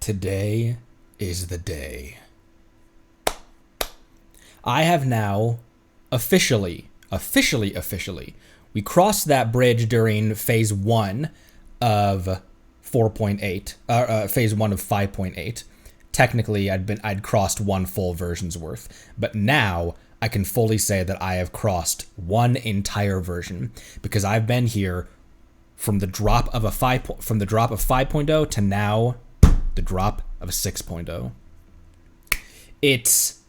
Today is the day. I have now officially, we crossed that bridge during phase 1 of 4.8, phase 1 of 5.8. Technically, I'd crossed one full version's worth, but now I can fully say that I have crossed one entire version because I've been here from the drop of 5.0 to now the drop of a 6.0. It's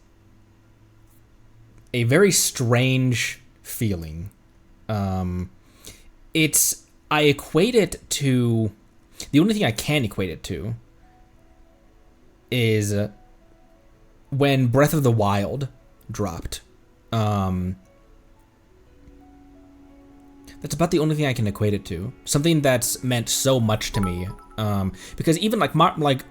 a very strange feeling. I equate it to, the only thing I can equate it to is when Breath of the Wild dropped. That's about the only thing I can equate it to. Something that's meant so much to me. Because even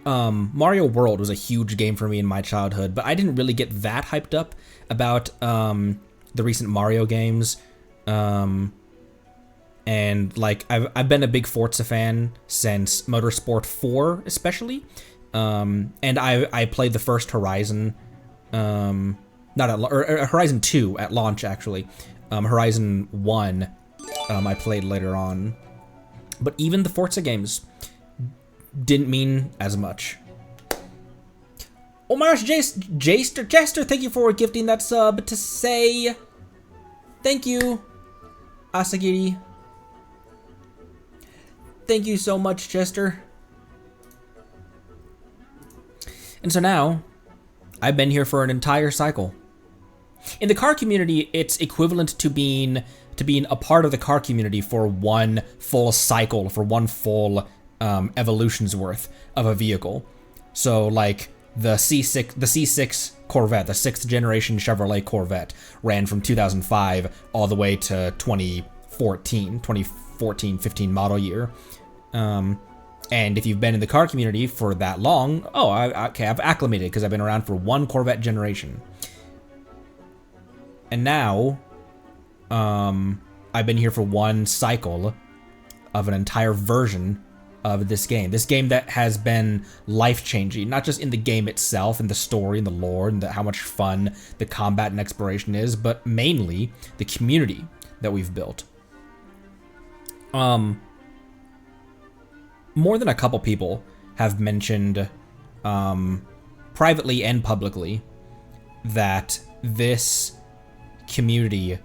Mario World was a huge game for me in my childhood, but I didn't really get that hyped up about the recent Mario games. And like I've been a big Forza fan since Motorsport 4, especially. And I played the first Horizon, Horizon 2 at launch actually. Horizon 1, I played later on. But even the Forza games didn't mean as much. Oh my gosh, Jester, thank you for gifting that sub to say thank you, Asagiri. Thank you so much, Jester. And so now, I've been here for an entire cycle. In the car community, it's equivalent to being a part of the car community for one full cycle, for one full evolution's worth of a vehicle. So like the C6 Corvette, the 6th generation Chevrolet Corvette, ran from 2005 all the way to 2014-15 model year. And if you've been in the car community for that long, I've acclimated because I've been around for one Corvette generation. And now, I've been here for one cycle of an entire version of this game. This game that has been life-changing, not just in the game itself and the story and the lore and how much fun the combat and exploration is, but mainly the community that we've built. More than a couple people have mentioned, privately and publicly, that this community,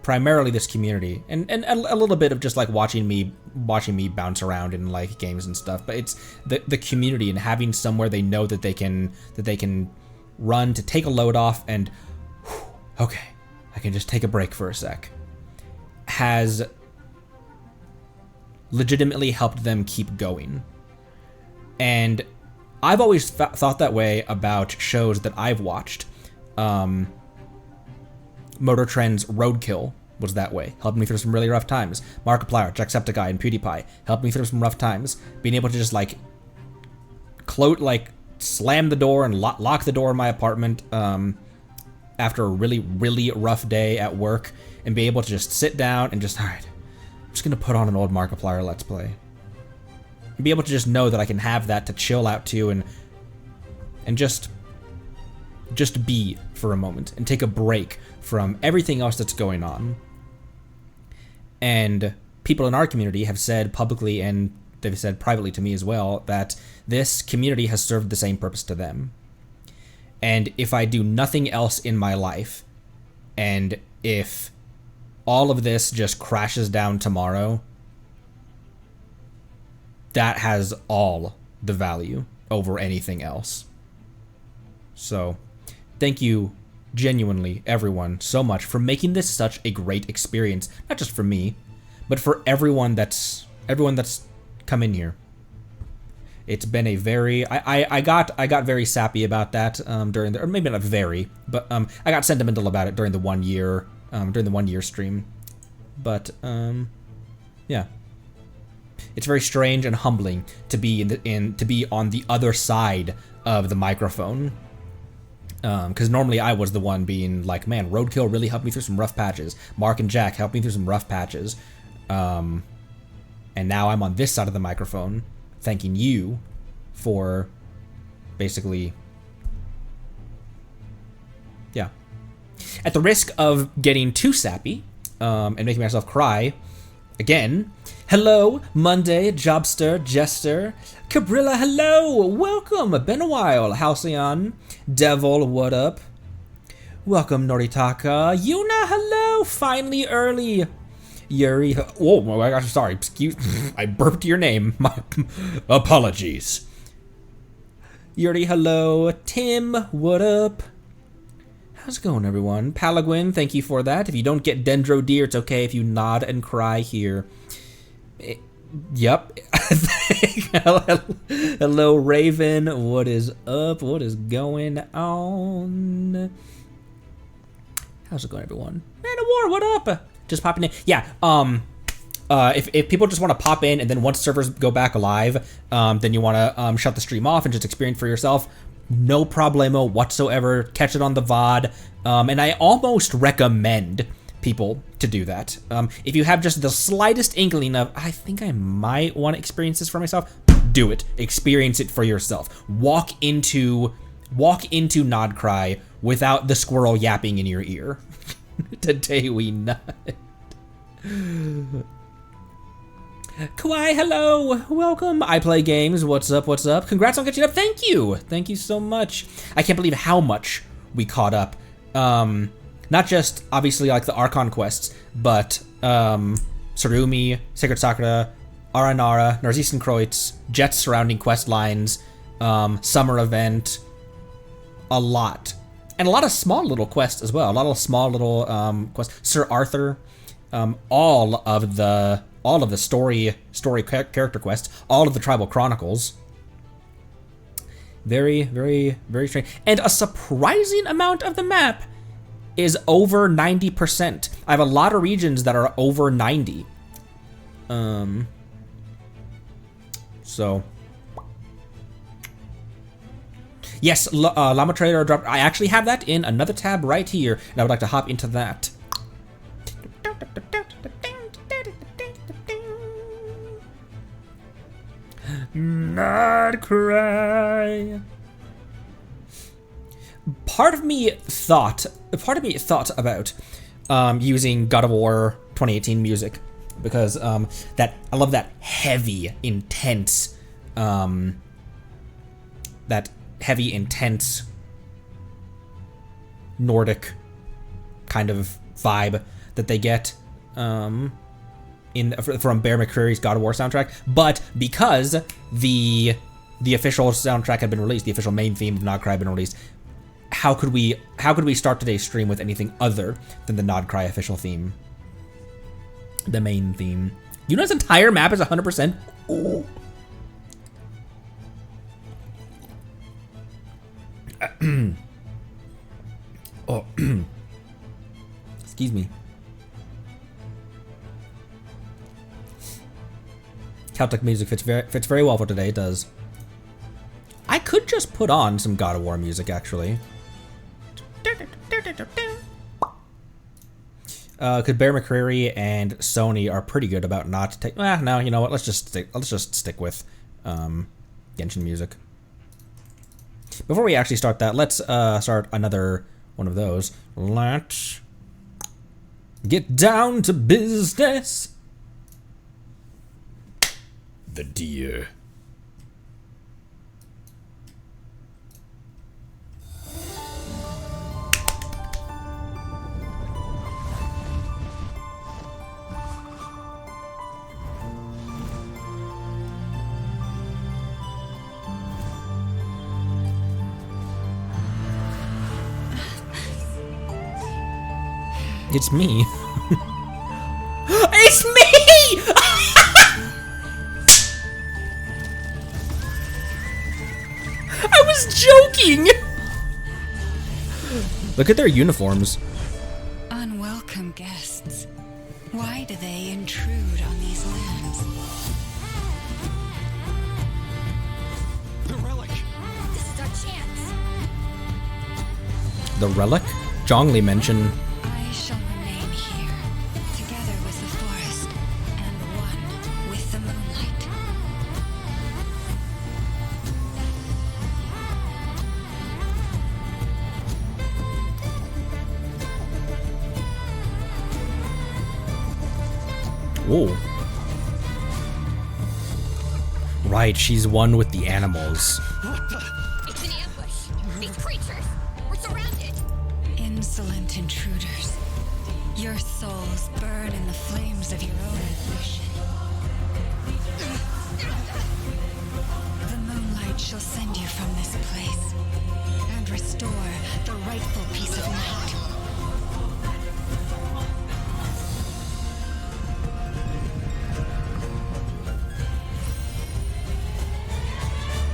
primarily this community, and a little bit of just like watching me bounce around in like games and stuff, but it's the community and having somewhere they know that they can run to take a load off and okay, I can just take a break for a sec, has legitimately helped them keep going. And I've always thought that way about shows that I've watched. Motor Trend's Roadkill was that way, helped me through some really rough times. Markiplier, Jacksepticeye, and PewDiePie helped me through some rough times. Being able to just slam the door and lock the door in my apartment after a really, really rough day at work, and be able to just sit down and just, alright, I'm just gonna put on an old Markiplier Let's Play. And be able to just know that I can have that to chill out to and just be for a moment and take a break from everything else that's going on. And people in our community have said publicly, and they've said privately to me as well, that this community has served the same purpose to them. And if I do nothing else in my life, and if all of this just crashes down tomorrow, that has all the value over anything else. So, thank you, genuinely, everyone, so much for making this such a great experience. Not just for me, but for everyone that's come in here. It's been a very I got very sappy about that during the, or maybe not very, but I got sentimental about it during the 1 year stream. But yeah. It's very strange and humbling to be to be on the other side of the microphone. Because normally I was the one being like, man, Roadkill really helped me through some rough patches. Mark and Jack helped me through some rough patches. And now I'm on this side of the microphone, thanking you for basically, yeah. At the risk of getting too sappy and making myself cry again, hello, Monday, Jobster, Jester, Cabrilla, hello, welcome, been a while, Halcyon, Devil, what up? Welcome, Noritaka, Yuna, hello, finally early. Yuri, oh my gosh, sorry, excuse, I burped your name, my apologies. Yuri, hello, Tim, what up? How's it going, everyone? Palaguin, thank you for that. If you don't get Dendro Deer, it's okay if you nod and cry here. Yep. Hello, Raven. What is up? What is going on? How's it going, everyone? Man of War, what up? Just popping in. Yeah, if people just want to pop in and then once servers go back alive, then you want to shut the stream off and just experience for yourself, no problemo whatsoever. Catch it on the VOD. And I almost recommend people to do that. If you have just the slightest inkling of, I think I might want to experience this for myself, do it. Experience it for yourself. Walk into Nod Krai without the squirrel yapping in your ear. Today we nut. Kawaii, hello, welcome. I play games. What's up? What's up? Congrats on catching up. Thank you so much. I can't believe how much we caught up. Not just obviously like the Archon quests, but Sarumi, Sacred Sakura, Aranara, Narzisenkreuz, Jet's surrounding quest lines, summer event, a lot, and a lot of small little quests as well. A lot of small little quests. Sir Arthur, all of the story character quests, all of the Tribal Chronicles. Very, very, very strange. And a surprising amount of the map is over 90%. I have a lot of regions that are over 90. So yes, Llama Trader dropped. I actually have that in another tab right here, and I would like to hop into that. Nod Krai. Part of me thought about using God of War 2018 music because that I love that heavy, intense, Nordic kind of vibe that they get from Bear McCreary's God of War soundtrack. But because the official soundtrack had been released, the official main theme of Nod Krai had been released, how could we start today's stream with anything other than the Nod Krai official theme? The main theme. You know, his entire map is 100%. Ooh. Oh, excuse me. Celtic music fits very well for today. It does. I could just put on some God of War music, actually. Because Bear McCreary and Sony are pretty good about not to take. No, you know what? Let's just stick with Genshin music. Before we actually start that, let's start another one of those. Let's get down to business. The deer. It's me. It's me! I was joking! Look at their uniforms. Unwelcome guests. Why do they intrude on these lands? The relic. This is our chance. The relic? Zhongli mentioned. I shall remain here, together with the forest, and one with the moonlight. Whoa. Right, she's one with the animals. It's an ambush. These creatures. We're surrounded. Insolent intruders. Your souls burn in the flames of your own ambition. The moonlight shall send you from this place and restore the rightful peace of night.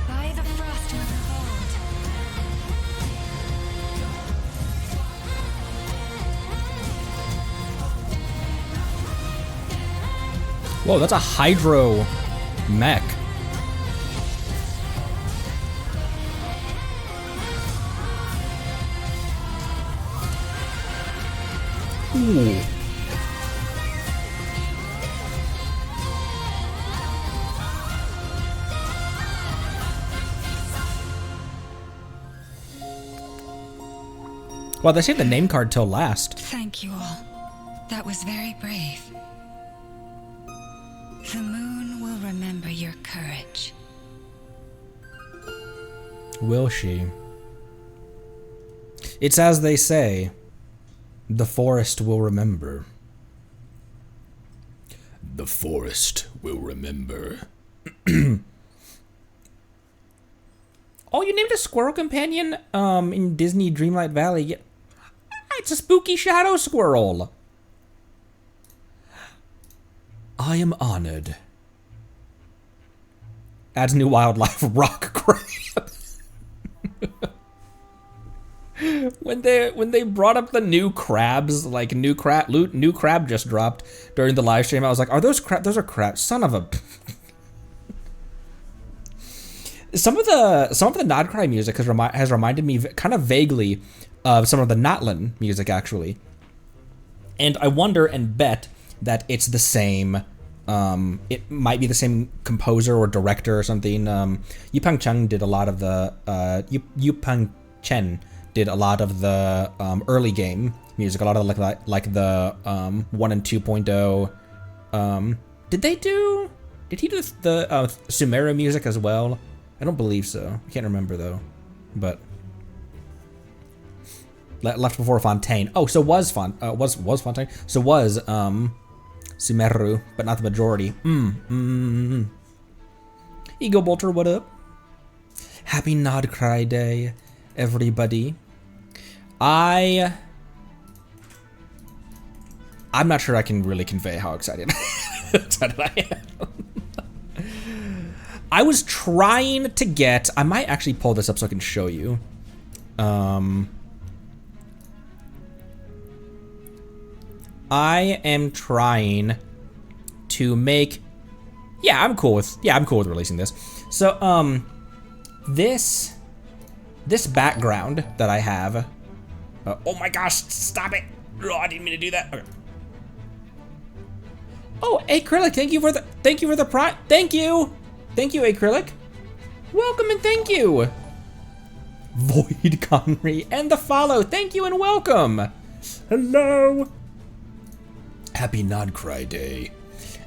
By the frost moon of old, Whoa, that's a hydro mech. Ooh. Well, they saved the name card till last. thank you all. That was very brave. The moon will remember your courage. Will she? It's as they say, the forest will remember. The forest will remember. Oh, you named a squirrel companion in Disney Dreamlight Valley. Yeah. It's a spooky shadow squirrel. I am honored. Adds new wildlife, rock crab. When they brought up the new crabs, like new crab just dropped during the live stream, I was like, are those crab? Those are crabs. Son of a. Some of the Nod Krai music has reminded me kind of vaguely of some of the Notlin music, actually. And I wonder and bet that it's the same. It might be the same composer or director or something. Yupang Cheng did a lot of the Yupang Chen did a lot of the early game music, a lot of like the 1 and 2.0. Did he do the Sumeru music as well? I don't believe so. I can't remember though. But left before Fontaine. Oh, so was Fontaine. So was Sumeru, but not the majority. Ego Bolter, what up? Happy Nod Krai Day, everybody. I'm not sure I can really convey how excited I am. I was trying to get. I might actually pull this up so I can show you. I am trying to make. Yeah, I'm cool with releasing this. So, this background that I have. Oh my gosh! Stop it! Oh, I didn't mean to do that. Okay. Oh, Acrylic, thank you for the prime. Thank you, Acrylic. Welcome and thank you. Void Conry and the follow. Thank you and welcome. Hello. Happy Nod Krai Day.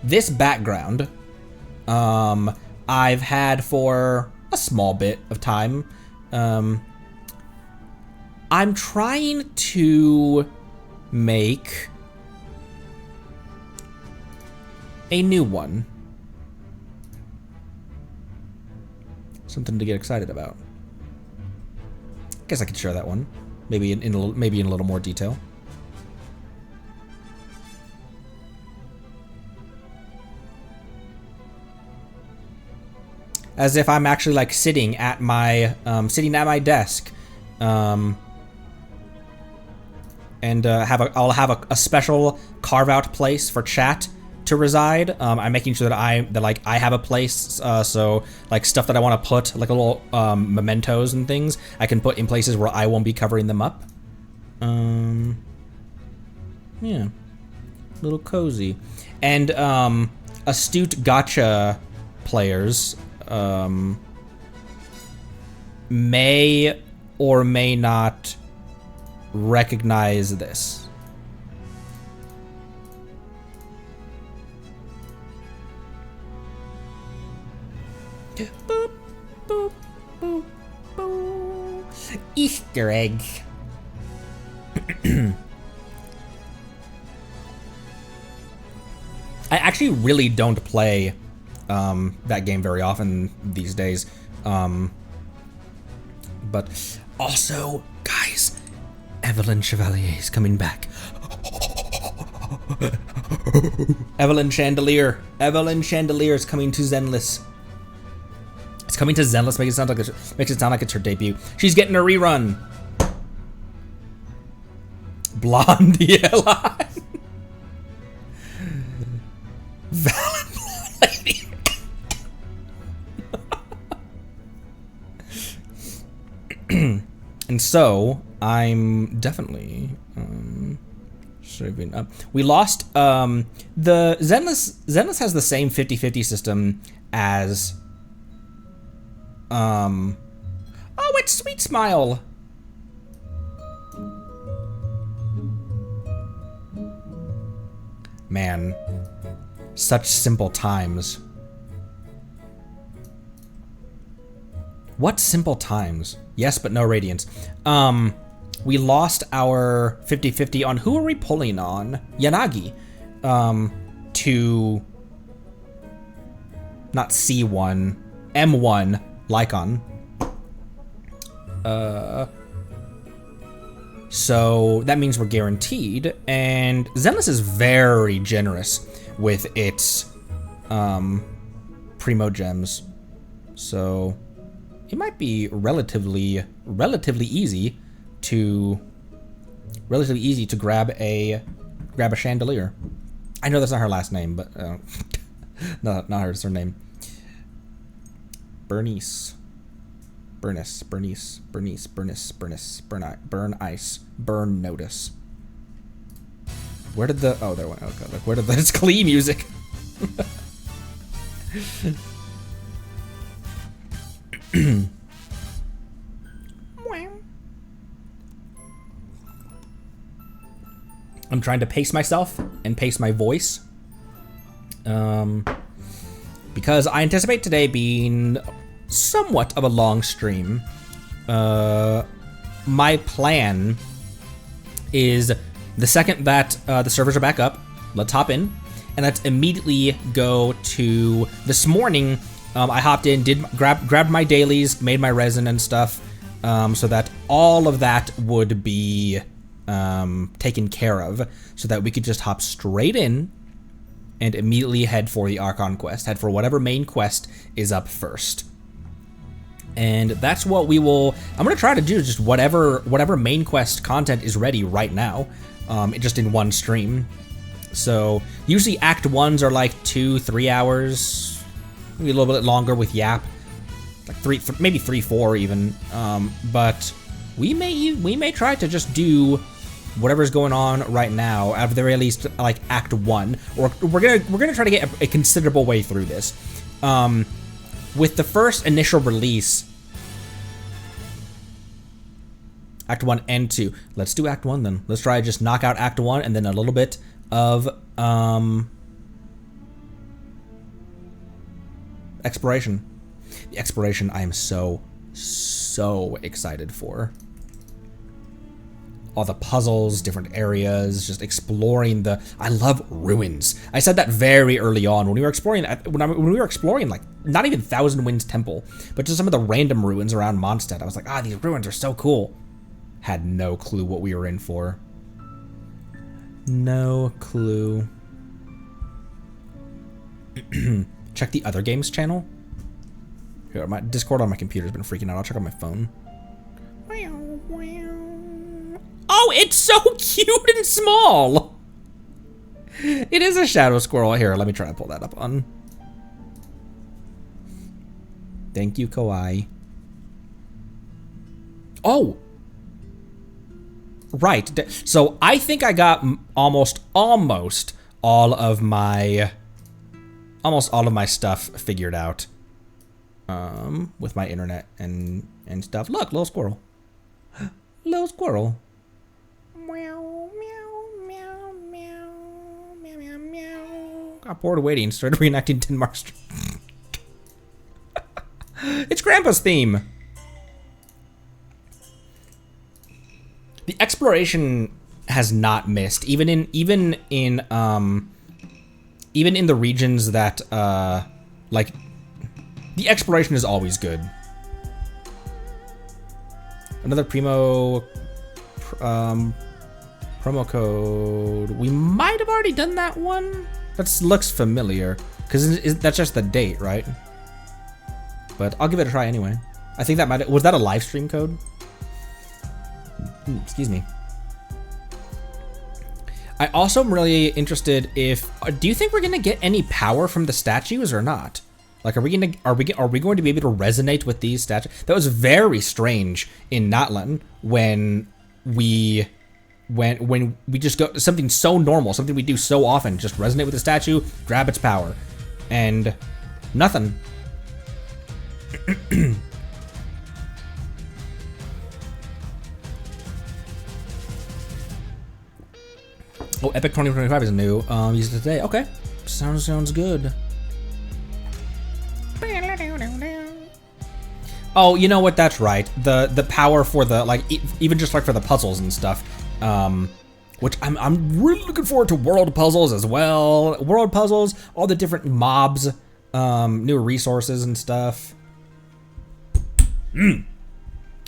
This background, I've had for a small bit of time. I'm trying to make a new one. Something to get excited about. Guess I could share that one, maybe in a little more detail. As if I'm actually like sitting at my desk, and I'll have a special carve out place for chat to reside. I'm making sure that I have a place, so like stuff that I want to put, like a little mementos and things, I can put in places where I won't be covering them up. Yeah, little cozy. And astute gacha players may or may not recognize this. Boop, boop, boop, boop. Easter eggs. I actually really don't play that game very often these days. But also, guys, Evelyn Chevalier is coming back. Evelyn Chandelier. Evelyn Chandelier is coming to Zenless. It's coming to Zenless. Makes it sound like it's her debut. She's getting a rerun. Blondie line. Valid lady. And so I'm definitely saving up. We lost the Zenless has the same 50-50 system as oh, it's Sweet Smile. Man, such simple times. What simple times? Yes, but no radiance. We lost our 50-50 on who are we pulling on? Yanagi. To not C1, M1, Lycon. So that means we're guaranteed, and Zenless is very generous with its primo gems. So it might be relatively easy to grab a chandelier. I know that's not her last name, but no, not her surname. Bernice, Burn Ice, Burn Notice. Where did the, oh, there went, okay, like, where did the, it's Klee music. I'm trying to pace myself and pace my voice. Because I anticipate today being somewhat of a long stream. My plan is the second that the servers are back up, let's hop in, and let's immediately go to, this morning, I hopped in, grabbed my dailies, made my resin and stuff, so that all of that would be taken care of, so that we could just hop straight in and immediately head for the Archon quest, head for whatever main quest is up first. And that's what we will, I'm gonna try to do just whatever main quest content is ready right now, just in one stream. So usually Act 1s are like 2-3 hours, maybe a little bit longer with Yap, like maybe 3-4 even. But we may try to just do whatever's going on right now, at the very least, like Act 1, or we're gonna try to get a considerable way through this. With the first initial release, Act 1 and 2. Let's do Act 1 then. Let's try to just knock out Act 1 and then a little bit of exploration. The exploration I am so excited for. All the puzzles, different areas, just exploring the, I love ruins. I said that very early on when we were exploring, like, not even Thousand Winds Temple, but just some of the random ruins around Mondstadt. I was like, these ruins are so cool. Had no clue what we were in for. No clue. Check the other games channel. Here, my Discord on my computer's been freaking out. I'll check on my phone. Oh, it's so cute and small. It is a shadow squirrel. Here, let me try to pull that up on. Thank you, Kawaii. Oh. Right. So I think I got almost all of my stuff figured out. With my internet and stuff. Look, little squirrel. Little squirrel. Meow, meow, meow, meow, meow, meow, meow. Got bored waiting, started reenacting Denmark Street. It's Grandpa's theme. The exploration has not missed, even in the regions that like the exploration is always good. Another promo code. We might have already done that one. That looks familiar because that's just the date, right? But I'll give it a try anyway. I think that was that a live stream code? Excuse me. I also am really interested do you think we're gonna get any power from the statues or not? Like, are we going to be able to resonate with these statues? That was very strange in Natlan when we just go something so normal, something we do so often, just resonate with the statue, grab its power, and nothing. Oh, Epic 2025 is new. Use it today. Okay, sounds good. Oh, you know what? That's right. The power for the even just like for the puzzles and stuff. Which I'm really looking forward to world puzzles as well. World puzzles, all the different mobs, new resources and stuff. And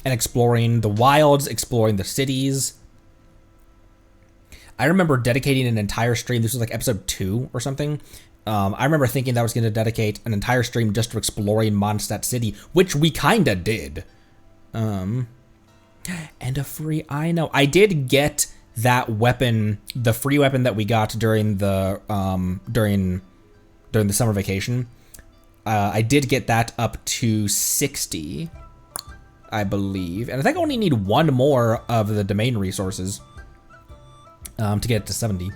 exploring the wilds, exploring the cities. I remember dedicating an entire stream. This was like episode 2 or something. I remember thinking that I was going to dedicate an entire stream just to exploring Mondstadt City, which we kinda did. And a free, I know. I did get that weapon, the free weapon that we got during the during the summer vacation. I did get that up to 60, I believe. And I think I only need one more of the domain resources to get it to 70.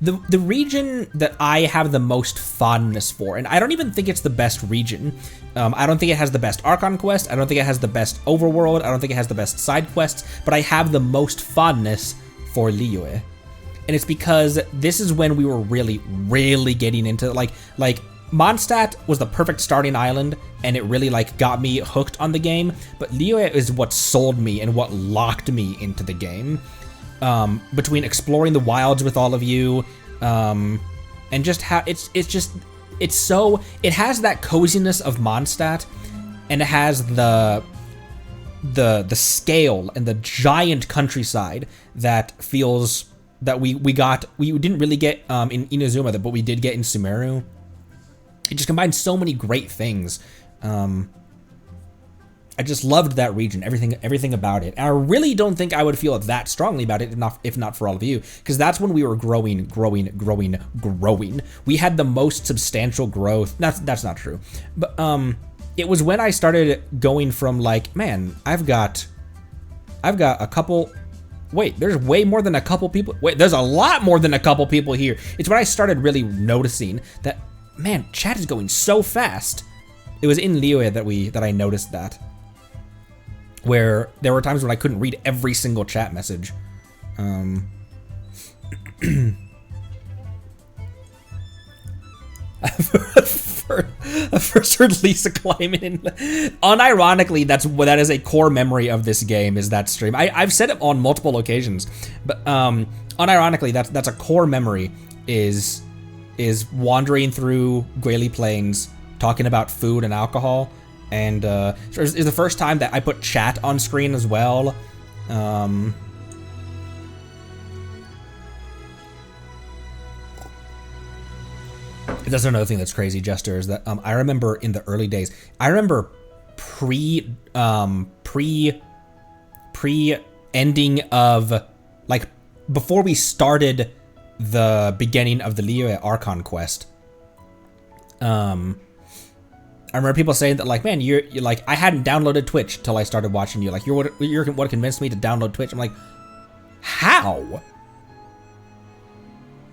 The region that I have the most fondness for, and I don't even think it's the best region. I don't think it has the best Archon quest. I don't think it has the best overworld. I don't think it has the best side quests. But I have the most fondness for Liyue, and it's because this is when we were really getting into like Mondstadt was the perfect starting island, and it really got me hooked on the game. But Liyue is what sold me and what locked me into the game. Between exploring the wilds with all of you, and just how it has that coziness of Mondstadt, and it has the scale and the giant countryside that feels that we didn't really get in Inazuma, but we did get in Sumeru. It just combines so many great things. I just loved that region, everything about it. And I really don't think I would feel that strongly about it if not for all of you, because that's when we were growing. We had the most substantial growth. That's not true, but it was when I started going from man, I've got a couple. Wait, there's way more than a couple people. Wait, there's a lot more than a couple people here. It's when I started really noticing that, man, chat is going so fast. It was in Liyue that I noticed that. Where there were times when I couldn't read every single chat message. I first heard Lisa climbing in. Unironically, that is a core memory of this game, is that stream. I've said it on multiple occasions, but unironically, that's a core memory, is wandering through Guili Plains, talking about food and alcohol. And is the first time that I put chat on screen as well. That's another thing that's crazy, Jester, is that I remember in the early days. I remember pre ending of before we started the beginning of the Liyue Archon quest. I remember people saying that man, you're I hadn't downloaded Twitch till I started watching you. You're what convinced me to download Twitch. I'm like, how?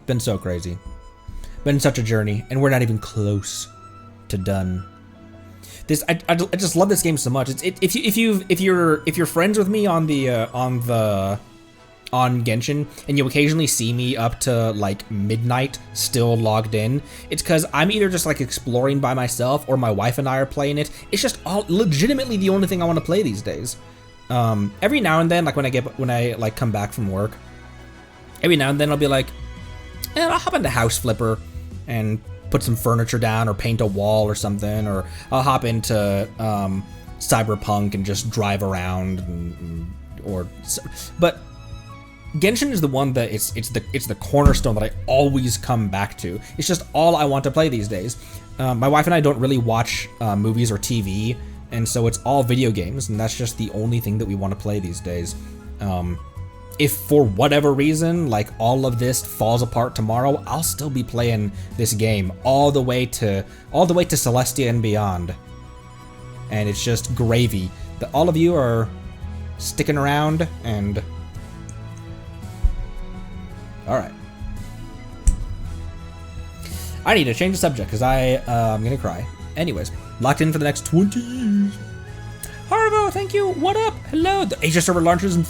Been so crazy. Been such a journey, and we're not even close to done. I just love this game so much. If you're friends with me on the on Genshin, and you occasionally see me up to like midnight still logged in, it's because I'm either just like exploring by myself or my wife and I are playing it. It's just all legitimately the only thing I want to play these days. Every now and then, like when I like come back from work, every now and then I'll be like, I'll hop into House Flipper and put some furniture down or paint a wall or something, or I'll hop into Cyberpunk and just drive around, but Genshin is the one that it's the cornerstone that I always come back to. It's just all I want to play these days. My wife and I don't really watch movies or TV, and so it's all video games, and that's just the only thing that we want to play these days. If for whatever reason, like all of this falls apart tomorrow, I'll still be playing this game all the way to Celestia and beyond. And it's just gravy that all of you are sticking around and... Alright. I need to change the subject because I'm gonna cry. Anyways, locked in for the next 20 years. Harvo, thank you. What up? Hello. The Asia server launches in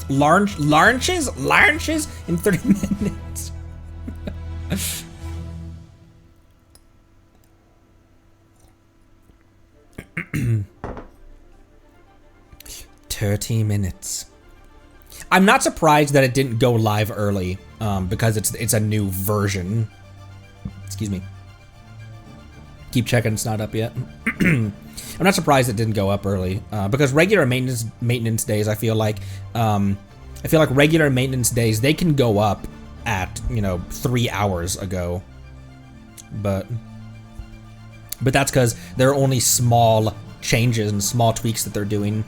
30 minutes. 30 minutes. I'm not surprised that it didn't go live early, because it's a new version. Excuse me. Keep checking, it's not up yet. I'm not surprised it didn't go up early, because regular maintenance days, I feel like regular maintenance days, they can go up at, 3 hours ago. But that's because there are only small changes and small tweaks that they're doing.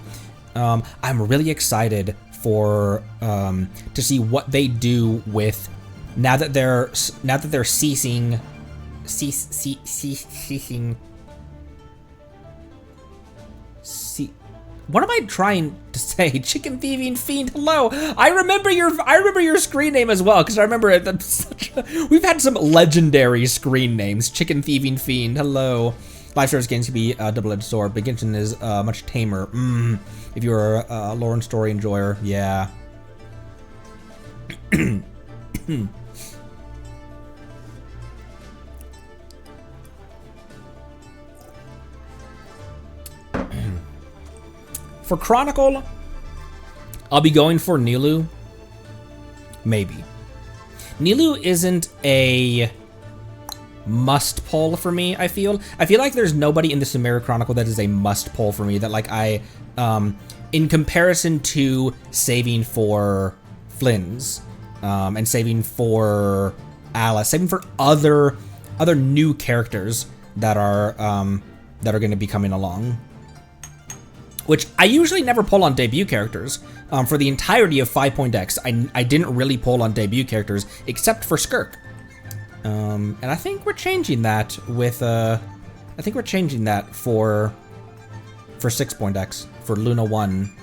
I'm really excited for to see what they do with now that they're ceasing. What am I trying to say? Chicken thieving fiend. Hello. I remember your screen name as well, because I remember it. We've had some legendary screen names. Chicken thieving fiend. Hello. Live service games can be a double-edged sword, but Genshin is much tamer. If you're a lore and story enjoyer, yeah. For Chronicle, I'll be going for Nilou. Maybe. Nilou isn't a must pull for me, I feel like there's nobody in the Sumeru Chronicle that is a must pull for me, that like in comparison to saving for Flynn's, and saving for Alice, saving for other new characters that are going to be coming along, which I usually never pull on debut characters. For the entirety of 5.x, I didn't really pull on debut characters except for Skirk. And I think we're changing that with, I think we're changing that for 6.x, for Luna 1.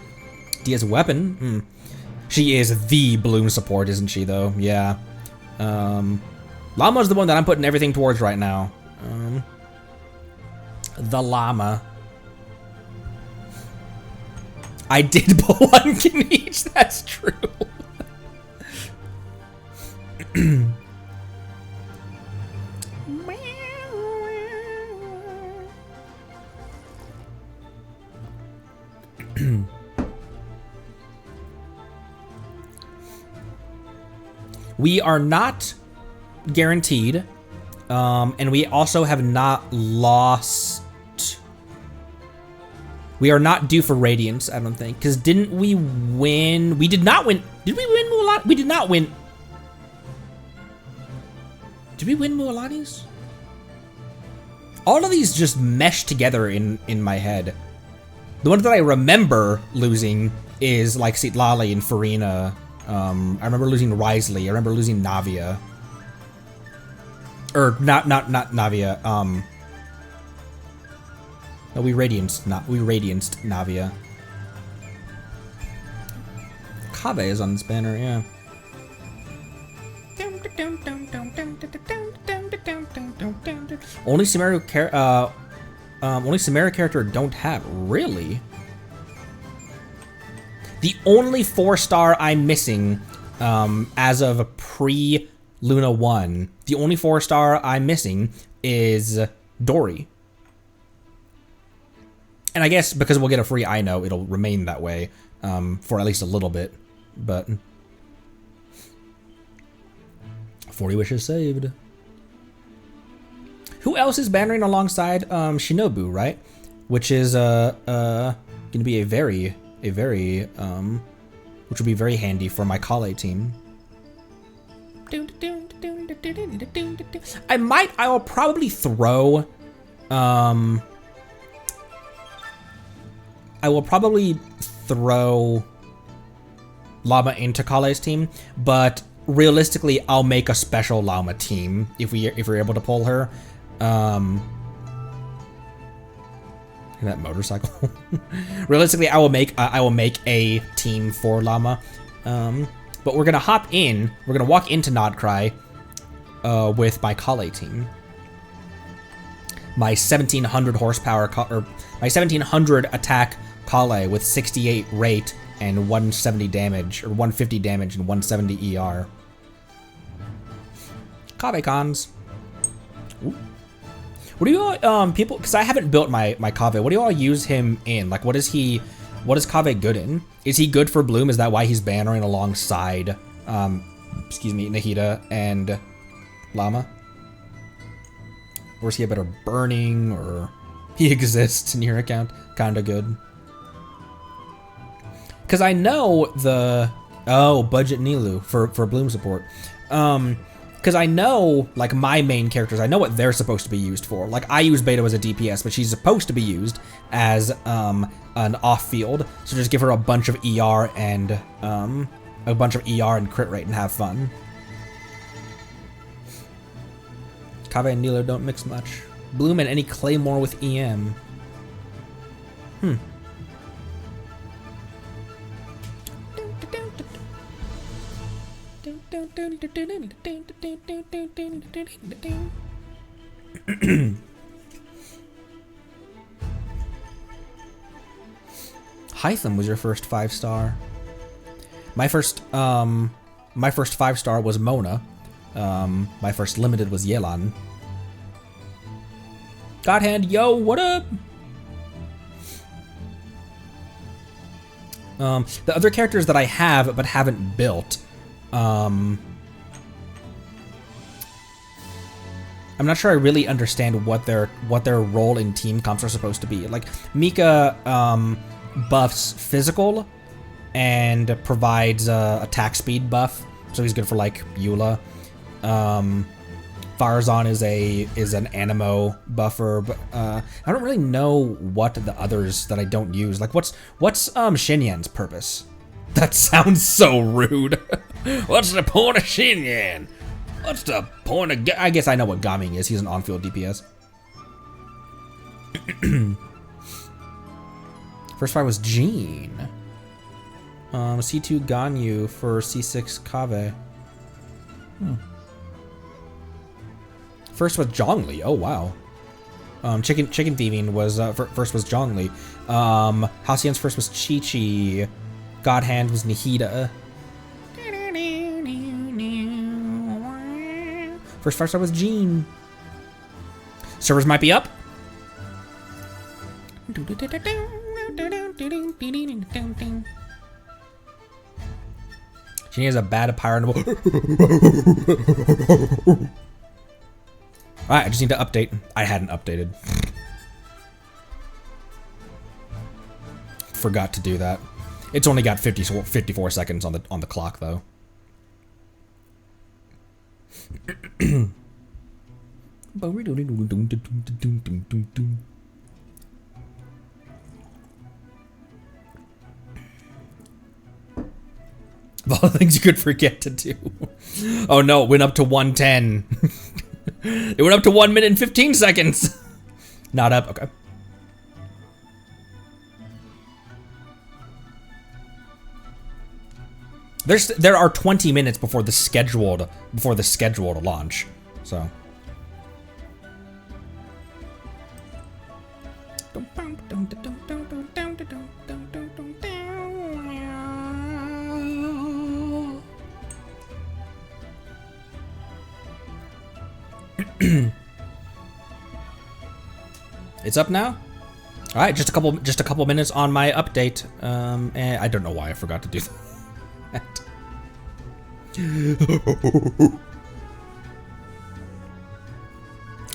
Dia's weapon? She is the Bloom support, isn't she, though? Yeah. Llama's the one that I'm putting everything towards right now. The Llama. I did pull on Kinich, that's true. We are not guaranteed, and we also have not lost. We are not due for Radiance, I don't think, because didn't we win? We did not win. Did we win Mulan? We did not win. Did we win Mualanis? All of these just mesh together in my head. The one that I remember losing is like Citlali and Farina. I remember losing Risley. I remember losing Navia. Or not Navia. No, we radienced Navia. Kave is on this banner, yeah. Only Sumeru character don't have, really? The only 4-star I'm missing as of pre-Luna 1, the only 4-star I'm missing is Dory. And I guess because we'll get a free I know, it'll remain that way for at least a little bit. But 40 wishes saved. Who else is bannering alongside Shinobu, right? Which is gonna be a very which will be very handy for my Kale team. I will probably throw Llama into Kale's team, but realistically I'll make a special Llama team if we're able to pull her. That motorcycle. Realistically, I will make a team for Llama, but we're gonna hop in. We're gonna walk into Nod Krai with my Kale team. My 1700 horsepower or my 1700 attack Kale with 68 rate and 170 damage or 150 damage and 170 ER. Kave cons. Ooh. What do you all, people, because I haven't built my Kave, what do you all use him in? Like, what is Kave good in? Is he good for Bloom? Is that why he's bannering alongside, excuse me, Nahida and Llama? Or is he a better burning, or he exists in your account? Kinda good. Because I know budget Nilu for Bloom support. Because I know, like, my main characters, I know what they're supposed to be used for. Like, I use Beto as a DPS, but she's supposed to be used as an off-field. So just give her a bunch of ER and crit rate and have fun. Kave and Nilo don't mix much. Bloom and any Claymore with EM. Hytham was your first 5-star. My first 5-star was Mona. My first limited was Yelan. Godhand, yo, what up? The other characters that I have but haven't built, I'm not sure I really understand what their role in team comps are supposed to be. Like, Mika buffs physical and provides attack speed buff, so he's good for like Eula. Farazan is an Anemo buffer, but I don't really know what the others that I don't use. Like, what's Shinyan's purpose? That sounds so rude. What's the point of Shinyan? What's the point of... I guess I know what Gaming is. He's an on-field DPS. First fight was Jean. C2 Ganyu for C6 Kave. First was Zhongli. Oh, wow. Chicken Thieving was... first was Zhongli. Halcyon's first was Chi-Chi. Godhand was Nahida. First 5-star was Jean. Servers might be up. Jean has a bad pyro. Alright, I just need to update. I hadn't updated. Forgot to do that. It's only got 54 seconds on the clock though. Of all the things you could forget to do. Oh no, it went up to 110. It went up to 1 minute and 15 seconds. Not up, okay. There are 20 minutes before the scheduled launch, so. It's up now. All right, just a couple minutes on my update. And I don't know why I forgot to do that.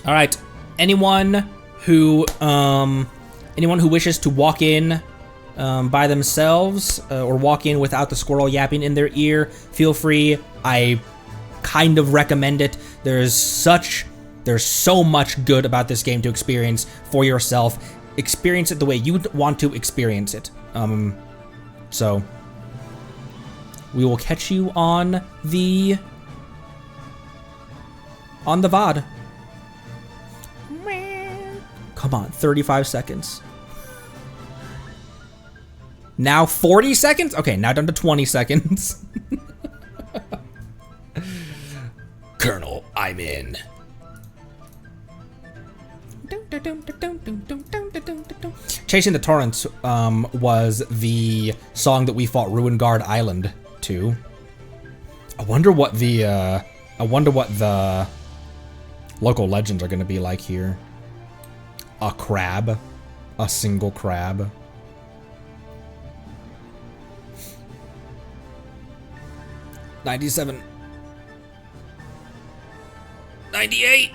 All right, anyone who wishes to walk in by themselves or walk in without the squirrel yapping in their ear, feel free. I kind of recommend it. There's so much good about this game to experience for yourself. Experience it the way you want to experience it. So we will catch you on the VOD. Come on, 35 seconds. Now 40 seconds? Okay, now down to 20 seconds. Colonel, I'm in. Chasing the Torrents was the song that we fought Ruin Guard Island to. I wonder what the local legends are going to be like here. A crab, a single crab. $97, $98.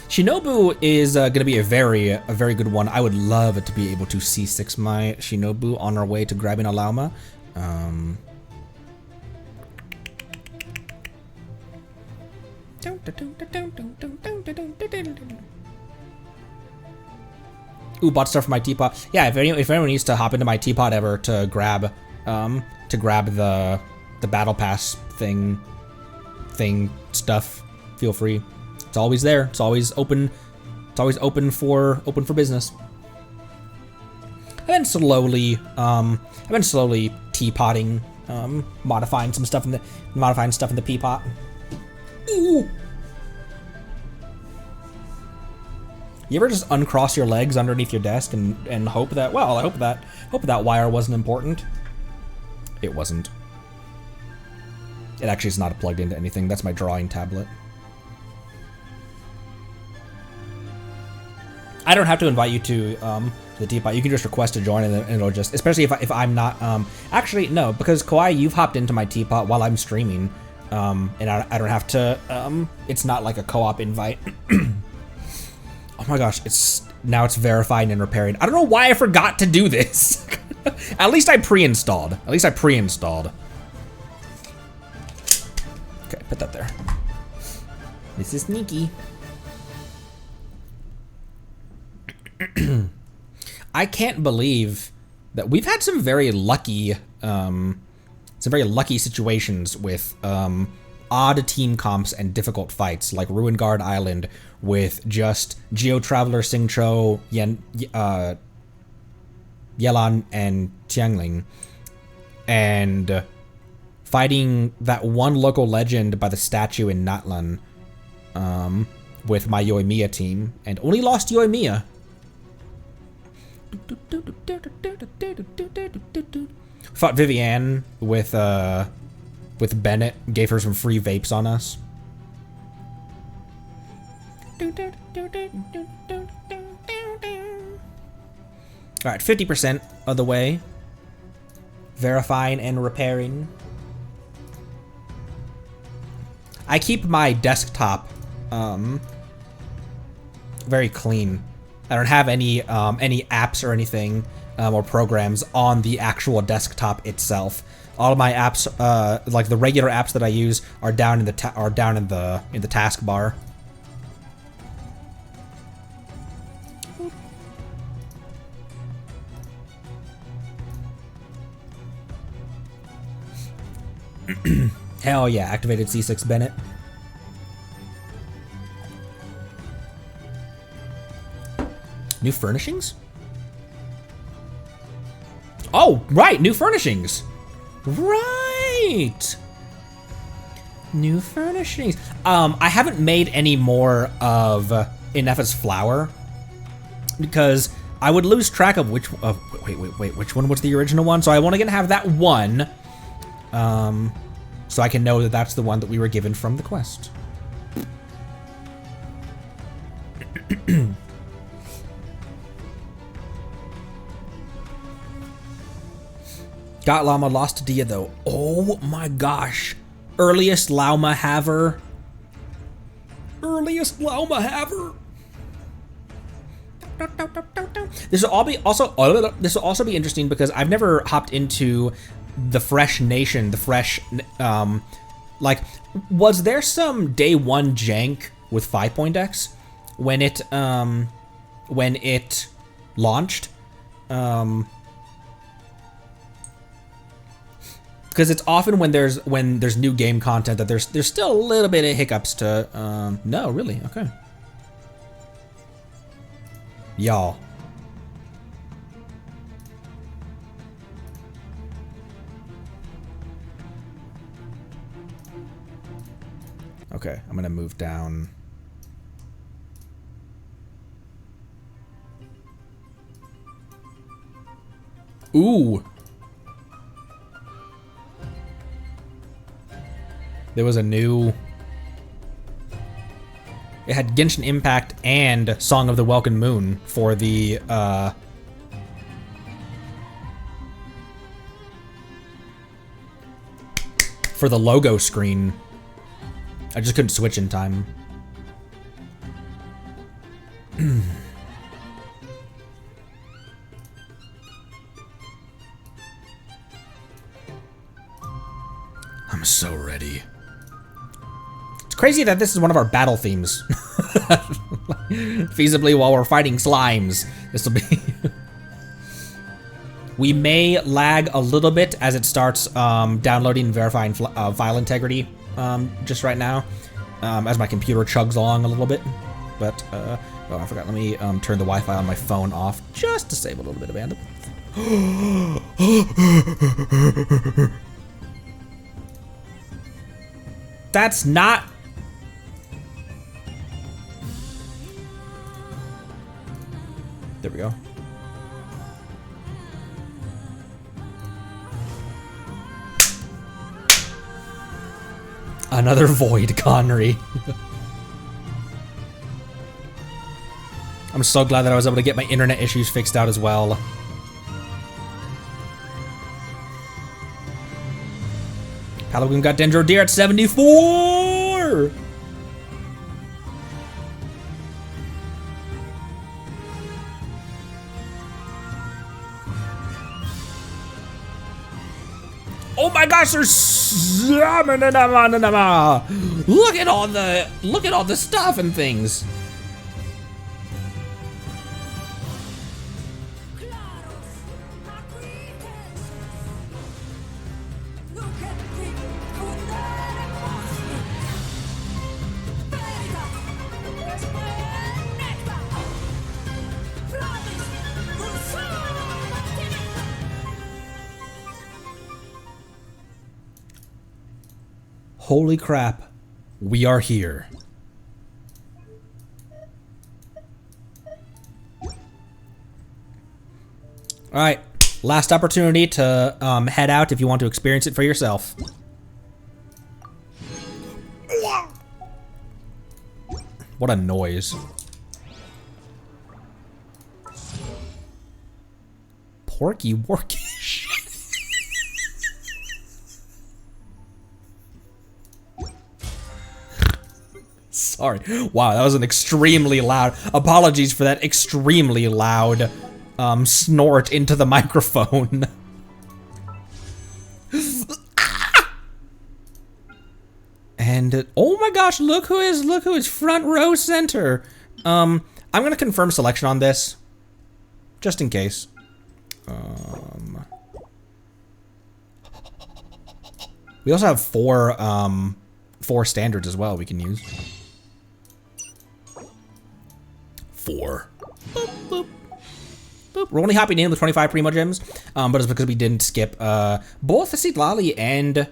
Shinobu is going to be a very good one. I would love to be able to C6 my Shinobu on our way to grabbing a llama. Ooh, bought stuff for my teapot. Yeah, if anyone needs to hop into my teapot ever to grab the battle pass thing stuff, feel free. It's always there. It's always open. It's always open for business. I've been slowly teapotting, modifying stuff in the peapot. Ooh. You ever just uncross your legs underneath your desk and hope that, well, I hope that wire wasn't important. It wasn't. It actually is not plugged into anything. That's my drawing tablet. I don't have to invite you to the teapot. You can just request to join, and it'll just, especially if I'm not. Actually, no, because Kawaii, you've hopped into my teapot while I'm streaming, and I don't have to. It's not like a co-op invite. Oh my gosh, it's verifying and repairing. I don't know why I forgot to do this. At least I pre-installed. Okay, put that there. This is sneaky. I can't believe that we've had some very lucky situations with odd team comps and difficult fights, like Ruin Guard Island with just Geo Traveler, Xingqiu, Yelan, and Tiangling, and fighting that one local legend by the statue in Natlan with my Yoimiya team, and only lost Yoimiya. Fought Vivienne with Bennett, gave her some free vapes on us. Alright, 50% of the way. Verifying and repairing. I keep my desktop very clean. I don't have any apps or anything or programs on the actual desktop itself. All of my apps, like the regular apps that I use, are down in the taskbar. Hell yeah, activated C6 Bennett. New furnishings? Oh, right, new furnishings. Right. New furnishings. I haven't made any more of Ineffa's flower because I would lose track of which which one was the original one. So I want to have that one. So I can know that that's the one that we were given from the quest. Got Llama, lost to Dia though. Oh my gosh. Earliest Llama haver. Earliest Llama haver. This will also be interesting because I've never hopped into the Fresh Nation, the Fresh like, was there some day one jank with 5.x when it launched? Because it's often when there's new game content that there's still a little bit of hiccups to no, really, okay. Y'all. Okay, I'm gonna move down. Ooh. There was a new... It had Genshin Impact and Song of the Welcome Moon for the, for the logo screen. I just couldn't switch in time. I'm so ready. It's crazy that this is one of our battle themes. Feasibly while we're fighting slimes. This will be... We may lag a little bit as it starts downloading and verifying file integrity just right now, as my computer chugs along a little bit. But, oh, I forgot. Let me turn the Wi-Fi on my phone off just to save a little bit of bandwidth. That's not... There we go. Another void, Connery. I'm so glad that I was able to get my internet issues fixed out as well. Halloween got Dendro Deer at 74! Oh my gosh, there's look at all the stuff and things. Holy crap, we are here. All right, last opportunity to head out if you want to experience it for yourself. What a noise. Porky Worky. Sorry. Wow, that was an extremely loud... Apologies for that extremely loud snort into the microphone. And oh my gosh, look who is front row center. I'm gonna confirm selection on this, just in case. We also have four standards as well we can use. 4. Boop, boop, boop. We're only hopping in with 25 Primo Gems, but it's because we didn't skip both the Sitlali and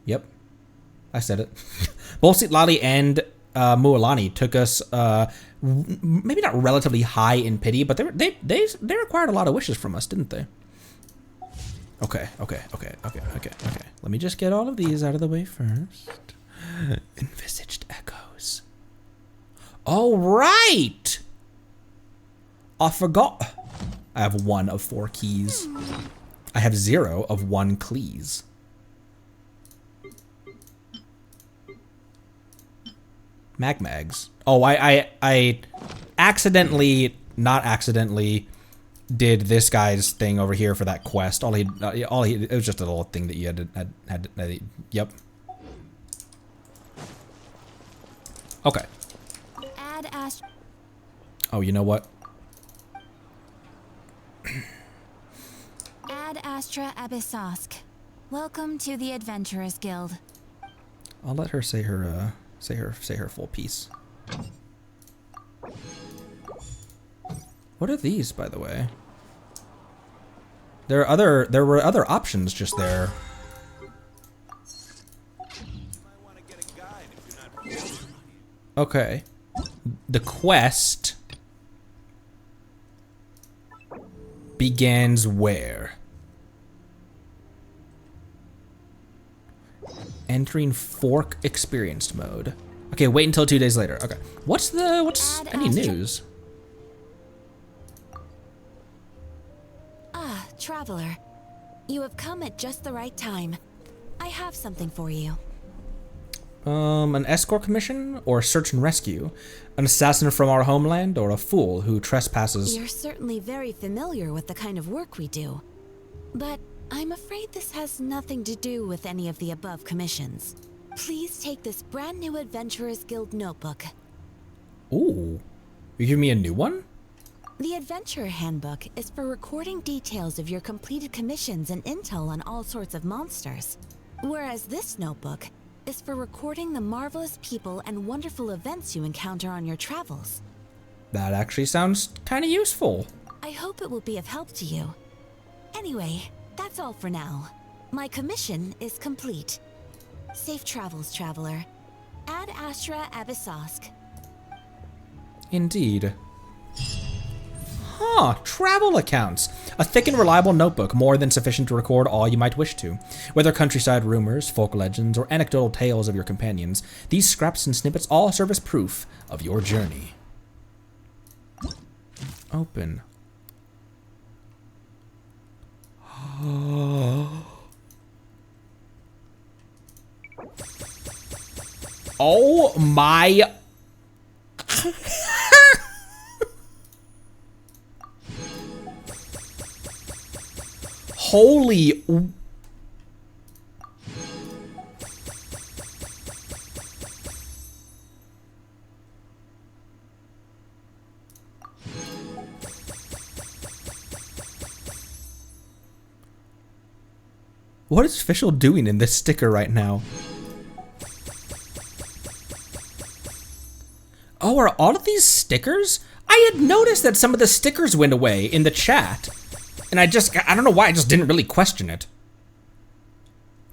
yep, I said it. Both Sitlali and Mualani took us maybe not relatively high in pity, but they required a lot of wishes from us, didn't they? Okay. Let me just get all of these out of the way first. Envisaged echoes. All right. I forgot. I have 1 of 4 keys. I have 0 of 1 cleese. Magmags. Oh, I accidentally, not accidentally, did this guy's thing over here for that quest. It was just a little thing that you had to yep. Okay. Add Ash. Oh, you know what? Ad Astra Abyssosk. Welcome to the Adventurers Guild. I'll let her say her full piece. What are these, by the way? There were other options just there. Okay. The quest begins where? Entering fork experienced mode. Okay, wait until 2 days later. Okay. What's any news? Ah, traveler. You have come at just the right time. I have something for you. An escort commission or search and rescue? An assassin from our homeland or a fool who trespasses? You're certainly very familiar with the kind of work we do. But I'm afraid this has nothing to do with any of the above commissions. Please take this brand new Adventurers Guild notebook. Ooh. You give me a new one? The Adventurer Handbook is for recording details of your completed commissions and intel on all sorts of monsters. Whereas this notebook is for recording the marvelous people and wonderful events you encounter on your travels. That actually sounds kind of useful. I hope it will be of help to you. Anyway, that's all for now. My commission is complete. Safe travels, traveler. Ad Astra Abyssosk. Indeed. Huh, travel accounts. A thick and reliable notebook, more than sufficient to record all you might wish to. Whether countryside rumors, folk legends, or anecdotal tales of your companions, these scraps and snippets all serve as proof of your journey. Open. Oh my... Holy... What is Fischl doing in this sticker right now? Oh, are all of these stickers? I had noticed that some of the stickers went away in the chat. And I don't know why, I just didn't really question it.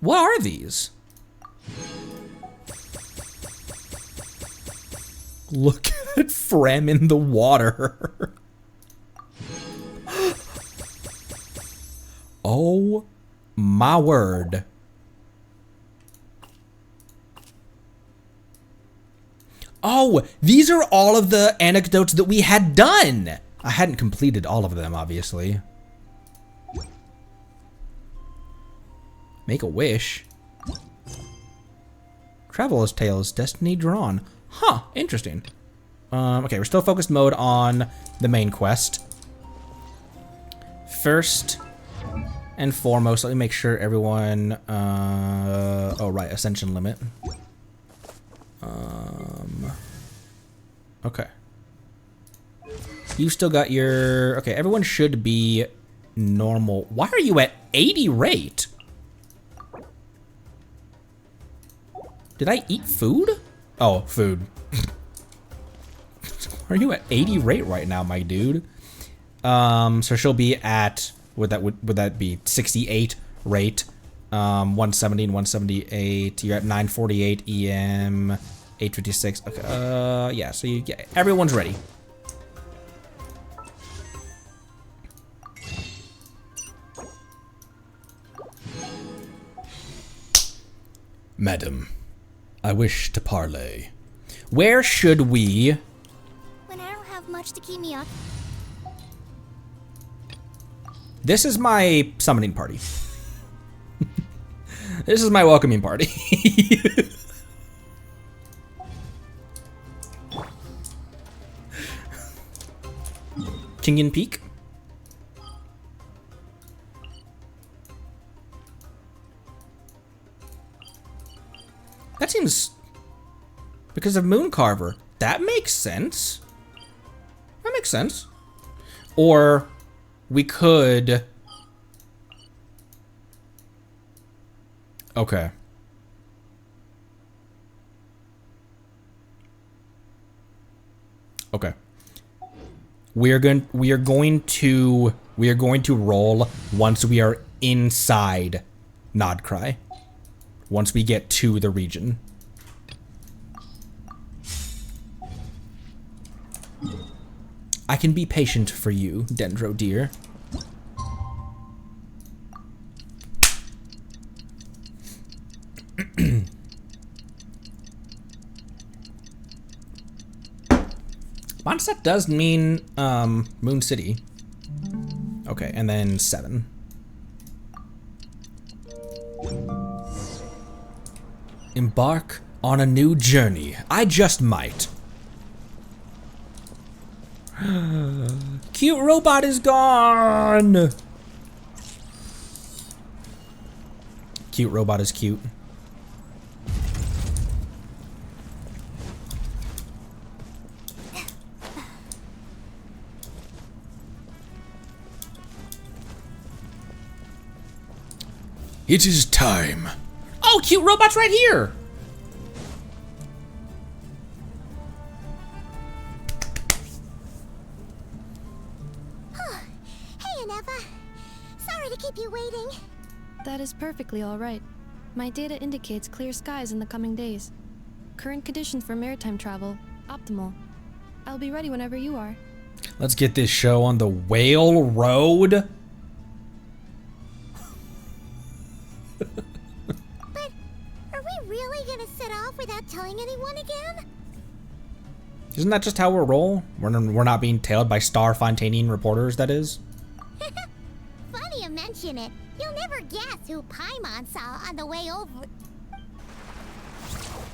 What are these? Look at Frem in the water. Oh my word. Oh, these are all of the anecdotes that we had done. I hadn't completed all of them, obviously. Make a wish. Traveler's Tales, Destiny Drawn. Huh, interesting. Okay, we're still focused mode on the main quest. First and foremost, let me make sure everyone, oh right, ascension limit. Okay. You still got your, okay, everyone should be normal. Why are you at 80 rate? Did I eat food? Oh, food. Are you at 80 rate right now, my dude? So she'll be at, would that be 68 rate? 170 and 178. You're at 948 EM, 856. Okay, yeah, so everyone's ready. Madam, I wish to parley. Where should we... When I don't have much to keep me up. This is my summoning party. This is my welcoming party. Kingan Peak. That seems... because of Mooncarver. That makes sense. That makes sense. Or we could... okay. Okay. We are going to roll once we are inside Nod Krai. Once we get to the region. I can be patient for you, Dendro dear. Mondstadt does mean Moon City. Okay, and then 7. Embark on a new journey. I just might. Cute robot is gone. Cute robot is cute. It is time. Oh, cute robot's right here. Hey, Aneva. Sorry to keep you waiting. That is perfectly all right. My data indicates clear skies in the coming days. Current conditions for maritime travel, optimal. I'll be ready whenever you are. Let's get this show on the Whale Road. But are we really gonna set off without telling anyone again? Isn't that just how we roll? We're not being tailed by Star Fontanian reporters, that is? Funny you mention it. You'll never guess who Paimon saw on the way over.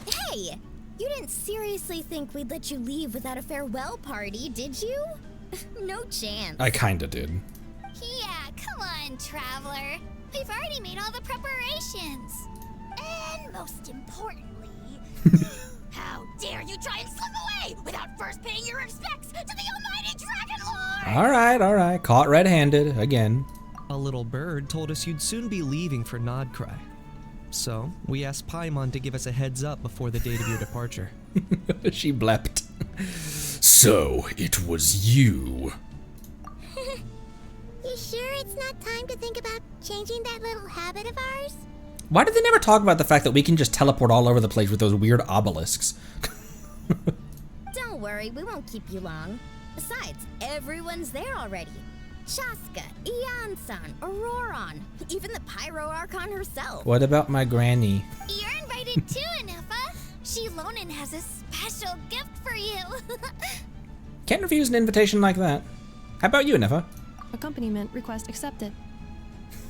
Hey! You didn't seriously think we'd let you leave without a farewell party, did you? No chance. I kinda did. Yeah, come on, traveler. We've already made all the preparations. And most importantly, how dare you try and slip away without first paying your respects to the almighty Dragon Lord! Alright. Caught red-handed, again. A little bird told us you'd soon be leaving for Nod Krai. So, we asked Paimon to give us a heads up before the date of your departure. She blept. So, it was you. You sure it's not time to think about changing that little habit of ours? Why did they never talk about the fact that we can just teleport all over the place with those weird obelisks? Don't worry, we won't keep you long. Besides, everyone's there already. Shaska, Ian-san, Auroron, even the Pyro Archon herself. What about my granny? You're invited too, Anefa. Shilonen has a special gift for you. Can't refuse an invitation like that. How about you, Nefa? Accompaniment request accepted.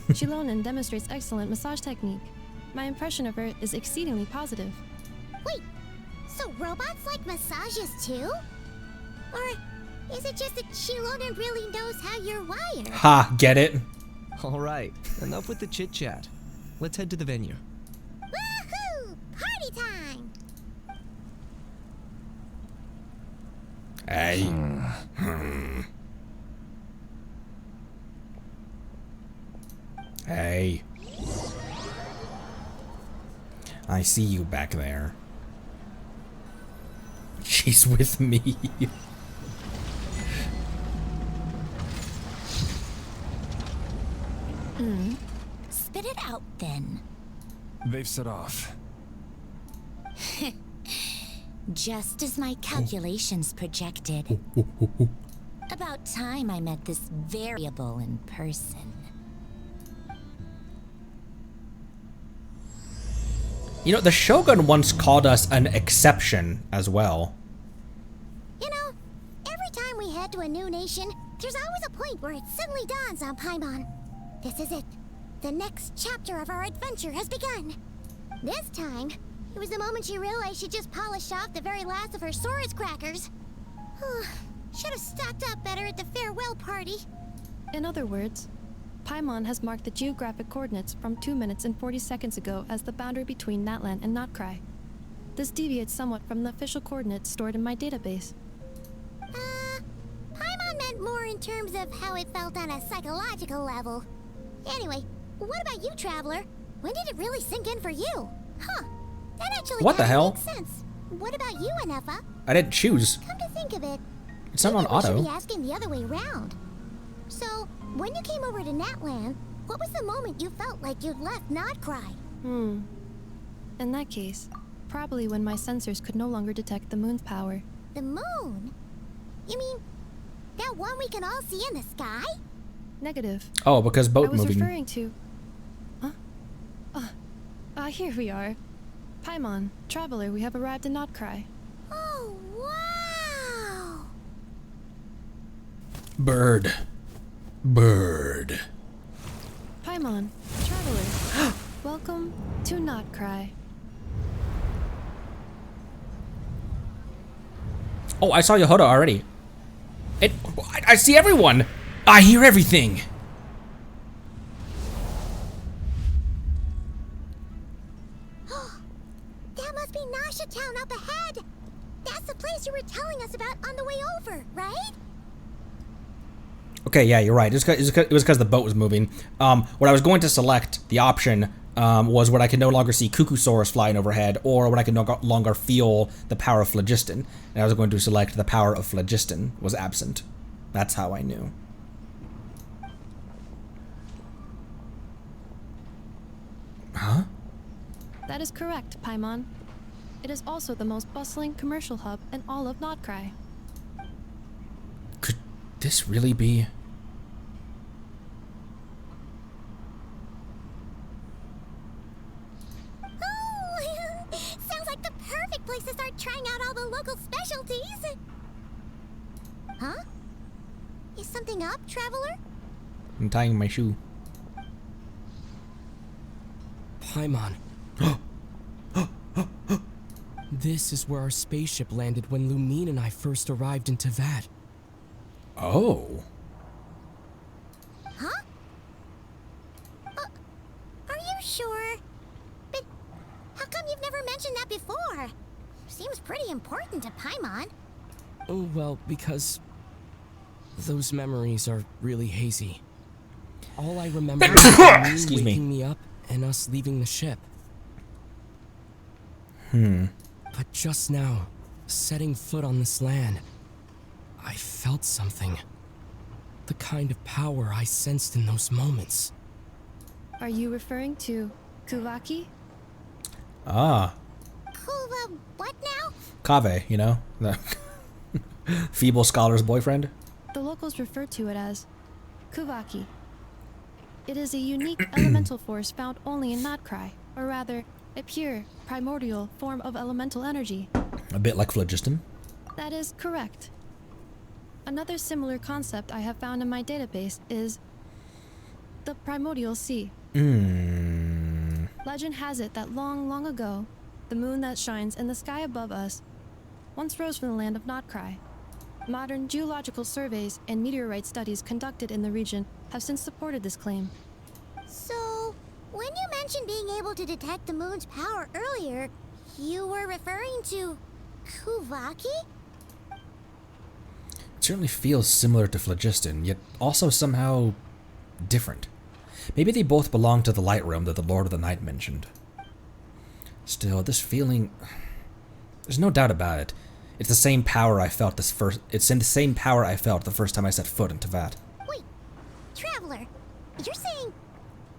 Shilonen demonstrates excellent massage technique. My impression of her is exceedingly positive. Wait, so robots like massages too? Or is it just that Shilonen really knows how you're wired? Ha, get it? Alright, enough with the chit-chat. Let's head to the venue. Woohoo! Party time! Hey. Hey. I see you back there. She's with me. Spit it out then. They've set off. Just as my calculations projected. About time I met this variable in person. You know, the Shogun once called us an exception as well. You know, every time we head to a new nation, there's always a point where it suddenly dawns on Paimon. This is it. The next chapter of our adventure has begun. This time, it was the moment she realized she just polished off the very last of her Saurus crackers. Should have stocked up better at the farewell party. In other words, Paimon has marked the geographic coordinates from 2 minutes and 40 seconds ago as the boundary between Natlan and Nod Krai. This deviates somewhat from the official coordinates stored in my database. Paimon meant more in terms of how it felt on a psychological level. Anyway, what about you, Traveler? When did it really sink in for you? Huh, that actually What the kinda hell? makes sense. What about you, Anefa? I didn't choose. Come to think of it, It's not on maybe we should auto. be asking the other way round. So, when you came over to Natlan, what was the moment you felt like you'd left Nod Krai? In that case, probably when my sensors could no longer detect the moon's power. The moon? You mean that one we can all see in the sky? Negative. Oh, because I boat was moving. referring to... Here we are. Paimon, Traveler, we have arrived in Nod Krai. Oh, wow! Bird. Bird. Paimon, Traveler, welcome to Nod Krai. Oh, I saw Yehoda already. I see everyone. I hear everything. That must be Nasha Town up ahead! That's the place you were telling us about on the way over, right? Okay, yeah, you're right. It was because the boat was moving. What I was going to select, the option, was when I could no longer see Cuckoosaurus flying overhead, or when I could no longer feel the power of phlogiston. And I was going to select the power of phlogiston was absent. That's how I knew. Huh? That is correct, Paimon. It is also the most bustling commercial hub in all of Nod Krai. Could this really be... Oh, sounds like the perfect place to start trying out all the local specialties. Huh? Is something up, Traveler? I'm tying my shoe. Paimon. This is where our spaceship landed when Lumine and I first arrived in Teyvat. Oh. Huh? Are you sure? But how come you've never mentioned that before? Seems pretty important to Paimon. Oh, well, because those memories are really hazy. All I remember is Lumine Excuse me. waking me up and us leaving the ship. But just now, setting foot on this land, I felt something. The kind of power I sensed in those moments. Are you referring to Kuvaki? Ah. Kuva, what now? Kave, you know? The feeble scholar's boyfriend? The locals refer to it as Kuvaki. It is a unique elemental force found only in Nod Krai, or rather, a pure, primordial form of elemental energy. A bit like phlogiston. That is correct. Another similar concept I have found in my database is the primordial sea. Legend has it that long, long ago, the moon that shines in the sky above us once rose from the land of Nod Krai. Modern geological surveys and meteorite studies conducted in the region have since supported this claim. So, when you mentioned being able to detect the moon's power earlier, you were referring to Kuvaki? It certainly feels similar to phlogiston, yet also somehow different. Maybe they both belong to the light realm that the Lord of the Night mentioned. Still, this feeling... There's no doubt about it. It's the same power I felt It's in the same power I felt the first time I set foot in Teyvat. Wait, Traveler, you're saying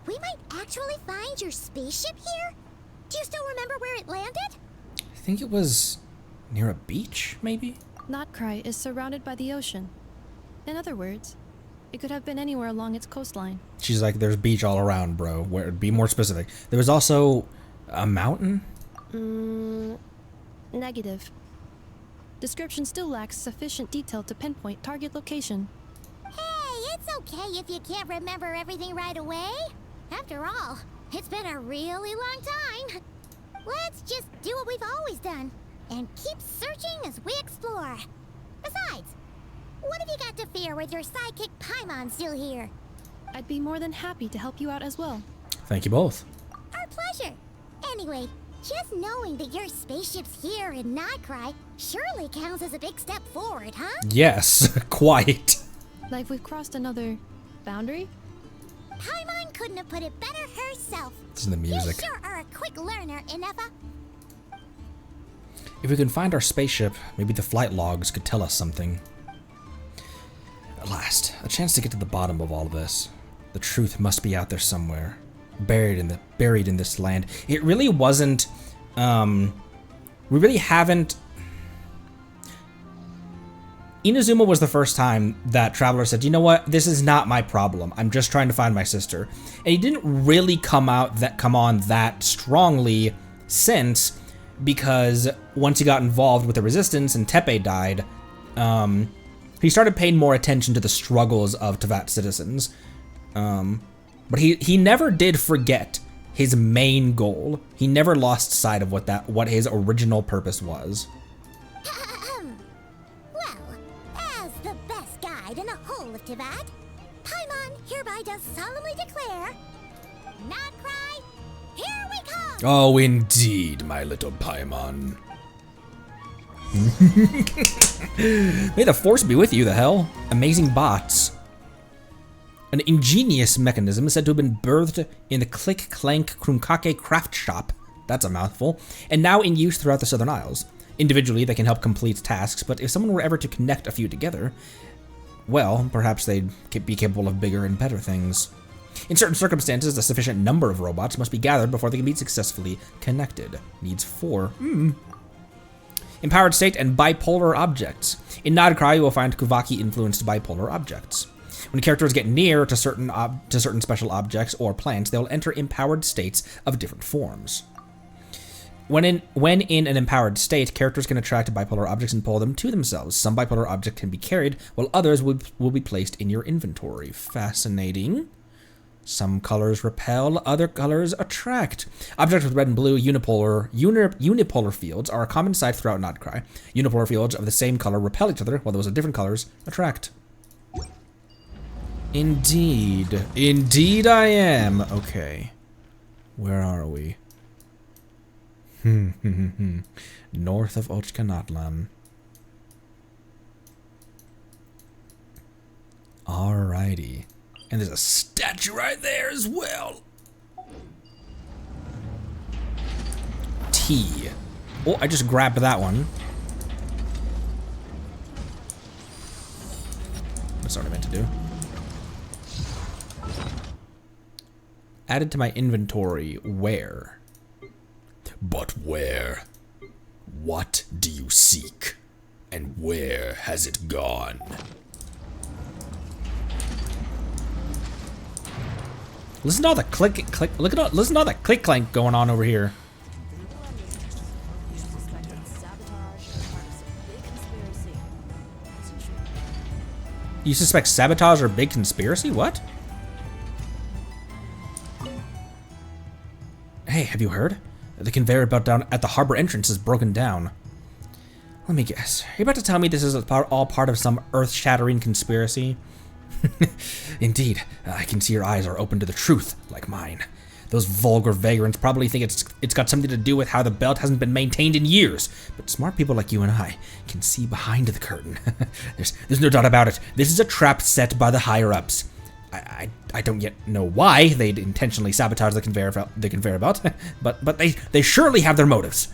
we might actually find your spaceship here? Do you still remember where it landed? I think it was near a beach, maybe? Nod Krai is surrounded by the ocean. In other words, it could have been anywhere along its coastline. She's like, there's beach all around, bro. Be more specific. There was also a mountain Negative. Description still lacks sufficient detail to pinpoint target location. Hey, it's okay if you can't remember everything right away. After all, it's been a really long time. Let's just do what we've always done and keep searching as we explore. Besides, what have you got to fear with your sidekick Paimon still here? I'd be more than happy to help you out as well. Thank you both. Our pleasure. Anyway, just knowing that your spaceship's here in Nod Krai surely counts as a big step forward, huh? Yes, quite. Like we've crossed another boundary? Paimon couldn't have put it better herself. This is the music. You sure are a quick learner, Inefa. If we can find our spaceship, maybe the flight logs could tell us something. At last, a chance to get to the bottom of all of this. The truth must be out there somewhere, buried in this land. It really wasn't. We really haven't. Inazuma was the first time that Traveler said, "You know what? This is not my problem. I'm just trying to find my sister." And he didn't really come on that strongly since, because once he got involved with the resistance and Tepe died, he started paying more attention to the struggles of Teyvat citizens. But he never did forget his main goal. He never lost sight of what his original purpose was. Well, as the best guide in the whole of Teyvat, Paimon hereby does solemnly declare, Nod Krai, here we come! Oh, indeed, my little Paimon. May the force be with you, the hell. Amazing bots. An ingenious mechanism is said to have been birthed in the Click Clank Krunkake craft shop. That's a mouthful. And now in use throughout the Southern Isles. Individually, they can help complete tasks, but if someone were ever to connect a few together, well, perhaps they'd be capable of bigger and better things. In certain circumstances, a sufficient number of robots must be gathered before they can be successfully connected. Needs 4. Empowered state and bipolar objects. In Nod Krai, you will find Kuvaki-influenced bipolar objects. When characters get near to certain special objects or plants, they will enter empowered states of different forms. When in an empowered state, characters can attract bipolar objects and pull them to themselves. Some bipolar objects can be carried, while others will be placed in your inventory. Fascinating. Some colors repel, other colors attract. Objects with red and blue unipolar fields are a common sight throughout Nod Krai. Unipolar fields of the same color repel each other, while those of different colors attract. Indeed. Indeed I am. Okay. Where are we? North of Ochkanatlan. Alrighty. And there's a statue right there as well. T. Oh, I just grabbed that one. That's what I meant to do. Added to my inventory. Where? But where? What do you seek? And where has it gone? Listen to all the click. Listen to all that click clank going on over here. You suspect sabotage or big conspiracy? What? Hey, have you heard? The conveyor belt down at the harbor entrance is broken down. Let me guess. Are you about to tell me this is all part of some earth-shattering conspiracy? Indeed, I can see your eyes are open to the truth, like mine. Those vulgar vagrants probably think it's got something to do with how the belt hasn't been maintained in years. But smart people like you and I can see behind the curtain. There's no doubt about it. This is a trap set by the higher-ups. I don't yet know why they'd intentionally sabotage the conveyor belt, but they surely have their motives.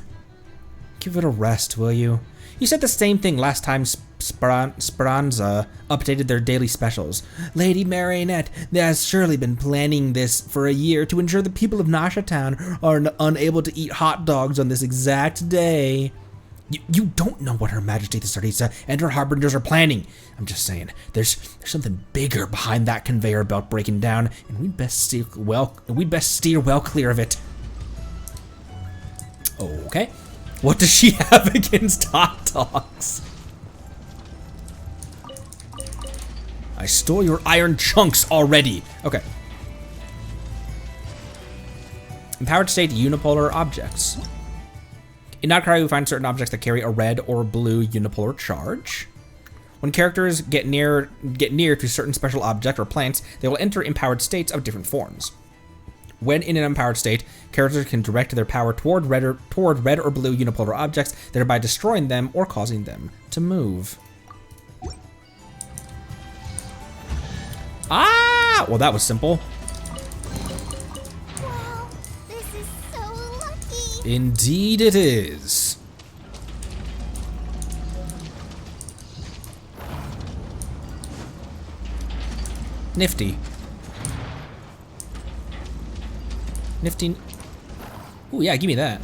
Give it a rest, will you? You said the same thing last time Speranza updated their daily specials. Lady Marionette has surely been planning this for a year to ensure the people of Nasha Town are unable to eat hot dogs on this exact day. You don't know what Her Majesty the Tsarisa and her harbingers are planning. I'm just saying, there's something bigger behind that conveyor belt breaking down, and we'd best steer well clear of it. Okay. What does she have against hot dogs? I stole your iron chunks already. Okay. Empowered state unipolar objects. In Nod Krai, we find certain objects that carry a red or blue unipolar charge. When characters get near to certain special objects or plants, they will enter empowered states of different forms. When in an empowered state, characters can direct their power toward red or blue unipolar objects, thereby destroying them or causing them to move. Ah! Well, that was simple. Wow, this is so lucky. Indeed it is. Nifty. Nifty. Ooh, yeah, give me that.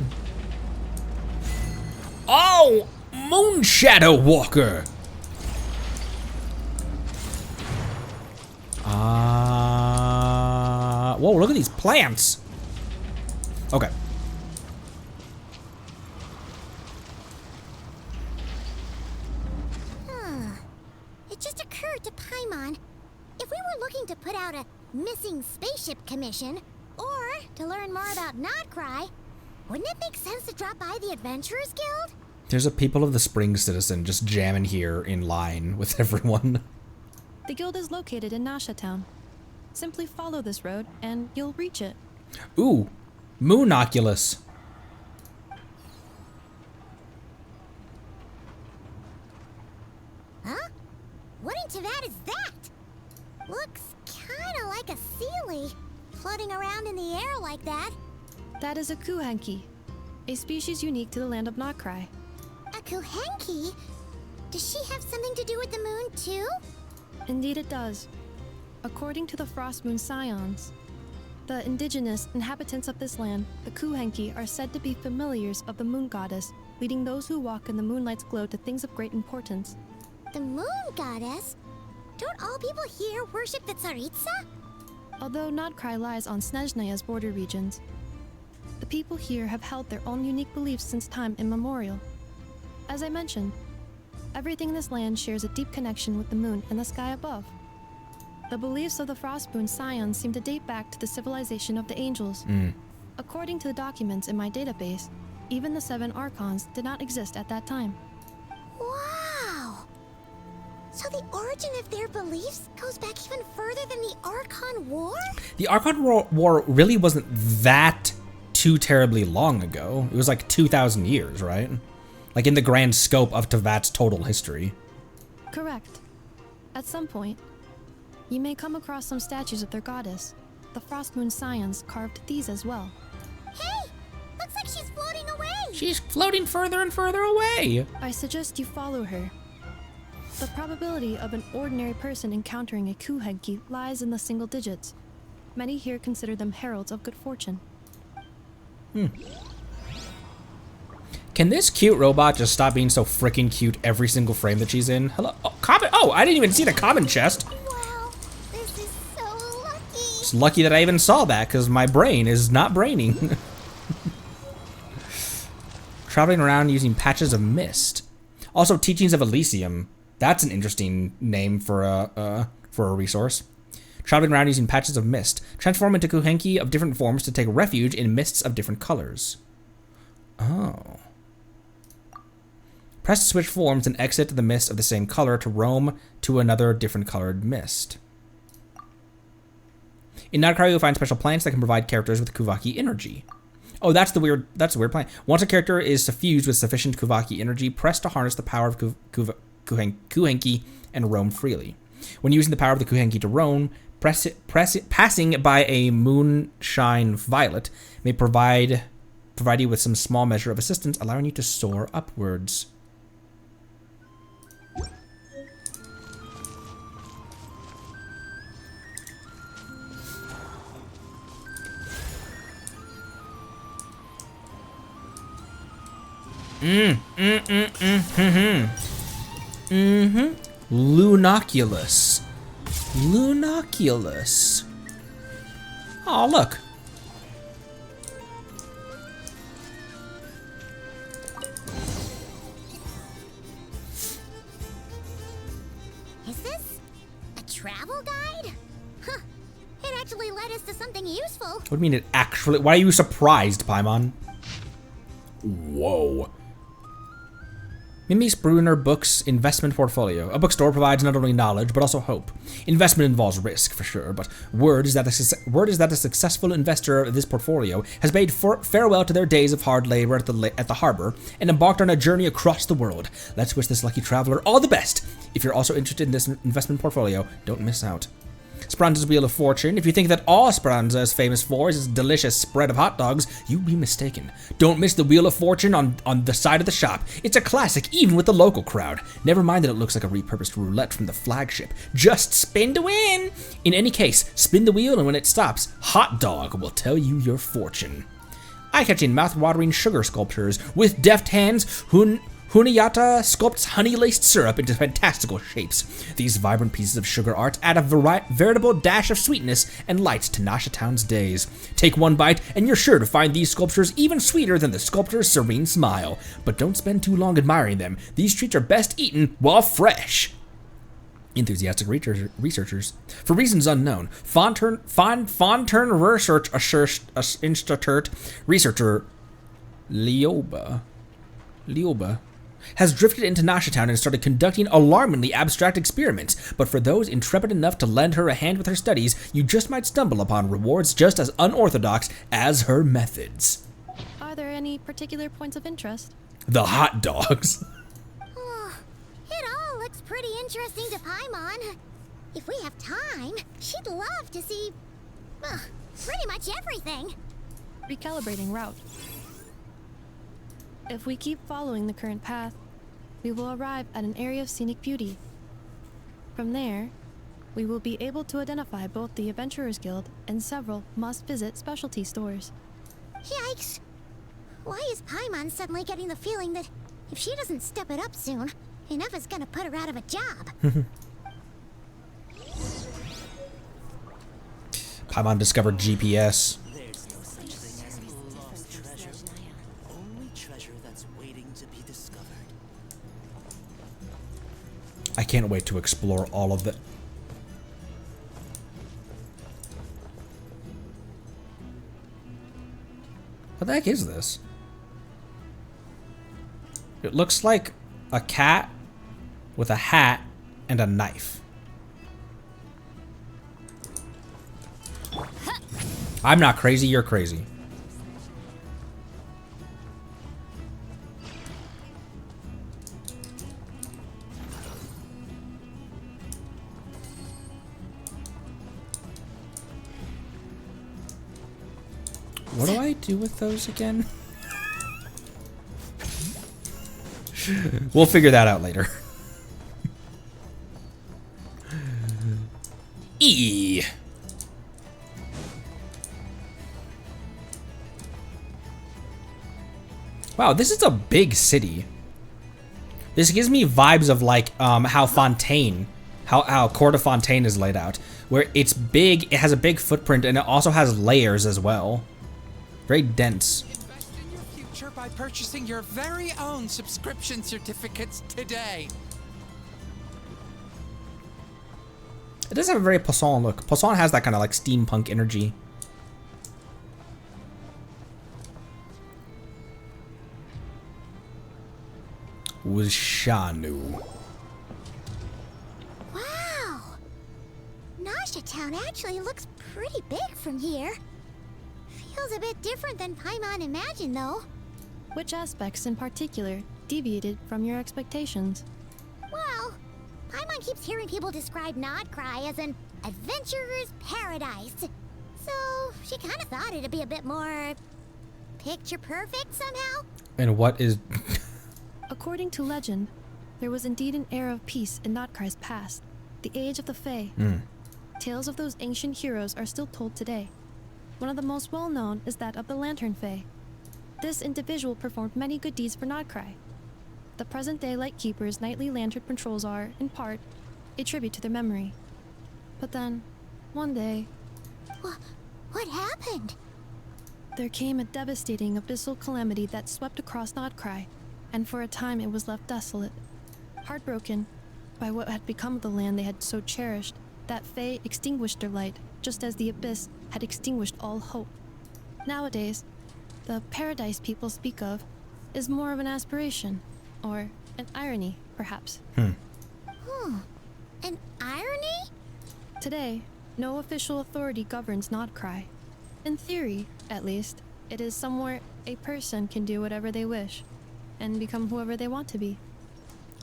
Oh! Moon Shadow Walker! Whoa, look at these plants! Okay. It just occurred to Paimon, if we were looking to put out a missing spaceship commission, or to learn more about Nod Krai, wouldn't it make sense to drop by the Adventurers Guild? There's a People of the Spring citizen just jamming here in line with everyone. The guild is located in Nasha Town. Simply follow this road and you'll reach it. Ooh, Moonoculus. Huh? What in Teyvat is that? Looks kinda like a Sealy, floating around in the air like that. That is a Kuhenki, a species unique to the land of Nod Krai. A Kuhenki? Does she have something to do with the moon too? Indeed it does. According to the Frost Moon Scions, the indigenous inhabitants of this land, the Kuhenki, are said to be familiars of the moon goddess, leading those who walk in the moonlight's glow to things of great importance. The moon goddess? Don't all people here worship the Tsaritsa? Although Nod Krai lies on Snezhnaya's border regions, the people here have held their own unique beliefs since time immemorial. As I mentioned, everything in this land shares a deep connection with the moon and the sky above. The beliefs of the Frostmoon Scions seem to date back to the civilization of the angels. According to the documents in my database, even the 7 Archons did not exist at that time. Wow! So the origin of their beliefs goes back even further than the Archon War? The Archon War really wasn't that too terribly long ago. It was like 2,000 years, right? Like in the grand scope of Teyvat's total history. Correct. At some point, you may come across some statues of their goddess. The Frostmoon Scions carved these as well. Hey! Looks like she's floating away! She's floating further and further away. I suggest you follow her. The probability of an ordinary person encountering a Kuhenki lies in the single digits. Many here consider them heralds of good fortune. Can this cute robot just stop being so freaking cute every single frame that she's in? Hello? Oh, common. Oh, I didn't even see the common chest. Wow, this is so lucky! It's lucky that I even saw that, because my brain is not braining. Traveling around using patches of mist. Also, Teachings of Elysium. That's an interesting name for a resource. Traveling around using patches of mist. Transform into Kuhenki of different forms to take refuge in mists of different colors. Oh. Press to switch forms and exit the mist of the same color to roam to another different colored mist. In Nod Krai, you'll find special plants that can provide characters with Kuvaki energy. Oh, that's the weird plant. Once a character is suffused with sufficient Kuvaki energy, press to harness the power of Kuhenki and roam freely. When using the power of the Kuhenki to roam, passing by a moonshine violet may provide you with some small measure of assistance, allowing you to soar upwards. Lunoculus. Lunoculus. Oh, look. Is this a travel guide? Huh. It actually led us to something useful. What do you mean it actually? Why are you surprised, Paimon? Whoa. Mimi's Bruner Books Investment Portfolio. A bookstore provides not only knowledge, but also hope. Investment involves risk, for sure, but word is that a successful investor of this portfolio has bade farewell to their days of hard labor at the harbor and embarked on a journey across the world. Let's wish this lucky traveler all the best. If you're also interested in this investment portfolio, don't miss out. Speranza's Wheel of Fortune. If you think that all Speranza is famous for is its delicious spread of hot dogs, you'd be mistaken. Don't miss the Wheel of Fortune on the side of the shop. It's a classic, even with the local crowd. Never mind that it looks like a repurposed roulette from the flagship. Just spin to win! In any case, spin the wheel and when it stops, Hot Dog will tell you your fortune. Eye-catching, mouth-watering sugar sculptures. With deft hands, Hunayata sculpts honey-laced syrup into fantastical shapes. These vibrant pieces of sugar art add a veritable dash of sweetness and light to Nasha Town's days. Take one bite, and you're sure to find these sculptures even sweeter than the sculptor's serene smile. But don't spend too long admiring them. These treats are best eaten while fresh. Enthusiastic researchers. For reasons unknown, Fontern Research Institute researcher Lioba has drifted into Nasha Town and started conducting alarmingly abstract experiments, but for those intrepid enough to lend her a hand with her studies, you just might stumble upon rewards just as unorthodox as her methods. Are there any particular points of interest? The hot dogs. It all looks pretty interesting to Paimon. If we have time, she'd love to see, pretty much everything. Recalibrating route. If we keep following the current path, we will arrive at an area of scenic beauty. From there, we will be able to identify both the Adventurers Guild and several must-visit specialty stores. Yikes! Why is Paimon suddenly getting the feeling that if she doesn't step it up soon, enough is gonna put her out of a job? Paimon discovered GPS. There's no such thing as a lost treasure. Only treasure that's waiting to be discovered. I can't wait to explore all of it. What the heck is this? It looks like a cat with a hat and a knife. I'm not crazy, you're crazy. What do I do with those again? We'll figure that out later. E. Wow, this is a big city. This gives me vibes of like how Fontaine, how Court of Fontaine is laid out, where it's big, it has a big footprint, and it also has layers as well. Very dense. Invest in your future by purchasing your very own subscription certificates today. It does have a very Poisson look. Poisson has that kind of like steampunk energy. Wishanu. Wow! Nasha Town actually looks pretty big from here. Feels a bit different than Paimon imagined, though. Which aspects in particular deviated from your expectations? Well, Paimon keeps hearing people describe Nod Krai as an adventurer's paradise. So, she kind of thought it'd be a bit more picture perfect somehow. And what is... According to legend, there was indeed an era of peace in Nod Krai's past, the age of the Fae. Tales of those ancient heroes are still told today. One of the most well-known is that of the Lantern Fae. This individual performed many good deeds for Nod Krai. The present-day Lightkeeper's nightly lantern patrols are, in part, a tribute to their memory. But then, one day... What happened? There came a devastating abyssal calamity that swept across Nod Krai, and for a time it was left desolate. Heartbroken, by what had become of the land they had so cherished, that Fae extinguished their light, just as the Abyss had extinguished all hope. Nowadays, the paradise people speak of is more of an aspiration, or an irony, perhaps. An irony? Today, no official authority governs Nod Krai. In theory, at least, it is somewhere a person can do whatever they wish, and become whoever they want to be.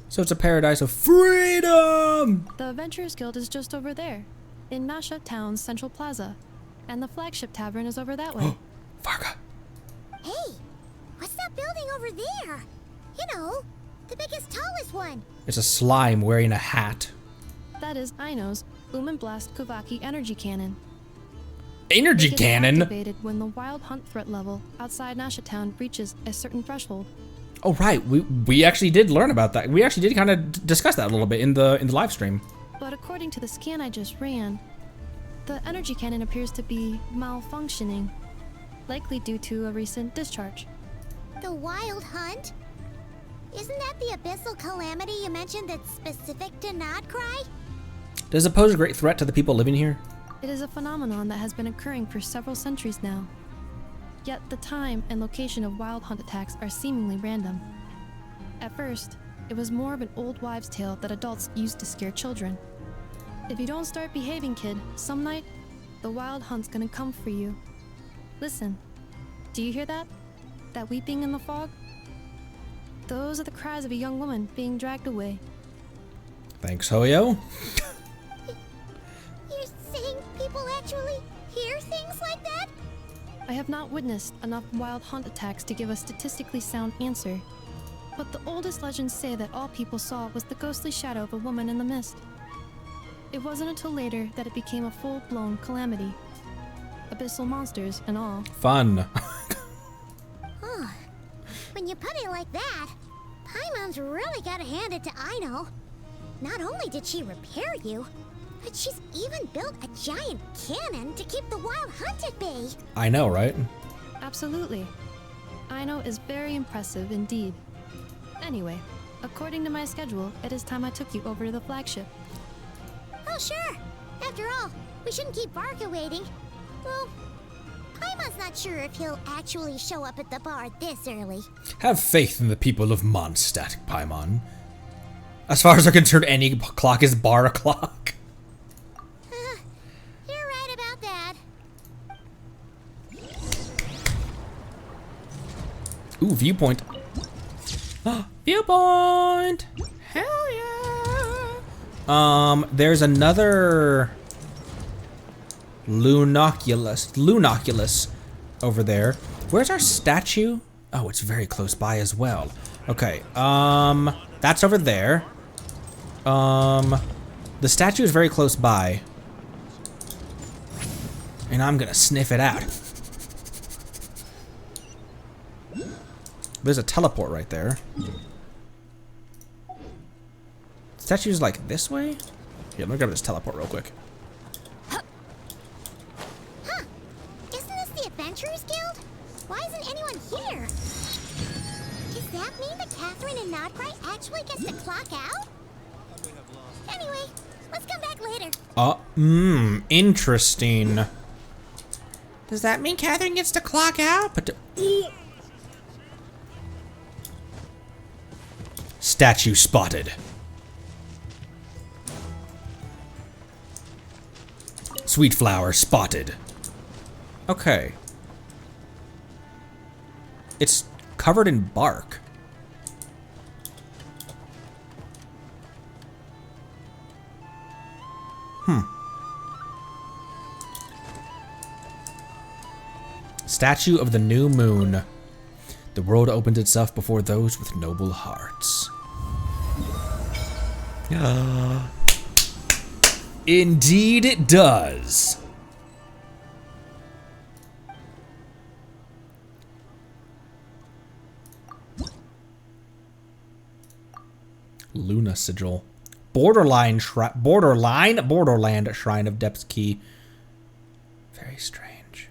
So it's a paradise of freedom! The Adventurers Guild is just over there, in Nasha Town's Central Plaza, and the flagship tavern is over that way. Varga. Hey, what's that building over there? You know, the biggest, tallest one. It's a slime wearing a hat. That is Aino's Blast Kuvaki energy cannon. Energy It gets cannon? activated when the wild hunt threat level outside Nasha Town reaches a certain threshold. Oh right, we actually did learn about that. We actually did kind of discuss that a little bit in the live stream. But according to the scan I just ran, the energy cannon appears to be malfunctioning, likely due to a recent discharge. The wild hunt? Isn't that the abyssal calamity you mentioned that's specific to Nod Krai? Does it pose a great threat to the people living here? It is a phenomenon that has been occurring for several centuries now. Yet the time and location of wild hunt attacks are seemingly random. At first, it was more of an old wives' tale that adults used to scare children. If you don't start behaving, kid, some night, the wild hunt's gonna come for you. Listen, do you hear that? That weeping in the fog? Those are the cries of a young woman being dragged away. Thanks, Hoyo. You're saying people actually hear things like that? I have not witnessed enough wild hunt attacks to give a statistically sound answer, but the oldest legends say that all people saw was the ghostly shadow of a woman in the mist. It wasn't until later that it became a full-blown calamity. Abyssal monsters and all. Fun. When you put it like that, Paimon's really gotta hand it to Aino. Not only did she repair you, but she's even built a giant cannon to keep the wild hunt at bay. I know, right? Absolutely. Aino is very impressive indeed. Anyway, according to my schedule, it is time I took you over to the flagship. Oh, sure. After all, we shouldn't keep Varga waiting. Well, Paimon's not sure if he'll actually show up at the bar this early. Have faith in the people of Mondstadt, Paimon. As far as I'm concerned, any clock is bar o'clock. You're right about that. Ooh, viewpoint. Viewpoint! Hell yeah! There's another Lunoculus over there. Where's our statue? Oh, it's very close by as well. Okay, that's over there. The statue is very close by. And I'm gonna sniff it out. There's a teleport right there. Statue's like this way? Yeah, let me grab this teleport real quick. Huh. Isn't this the Adventurers Guild? Why isn't anyone here? Does that mean that Catherine and Nod Krai actually gets to clock out? Anyway, let's come back later. Interesting. Does that mean Catherine gets to clock out? But statue spotted. Sweet flower spotted. Okay. It's covered in bark. Statue of the New Moon. The world opens itself before those with noble hearts. Indeed it does. Luna Sigil. Borderland Shrine of Depth's Key. Very strange.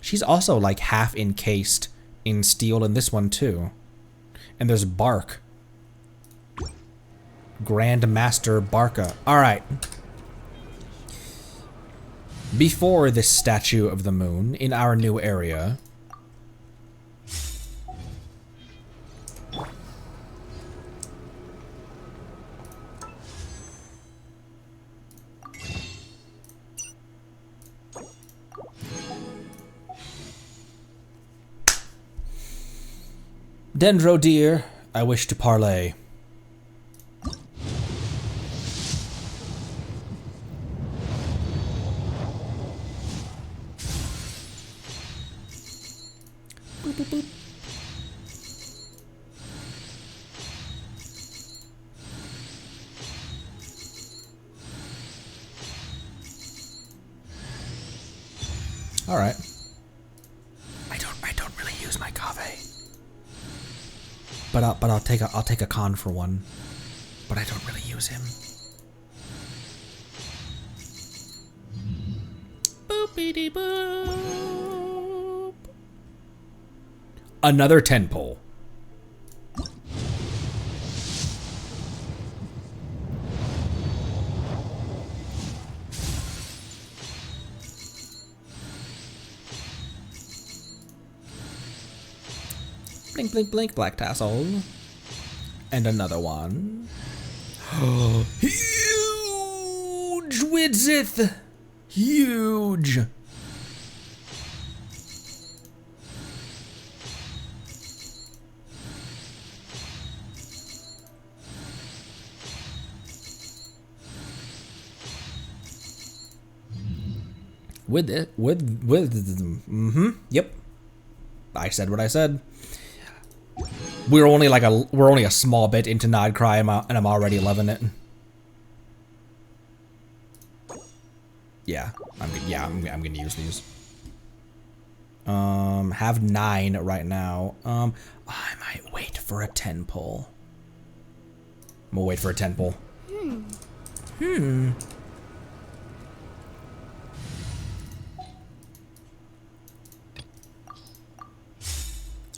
She's also like half encased in steel in this one too. And there's bark. Grandmaster Barca. Alright. Before this statue of the moon, in our new area... Dendro dear, I wish to parley. Boop, boop, boop. All right. I don't really use my kave. But I'll take a con for one. But I don't really use him. Boopity boop. Another 10 pole. Blink, blink, blink, black tassel. And another one. Huge Widzith! Huge! Yep. I said what I said. We're only a small bit into Nod Krai, and I'm already loving it. Yeah, I'm gonna use these. Have 9 right now. I might wait for a 10 pull. I'm gonna wait for a 10 pull.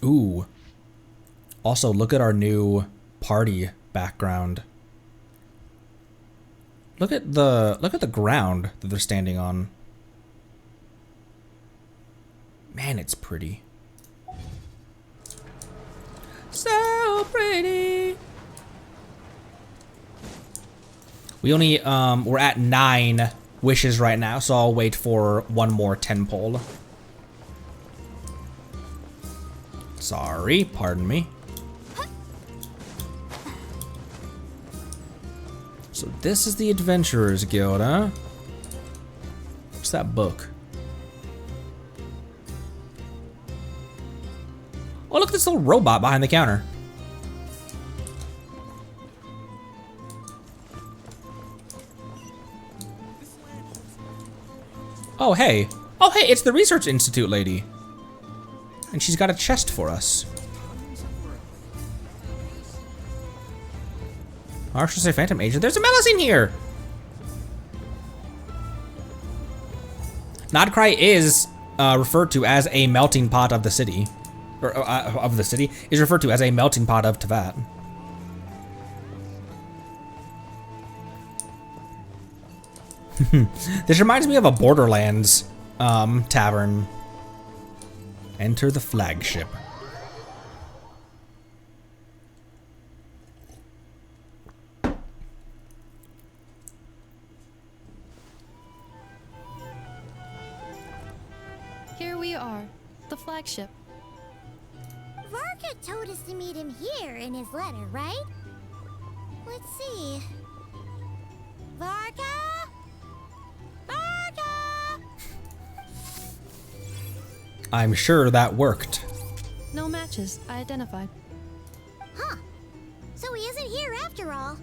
Ooh. Also, look at our new party background. Look at the ground that they're standing on. Man, it's pretty. So pretty. We only we're at 9 wishes right now, so I'll wait for one more 10 pole. Sorry, pardon me. So this is the Adventurers Guild, huh? What's that book? Oh, look at this little robot behind the counter. Oh, hey. Oh, hey, it's the Research Institute lady. And she's got a chest for us. Archer say Phantom Agent. There's a Melusine here! Nod Krai is referred to as a melting pot of the city. Or, of the city. Is referred to as a melting pot of Teyvat. This reminds me of a Borderlands tavern. Enter the flagship. Here we are, the flagship. Varka told us to meet him here in his letter, right? Let's see. Varka? Varka! I'm sure that worked. No matches, I identified. Huh. So he isn't here after all.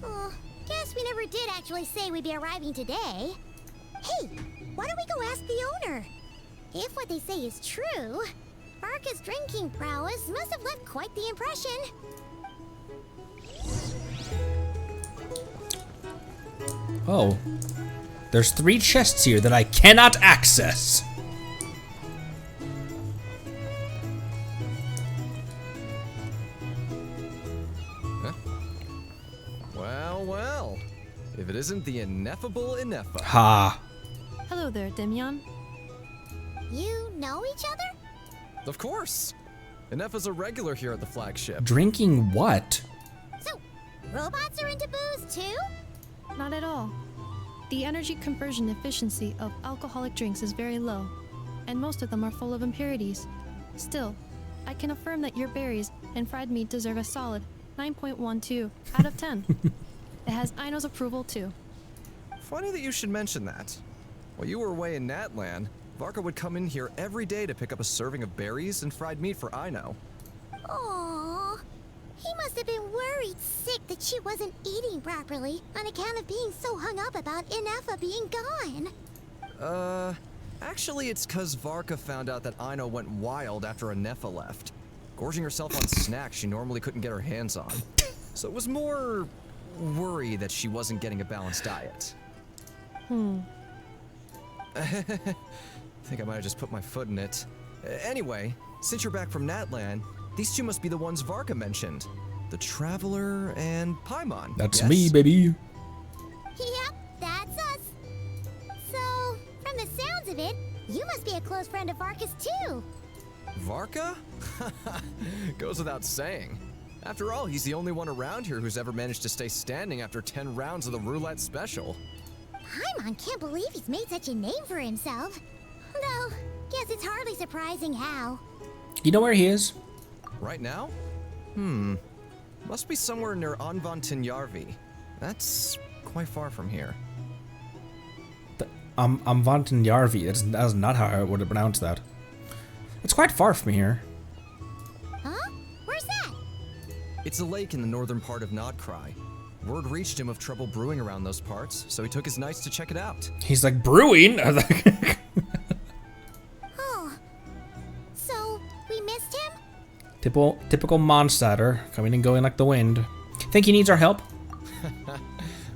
Oh, guess we never did actually say we'd be arriving today. Hey, why don't we go ask the owner? If what they say is true, Varka's drinking prowess must have left quite the impression. Oh. There's 3 chests here that I cannot access. Well, well. If it isn't the ineffable Ineffa. Ha. Hello there, Demyon. You know each other? Of course. Ineffa's a regular here at the flagship. Drinking what? So, robots are into booze too? Not at all. The energy conversion efficiency of alcoholic drinks is very low, and most of them are full of impurities. Still, I can affirm that your berries and fried meat deserve a solid 9.12 out of 10. It has Aino's approval too. Funny that you should mention that. While you were away in Natlan, Varka would come in here every day to pick up a serving of berries and fried meat for Aino. Aww. He must have been worried sick that she wasn't eating properly on account of being so hung up about Ineffa being gone. Actually it's cause Varka found out that Aino went wild after Ineffa left, gorging herself on snacks she normally couldn't get her hands on. So it was more worry that she wasn't getting a balanced diet. I think I might have just put my foot in it. Anyway, since you're back from Natlan, these two must be the ones Varka mentioned. The Traveler and Paimon. That's yes? me, baby. Yep, that's us. So, from the sounds of it, you must be a close friend of Varka's too. Varka? Goes without saying. After all, he's the only one around here who's ever managed to stay standing after 10 rounds of the roulette special. Paimon can't believe he's made such a name for himself. Though, guess it's hardly surprising how. You know where he is? Right now? Must be somewhere near Anvantinjarvi. That's quite far from here. Anvantinjarvi. That's not how I would have pronounced that. It's quite far from here. Huh? Where's that? It's a lake in the northern part of Nod Krai. Word reached him of trouble brewing around those parts, so he took his knights to check it out. He's like, brewing? Oh. So, we missed him? Typical Mondstatter, coming and going like the wind. Think he needs our help?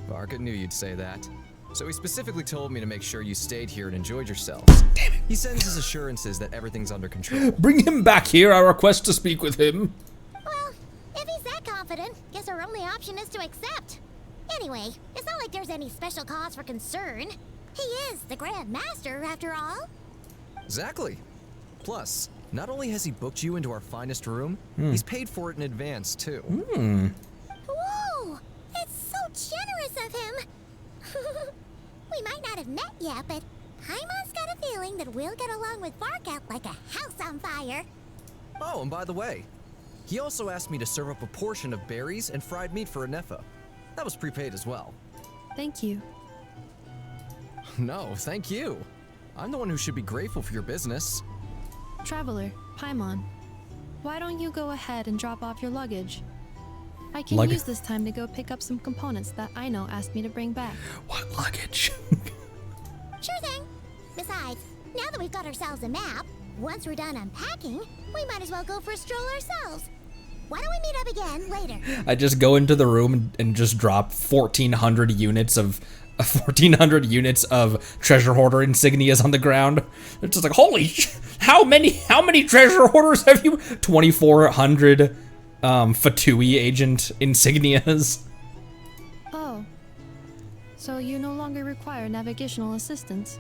Varka knew you'd say that. So he specifically told me to make sure you stayed here and enjoyed yourselves. Damn it. He sends his assurances that everything's under control. Bring him back here, I request to speak with him. Well, if he's that confident, guess our only option is to accept. Anyway, it's not like there's any special cause for concern. He is the Grand Master, after all. Exactly. Plus, not only has he booked you into our finest room, he's paid for it in advance, too. Whoa! It's so generous of him! We might not have met yet, but Paimon's got a feeling that we'll get along with Varka like a house on fire. Oh, and by the way, he also asked me to serve up a portion of berries and fried meat for Ineffa. That was prepaid as well. Thank you. No, thank you. I'm the one who should be grateful for your business. Traveler, Paimon, why don't you go ahead and drop off your luggage? I can use this time to go pick up some components that Aino asked me to bring back. What luggage? Sure thing. Besides, now that we've got ourselves a map, once we're done unpacking, we might as well go for a stroll ourselves. Why don't we meet up again later? I just go into the room and just drop 1,400 units of treasure hoarder insignias on the ground. It's just like, holy how many treasure hoarders have you? 2,400 Fatui agent insignias. Oh. So you no longer require navigational assistance?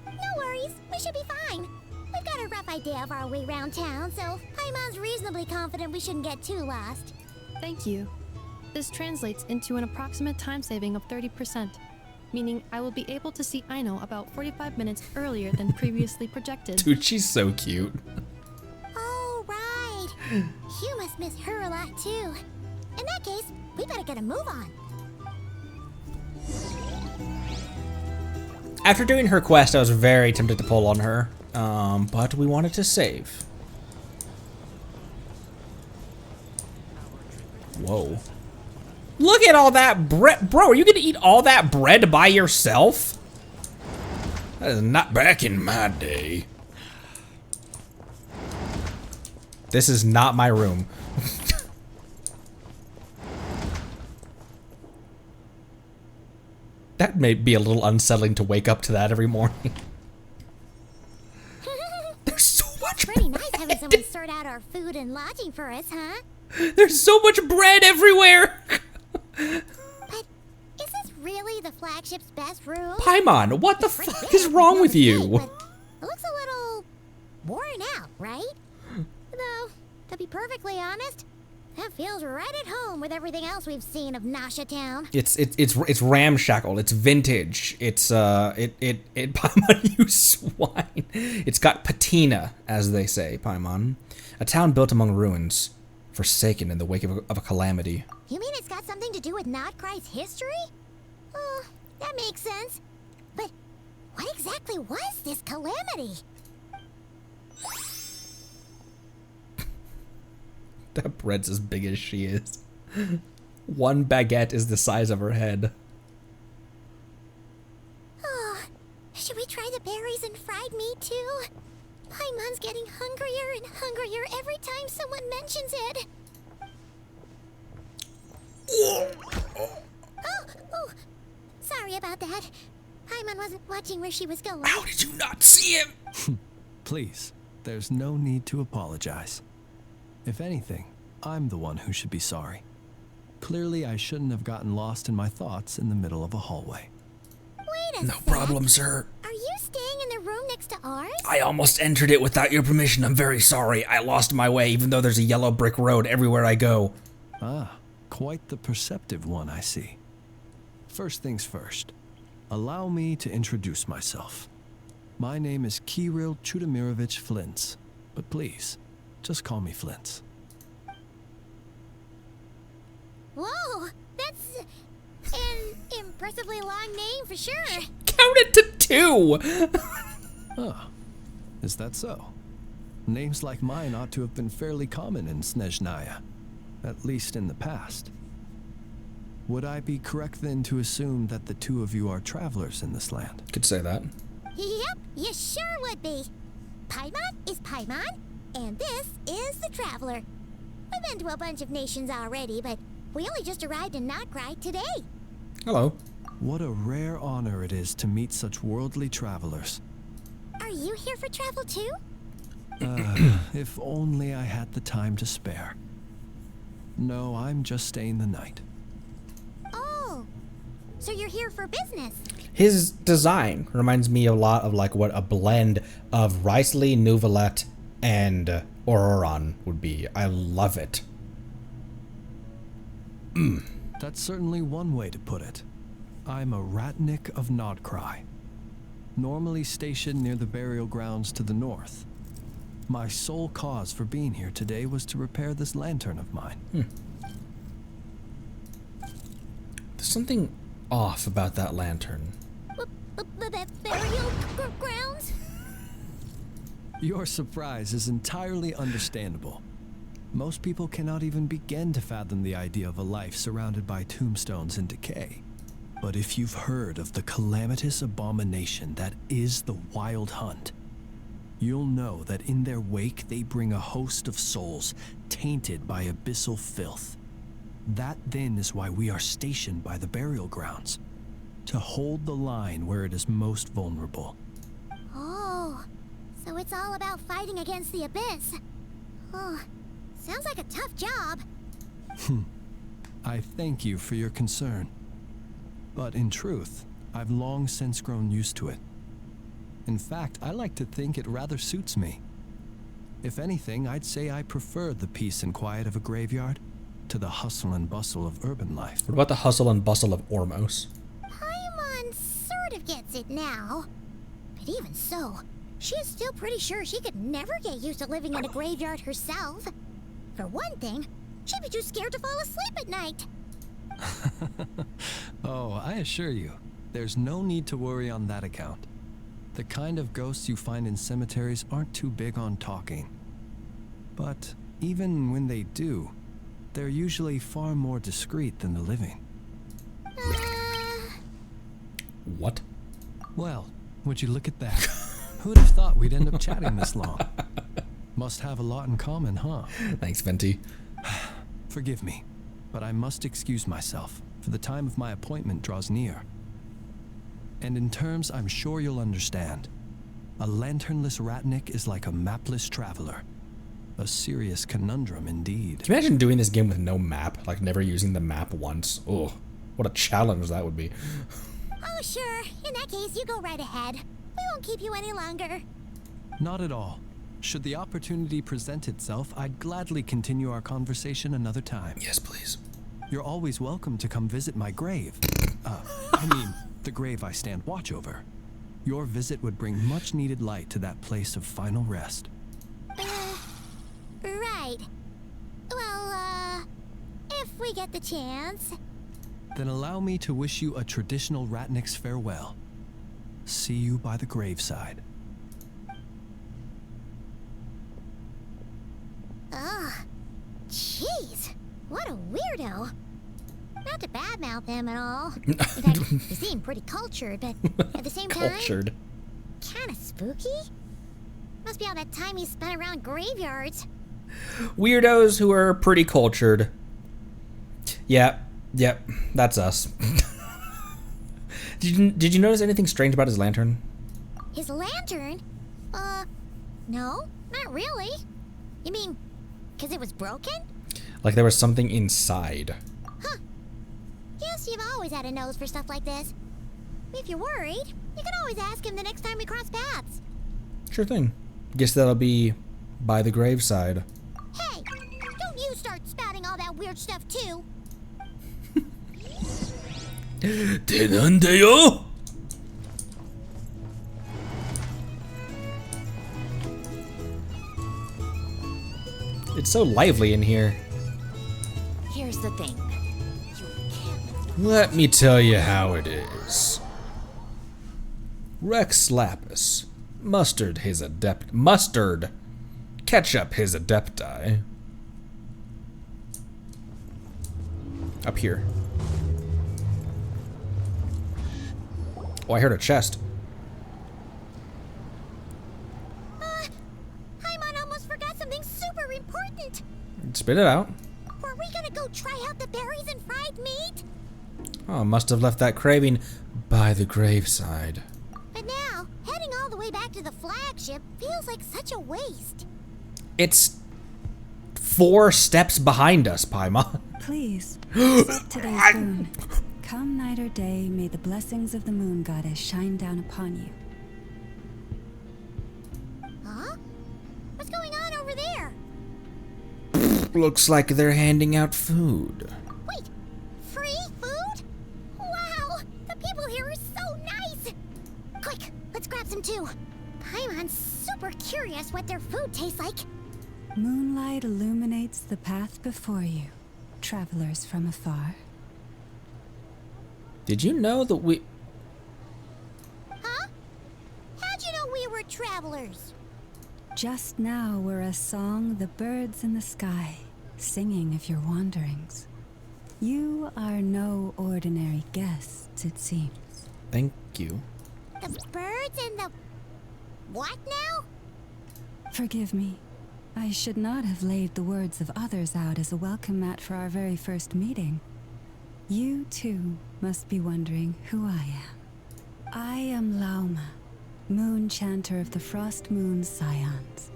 No worries, we should be fine. We've got a rough idea of our way around town, so Paimon's reasonably confident we shouldn't get too lost. Thank you. This translates into an approximate time saving of 30%, meaning I will be able to see Aino about 45 minutes earlier than previously projected. Dude, she's so cute. Oh, right. You must miss her a lot, too. In that case, we better get a move on. After doing her quest, I was very tempted to pull on her, but we wanted to save. Whoa. Look at all that bread. Bro, are you gonna eat all that bread by yourself? That is not back in my day. This is not my room. That may be a little unsettling to wake up to that every morning. There's so much Pretty nice having someone sort out our food and lodging for us, huh? There's so much bread everywhere. flagship's best room. Paimon, what the Pretty fuck big, is wrong with no you? mistake, but it looks a little worn out, right? Though, to be perfectly honest, that feels right at home with everything else we've seen of Nasha Town. It's ramshackle. It's vintage. It's Paimon, you swine. It's got patina, as they say, Paimon. A town built among ruins, forsaken in the wake of a calamity. You mean it's got something to do with Nod Krai's history? Oh, that makes sense. But what exactly was this calamity? That bread's as big as she is. One baguette is the size of her head. Oh, should we try the berries and fried meat too? Paimon's getting hungrier and hungrier every time someone mentions it. Oh, sorry about that. Paimon wasn't watching where she was going. How did you not see him? Please, there's no need to apologize. If anything, I'm the one who should be sorry. Clearly, I shouldn't have gotten lost in my thoughts in the middle of a hallway. Wait a No sec. problem, sir. Are you staying in the room next to ours? I almost entered it without your permission. I'm very sorry. I lost my way, even though there's a yellow brick road everywhere I go. Ah, quite the perceptive one, I see. First things first, allow me to introduce myself. My name is Kirill Chudamirovich Flintz, but please, just call me Flintz. Whoa, that's an impressively long name for sure. Count it to 2! Huh, is that so? Names like mine ought to have been fairly common in Snezhnaya, at least in the past. Would I be correct then to assume that the two of you are travelers in this land? Could say that. Yep, you sure would be. Paimon is Paimon, and this is the Traveler. We've been to a bunch of nations already, but we only just arrived in Nod Krai today. Hello. What a rare honor it is to meet such worldly travelers. Are you here for travel too? If only I had the time to spare. No, I'm just staying the night. Oh, so you're here for business? His design reminds me a lot of like what a blend of Risley, Nouvelette, and Auroron would be. I love it. That's certainly one way to put it. I'm a Ratnik of Nod Krai, normally stationed near the burial grounds to the north. My sole cause for being here today was to repair this lantern of mine. There's something off about that lantern. Burial grounds? Your surprise is entirely understandable. Most people cannot even begin to fathom the idea of a life surrounded by tombstones and decay. But if you've heard of the calamitous abomination that is the Wild Hunt, you'll know that in their wake they bring a host of souls tainted by abyssal filth. That then is why we are stationed by the burial grounds, to hold the line where it is most vulnerable. Oh, so it's all about fighting against the abyss. Oh, sounds like a tough job. I thank you for your concern. But in truth, I've long since grown used to it. In fact, I like to think it rather suits me. If anything, I'd say I prefer the peace and quiet of a graveyard to the hustle and bustle of urban life. What about the hustle and bustle of Ormos? Paimon sort of gets it now. But even so, she is still pretty sure she could never get used to living in a graveyard herself. For one thing, she'd be too scared to fall asleep at night. Oh, I assure you, there's no need to worry on that account. The kind of ghosts you find in cemeteries aren't too big on talking. But even when they do, they're usually far more discreet than the living. What? Well, would you look at that? Who'd have thought we'd end up chatting this long? Must have a lot in common, huh? Thanks, Venti. Forgive me, but I must excuse myself, for the time of my appointment draws near. And in terms I'm sure you'll understand, a lanternless Ratnik is like a mapless traveler. A serious conundrum indeed. Can you imagine doing this game with no map? Like never using the map once? Oh, what a challenge that would be. Oh, sure. In that case, you go right ahead. We won't keep you any longer. Not at all. Should the opportunity present itself, I'd gladly continue our conversation another time. Yes, please. You're always welcome to come visit my grave. The grave I stand watch over. Your visit would bring much needed light to that place of final rest. Right. Well, if we get the chance. Then allow me to wish you a traditional Ratnik's farewell. See you by the graveside. Ugh. Jeez. What a weirdo. Not to badmouth him at all. In fact, he seemed pretty cultured, but at the same time... Cultured. Kinda spooky? Must be all that time he spent around graveyards. Weirdos who are pretty cultured. Yep, that's us. Did you notice anything strange about his lantern? His lantern? No, not really. You mean, 'cause it was broken? Like there was something inside. Huh. Guess you've always had a nose for stuff like this. If you're worried, you can always ask him the next time we cross paths. Sure thing. Guess that'll be by the graveside. Hey, don't you start spouting all that weird stuff too. Tenandeyo! It's so lively in here. Here's the thing. Let me tell you how it is. Rex Lapis mustered ketchup his adepti. Up here. Oh, I heard a chest. Paimon almost forgot something super important. Spit it out. Were we gonna go try out the berries and fried meat? Oh, must have left that craving by the graveside. But now, heading all the way back to the flagship feels like such a waste. It's 4 steps behind us, Paimon. Please, accept today's boon. Come night or day, may the blessings of the moon goddess shine down upon you. Huh? What's going on over there? Looks like they're handing out food. Wait, free food? Wow, the people here are so nice. Quick, let's grab some too. Paimon's super curious what their food tastes like. Moonlight illuminates the path before you, travelers from afar. Did you know that we... Huh? How'd you know we were travelers? Just now were a song the birds in the sky, singing of your wanderings. You are no ordinary guests, it seems. Thank you. The birds and the... what now? Forgive me. I should not have laid the words of others out as a welcome mat for our very first meeting. You, too, must be wondering who I am. I am Lauma, moon chanter of the Frost Moon Scions.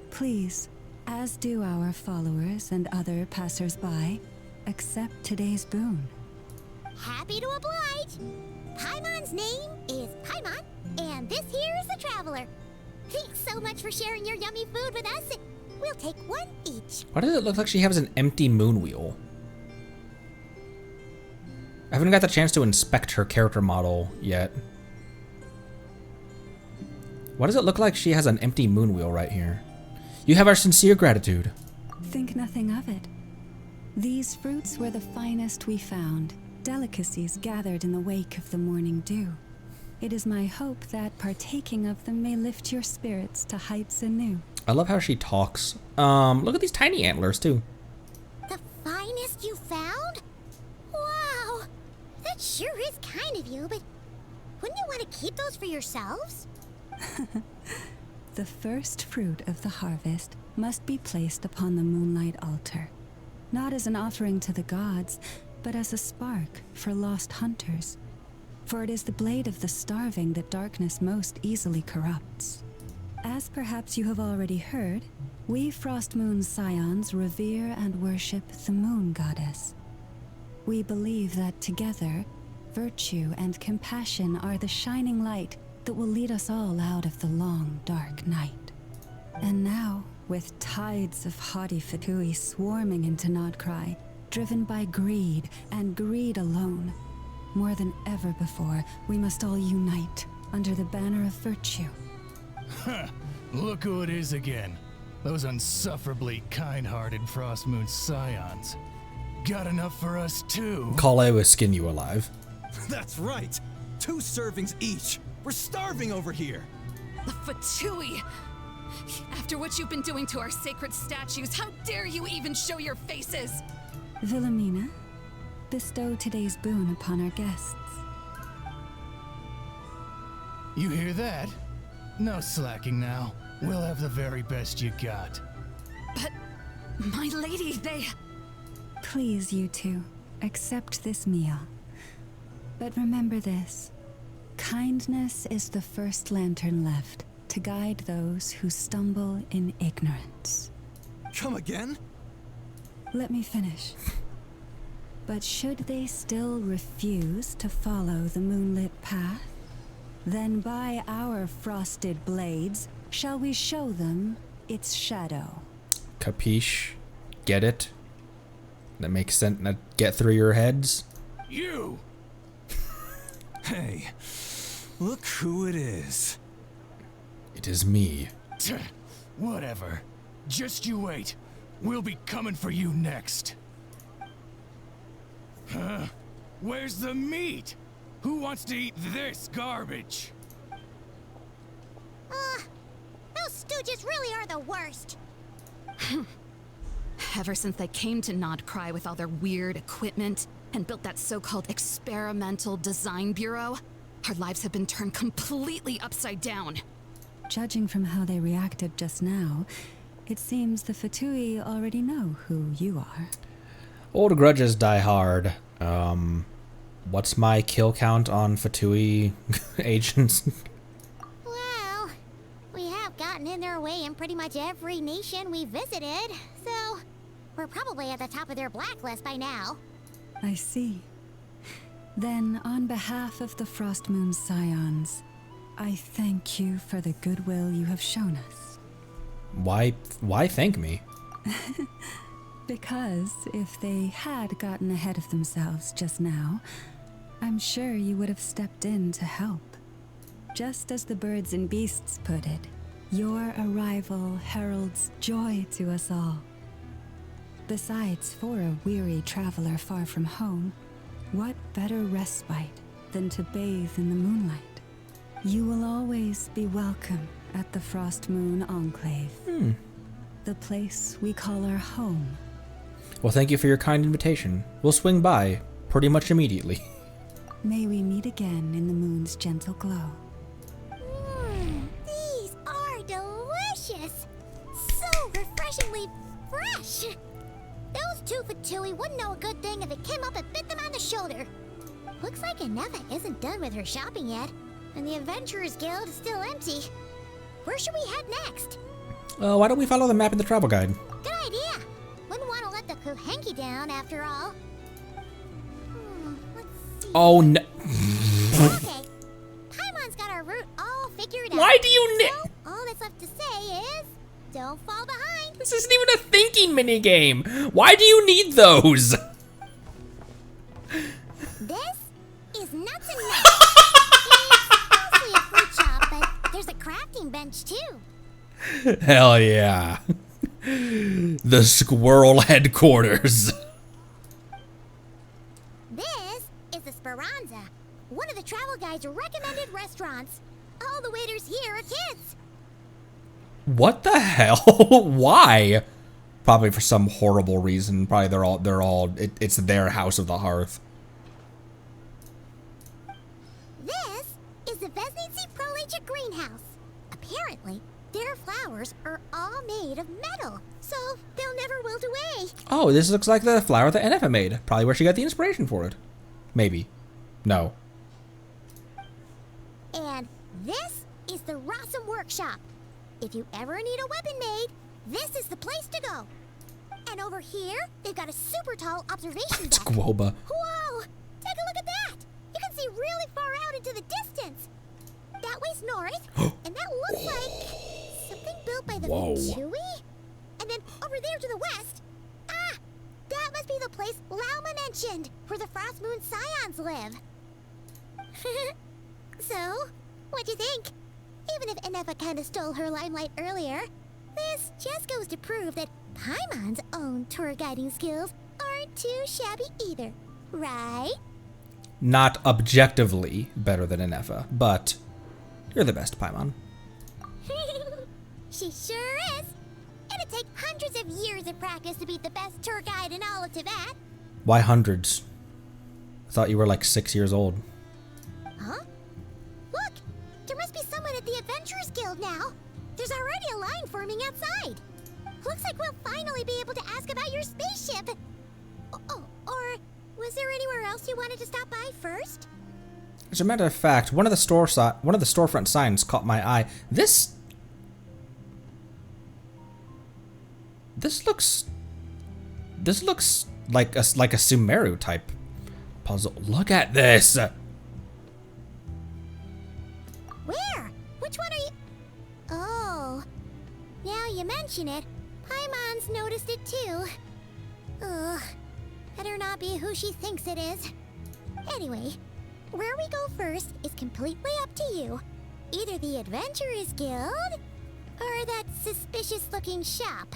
Please, as do our followers and other passers-by, accept today's boon. Happy to oblige. Paimon's name is Paimon, and this here is the traveler. Thanks so much for sharing your yummy food with us. We'll take one each. Why does it look like she has an empty moon wheel? I haven't got the chance to inspect her character model yet. Why does it look like she has an empty moon wheel right here? You have our sincere gratitude. Think nothing of it. These fruits were the finest we found, delicacies gathered in the wake of the morning dew. It is my hope that partaking of them may lift your spirits to heights anew. I love how she talks. Look at these tiny antlers too. The finest you found? Wow, that sure is kind of you, but wouldn't you want to keep those for yourselves? The first fruit of the harvest must be placed upon the moonlight altar, not as an offering to the gods, but as a spark for lost hunters. For it is the blade of the starving that darkness most easily corrupts. As perhaps you have already heard, we Frost Moon Scions revere and worship the moon goddess. We believe that together, virtue and compassion are the shining light that will lead us all out of the long, dark night. And now, with tides of haughty Fatui swarming into Nod Krai, driven by greed and greed alone, more than ever before, we must all unite under the banner of virtue. Look who it is again. Those unsufferably kind-hearted Frostmoon scions. Got enough for us too. Kale will skin you alive. That's right. 2 servings each. We're starving over here. The Fatui! After what you've been doing to our sacred statues, how dare you even show your faces? Wilhelmina, bestow today's boon upon our guests. You hear that? No slacking now. We'll have the very best you got. But, my lady, they... Please, you two, accept this meal. But remember this. Kindness is the first lantern left to guide those who stumble in ignorance. Come again? Let me finish. But should they still refuse to follow the moonlit path, then by our frosted blades shall we show them its shadow. Capiche? Get it? That makes sense. That get through your heads? You! Hey, look who it is. It is me. Whatever. Just you wait. We'll be coming for you next. Huh? Where's the meat? Who wants to eat this garbage? Those stooges really are the worst. Ever since they came to Nod Krai with all their weird equipment and built that so-called experimental design bureau, our lives have been turned completely upside down. Judging from how they reacted just now, it seems the Fatui already know who you are. Old grudges die hard. What's my kill count on Fatui agents? Well, we have gotten in their way in pretty much every nation we visited, so we're probably at the top of their blacklist by now. I see. Then, on behalf of the Frostmoon Scions, I thank you for the goodwill you have shown us. Why thank me? Because if they had gotten ahead of themselves just now, I'm sure you would have stepped in to help. Just as the birds and beasts put it, your arrival heralds joy to us all. Besides, for a weary traveler far from home, what better respite than to bathe in the moonlight? You will always be welcome at the Frostmoon Enclave. The place we call our home. Well, thank you for your kind invitation. We'll swing by pretty much immediately. May we meet again in the moon's gentle glow. These are delicious! So refreshingly fresh! Those 2 Fatui wouldn't know a good thing if it came up and bit them on the shoulder. Looks like Anefa isn't done with her shopping yet, and the Adventurers Guild is still empty. Where should we head next? Why don't we follow the map in the travel guide? Good idea! Wouldn't want to let the Kuhenki down after all. Let's see. Oh no. Okay, Paimon's got our route all figured out. Why do you So, all that's left to say is, don't fall behind. This isn't even a thinking minigame. Why do you need those? This is nuts and nuts. It's mostly a fruit shop, but there's a crafting bench too. Hell yeah. The squirrel headquarters. This is the Speranza, one of the travel guide's recommended restaurants. All the waiters here are kids. What the hell? Why? Probably for some horrible reason. Probably it's their house of the hearth. This is the Vesnitsi Prolicha greenhouse. Apparently, their flowers are all made of metal, so they'll never wilt away. Oh, this looks like the flower that Anefa made. Probably where she got the inspiration for it. Maybe. No. And this is the Rossum Workshop. If you ever need a weapon made, this is the place to go. And over here, they've got a super tall observation deck. Squoba. Whoa! Take a look at that! You can out into the distance. That way's north, and that looks like something built by the Chewie. And then over there to the west, that must be the place Lauma mentioned, where the Frost Moon Scions live. So, what'd you think? Even if Enefa kinda stole her limelight earlier, this just goes to prove that Paimon's own tour guiding skills aren't too shabby either, right? Not objectively better than Enefa, but you're the best, Paimon. She sure is. It'd take hundreds of years of practice to be the best tour guide in all of Tibet. Why hundreds? I thought you were like 6 years old. Huh? Look! There must be someone at the Adventurers Guild now. There's already a line forming outside. Looks like we'll finally be able to ask about your spaceship. Oh, or was there anywhere else you wanted to stop by first? As a matter of fact, one of the storefront signs caught my eye. This looks like a Sumeru type puzzle. Look at this. Where? Which one are you? Oh, now you mention it, Paimon's noticed it too. Ugh, better not be who she thinks it is. Anyway, where we go first is completely up to you. Either the Adventurers Guild, or that suspicious-looking shop.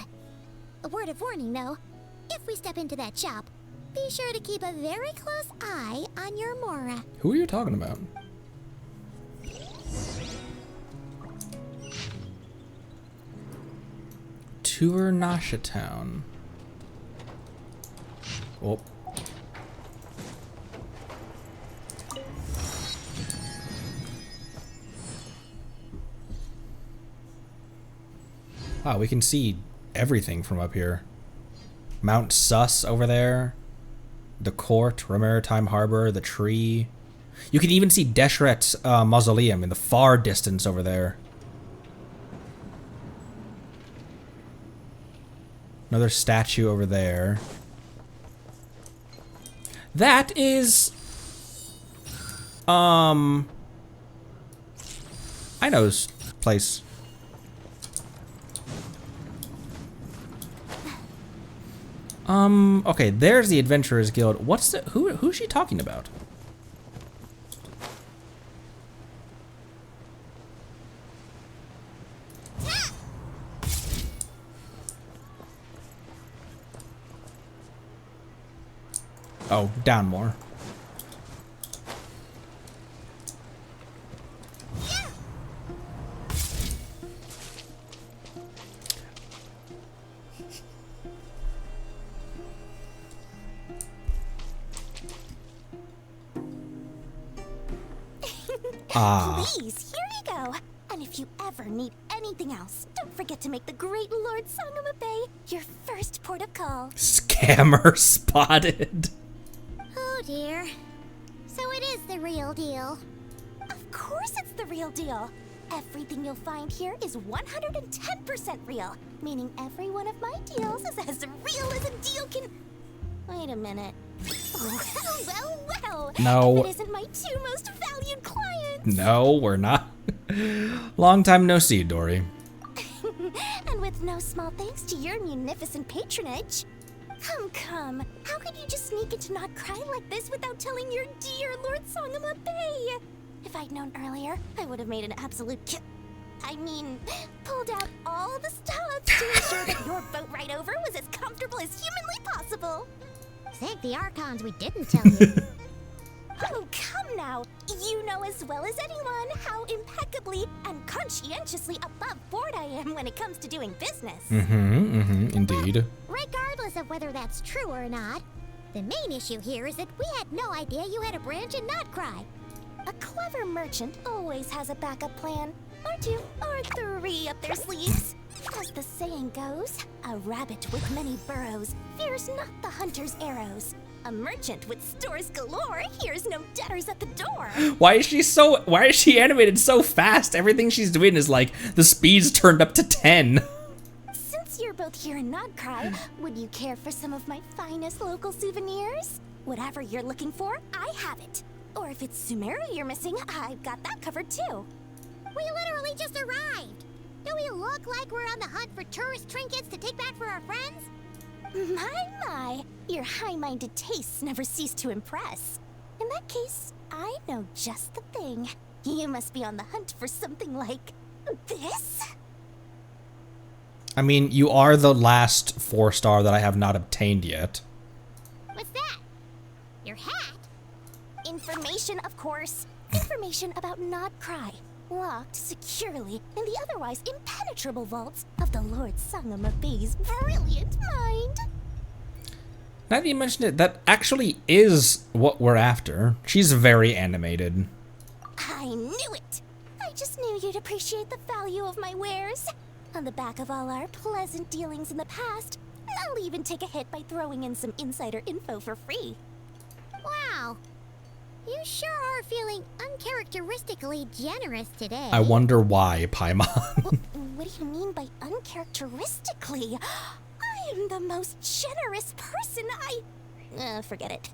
A word of warning, though. If we step into that shop, be sure to keep a very close eye on your Mora. Who are you talking about? Tour Nasha Town. Oh. Wow, we can see everything from up here. Mount Sus over there. The court, Maritime Harbor, the tree. You can even see Deshret's mausoleum in the far distance over there. Another statue over there. That is... Aino's place. Okay, there's the Adventurers Guild. What's the... Who's she talking about? Oh, down more. Please, here you go. And if you ever need anything else, don't forget to make the great Lord Sangama Bay your first port of call. Scammer spotted. Oh dear. So it is the real deal. Of course it's the real deal. Everything you'll find here is 110% real, meaning every one of my deals is as real as a deal can... Wait a minute. Well. No. If it isn't my two most valued clients. No, we're not. Long time no see, Dory. And with no small thanks to your munificent patronage. Come. How could you just sneak into Nod Krai like this without telling your dear Lord Sangama Bay? If I'd known earlier, I would have made an absolute pulled out all the stops to ensure that your boat ride over was as comfortable as humanly possible. Thank the Archons we didn't tell you. Oh, come now. You know as well as anyone how impeccably and conscientiously above board I am when it comes to doing business. Indeed. Regardless of whether that's true or not, the main issue here is that we had no idea you had a branch in Nod Krai. A clever merchant always has a backup plan, or two, or three up their sleeves. As the saying goes, a rabbit with many burrows fears not the hunter's arrows. A merchant with stores galore hears no debtors at the door. Why is she animated so fast? Everything she's doing is like the speed's turned up to 10. Since you're both here in Nod Krai, would you care for some of my finest local souvenirs? Whatever you're looking for, I have it. Or if it's Sumeru you're missing, I've got that covered too. We literally just arrived. Do we look like we're on the hunt for tourist trinkets to take back for our friends? My, your high-minded tastes never cease to impress. In that case, I know just the thing. You must be on the hunt for something like this? I mean, you are the last 4-star that I have not obtained yet. What's that? Your hat? Information, of course. Information about Nod Krai, locked securely in the otherwise impenetrable vaults of the Lord Sangamabei's brilliant mind. Now that you mentioned it, that actually is what we're after. She's very animated. I knew it! I just knew you'd appreciate the value of my wares. On the back of all our pleasant dealings in the past, I'll even take a hit by throwing in some insider info for free. Wow. You sure are feeling uncharacteristically generous today. I wonder why, Paimon. What do you mean by uncharacteristically? I am the most generous person. Forget it.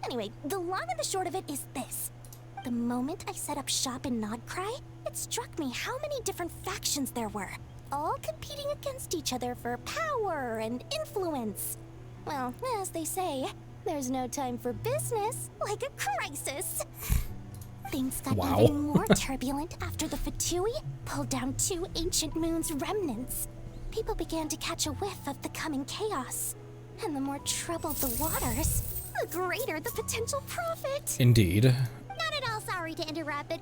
Anyway, the long and the short of it is this. The moment I set up shop in Nod Krai, it struck me how many different factions there were, all competing against each other for power and influence. Well, as they say, there's no time for business like a crisis. Things got even more turbulent after the Fatui pulled down 2 ancient moons' remnants. People began to catch a whiff of the coming chaos. And the more troubled the waters, the greater the potential profit. Indeed. Not at all sorry to interrupt, but...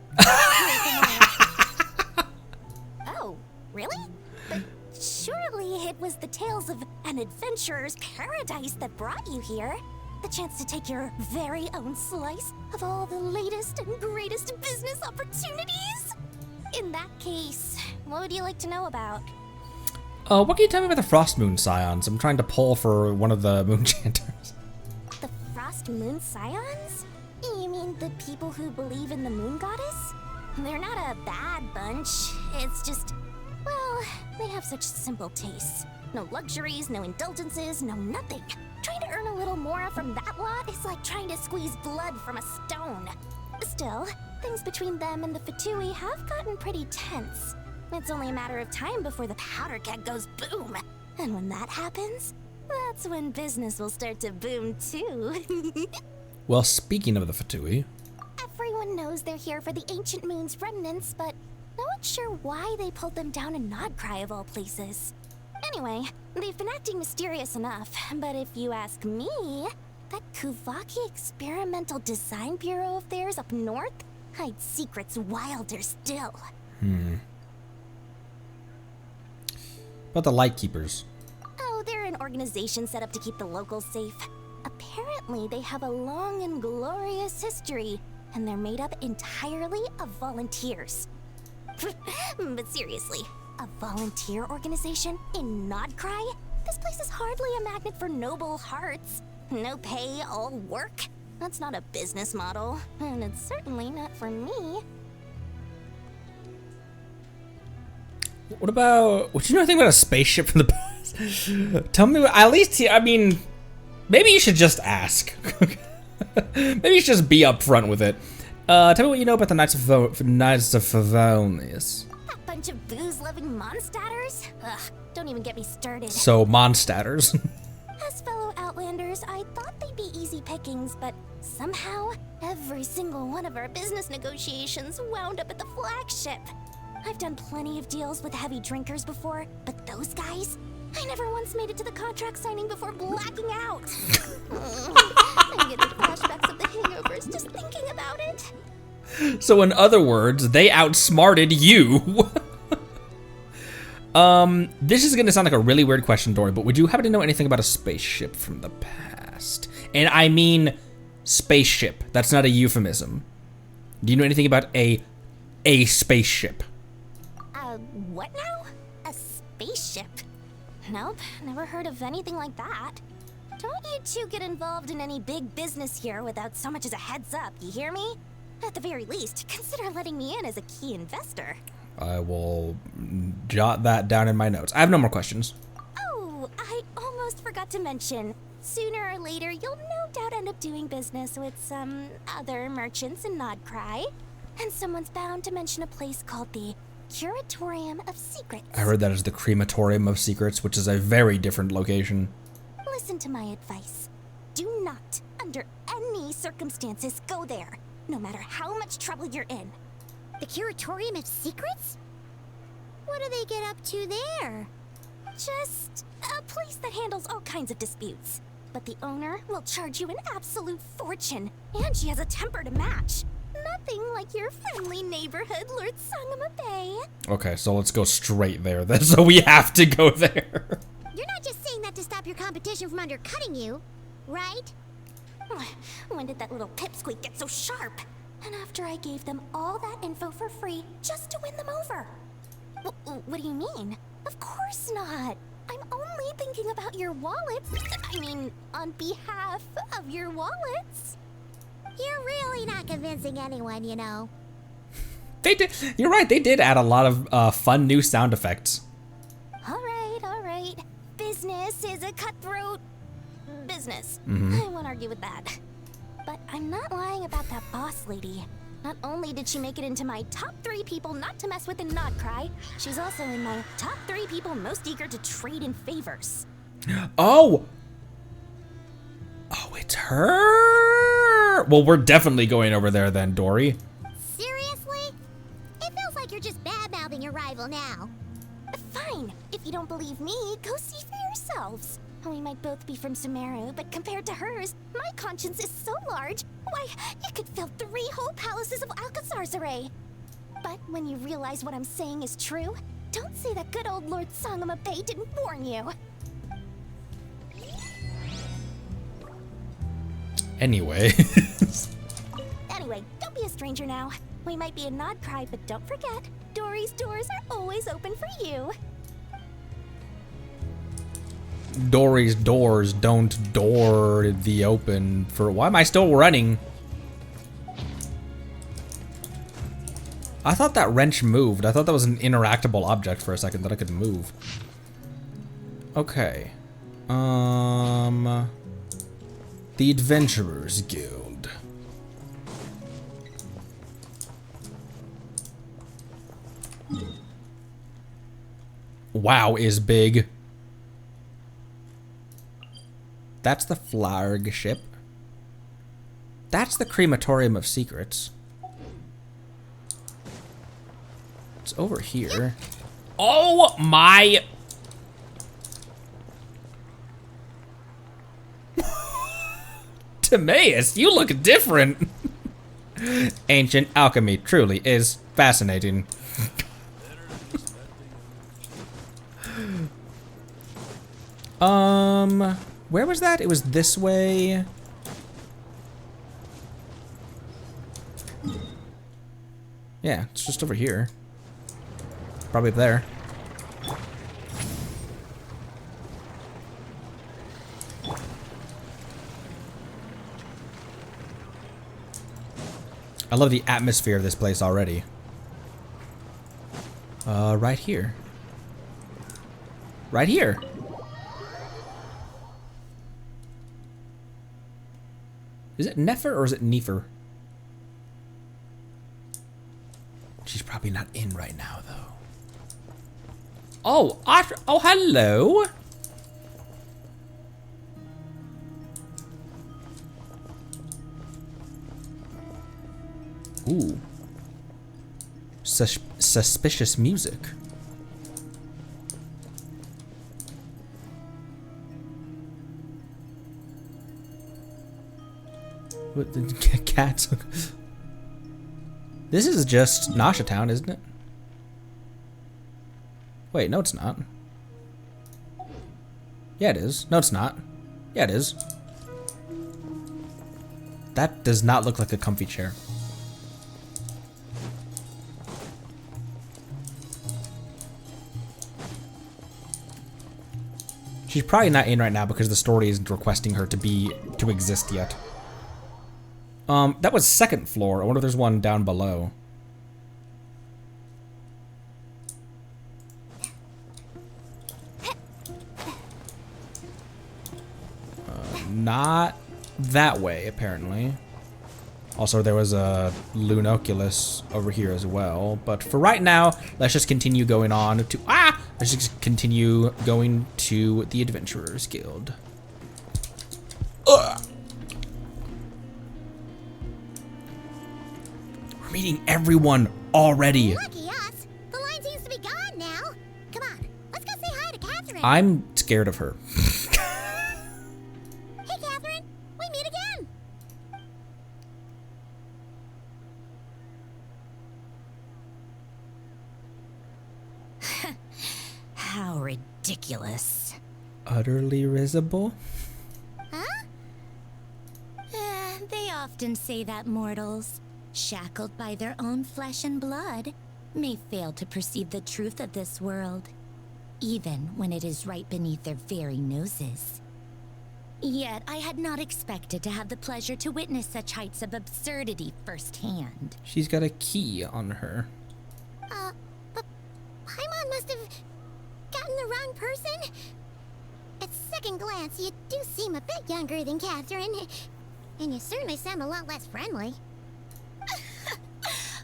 Oh, really? But surely it was the tales of an adventurer's paradise that brought you here. The chance to take your very own slice of all the latest and greatest business opportunities? In that case, what would you like to know about? What can you tell me about the Frost Moon Scions? I'm trying to pull for one of the Moon Chanters. The Frost Moon Scions? You mean the people who believe in the Moon Goddess? They're not a bad bunch. It's just, well, they have such simple tastes. No luxuries, no indulgences, no nothing. Trying to earn a little more from that lot is like trying to squeeze blood from a stone. Still, things between them and the Fatui have gotten pretty tense. It's only a matter of time before the powder keg goes boom. And when that happens, that's when business will start to boom too. Well, speaking of the Fatui... Everyone knows they're here for the Ancient Moon's remnants, but no one's sure why they pulled them down in Nod Krai of all places. Anyway, they've been acting mysterious enough, but if you ask me, that Kuvaki Experimental Design Bureau of theirs up north hides secrets wilder still. But the Lightkeepers. Oh, they're an organization set up to keep the locals safe. Apparently, they have a long and glorious history, and they're made up entirely of volunteers. But seriously, a volunteer organization in Nod Krai? This place is hardly a magnet for noble hearts. No pay, all work. That's not a business model, and it's certainly not for me. What about... Would you know anything about a spaceship from the past? Tell me, at least, I mean... Maybe you should just ask. Maybe you should just be upfront with it. Tell me what you know about the Knights of Favonius. That bunch of booze-loving monsters? Ugh, don't even get me started. So, monsters. As fellow Outlanders, I thought they'd be easy pickings, but somehow, every single one of our business negotiations wound up at the flagship. I've done plenty of deals with heavy drinkers before, but those guys, I never once made it to the contract signing before blacking out. I'm getting flashbacks of the hangovers just thinking about it. So in other words, they outsmarted you. This is gonna sound like a really weird question, Dory, but would you happen to know anything about a spaceship from the past? And I mean spaceship. That's not a euphemism. Do you know anything about a spaceship? What now? A spaceship? Nope, never heard of anything like that. Don't you two get involved in any big business here without so much as a heads up, you hear me? At the very least, consider letting me in as a key investor. I will jot that down in my notes. I have no more questions. Oh, I almost forgot Not to mention, sooner or later, you'll no doubt end up doing business with some other merchants in Nod Krai. And someone's bound to mention a place called the Curatorium of Secrets. I heard that is the Crematorium of Secrets, which is a very different location. Listen to my advice. Do not, under any circumstances, go there, no matter how much trouble you're in. The Curatorium of Secrets? What do they get up to there? Just a place that handles all kinds of disputes. But the owner will charge you an absolute fortune, and she has a temper to match. Nothing like your friendly neighborhood, Lord Sangama Bay. Okay, so let's go straight there then. So we have to go there. You're not just saying that to stop your competition from undercutting you, right? When did that little pipsqueak get so sharp? And after I gave them all that info for free just to win them over. What do you mean? Of course not. I'm only thinking about your wallets. I mean, on behalf of your wallets. You're really not convincing anyone, you know. They did. You're right. They did add a lot of fun new sound effects. All right. Business is a cutthroat business. Mm-hmm. I won't argue with that. But I'm not lying about that boss lady. Not only did she make it into my top 3 people not to mess with in Nod Krai, she's also in my top 3 people most eager to trade in favors. Oh, it's her. Well, we're definitely going over there then, Dory. Seriously? It feels like you're just bad-mouthing your rival now. Fine. If you don't believe me, go see for yourselves. We might both be from Sumeru, but compared to hers, my conscience is so large, why, you could fill 3 whole palaces of Alcazar's array. But when you realize what I'm saying is true, don't say that good old Lord Sangama Bay didn't warn you. Anyway. Anyway, don't be a stranger now. We might be in Nod Krai, but don't forget, Dory's doors are always open for you. Dory's doors don't door the open for. Why am I still running? I thought that wrench moved. I thought that was an interactable object for a second that I could move. Okay. The Adventurers Guild. Wow is big. That's the flagship. That's the Crematorium of Secrets. It's over here. Oh my! Timaeus, you look different. Ancient alchemy truly is fascinating. Where was that? It was this way. Yeah, it's just over here. Probably there. I love the atmosphere of this place already. Right here. Right here. Is it Nefer or is it Nefer? She's probably not in right now, though. Oh, oh, hello. Ooh. Suspicious music. What the cats? This is just Nasha Town, isn't it? Wait, no, it's not. Yeah, it is. No, it's not. Yeah, it is. That does not look like a comfy chair. She's probably not in right now because the story isn't requesting her to exist yet. That was second floor. I wonder if there's one down below. not that way, apparently. Also, there was a Lunoculus over here as well. But for right now, let's just continue going on to... Let's just continue going to the Adventurers Guild. Ugh. We're meeting everyone already. Lucky us. The line seems to be gone now. Come on, let's go say hi to Catherine. I'm scared of her. Hey, Catherine. We meet again. How ridiculous. Utterly risible? Huh? They often say that mortals, shackled by their own flesh and blood, may fail to perceive the truth of this world, even when it is right beneath their very noses. Yet I had not expected to have the pleasure to witness such heights of absurdity firsthand. She's got a key on her. But Paimon must have gotten the wrong person. At second glance, you do seem a bit younger than Catherine, and you certainly sound a lot less friendly.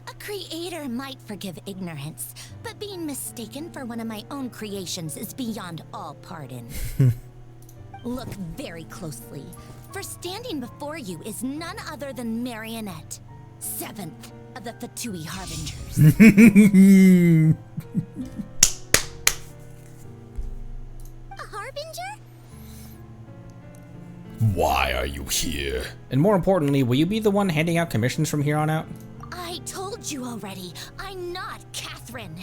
A creator might forgive ignorance, but being mistaken for one of my own creations is beyond all pardon. Look very closely, for standing before you is none other than Marionette, 7th of the Fatui Harbingers. A harbinger? Why are you here? And more importantly, will you be the one handing out commissions from here on out? I told you already, I'm not Catherine.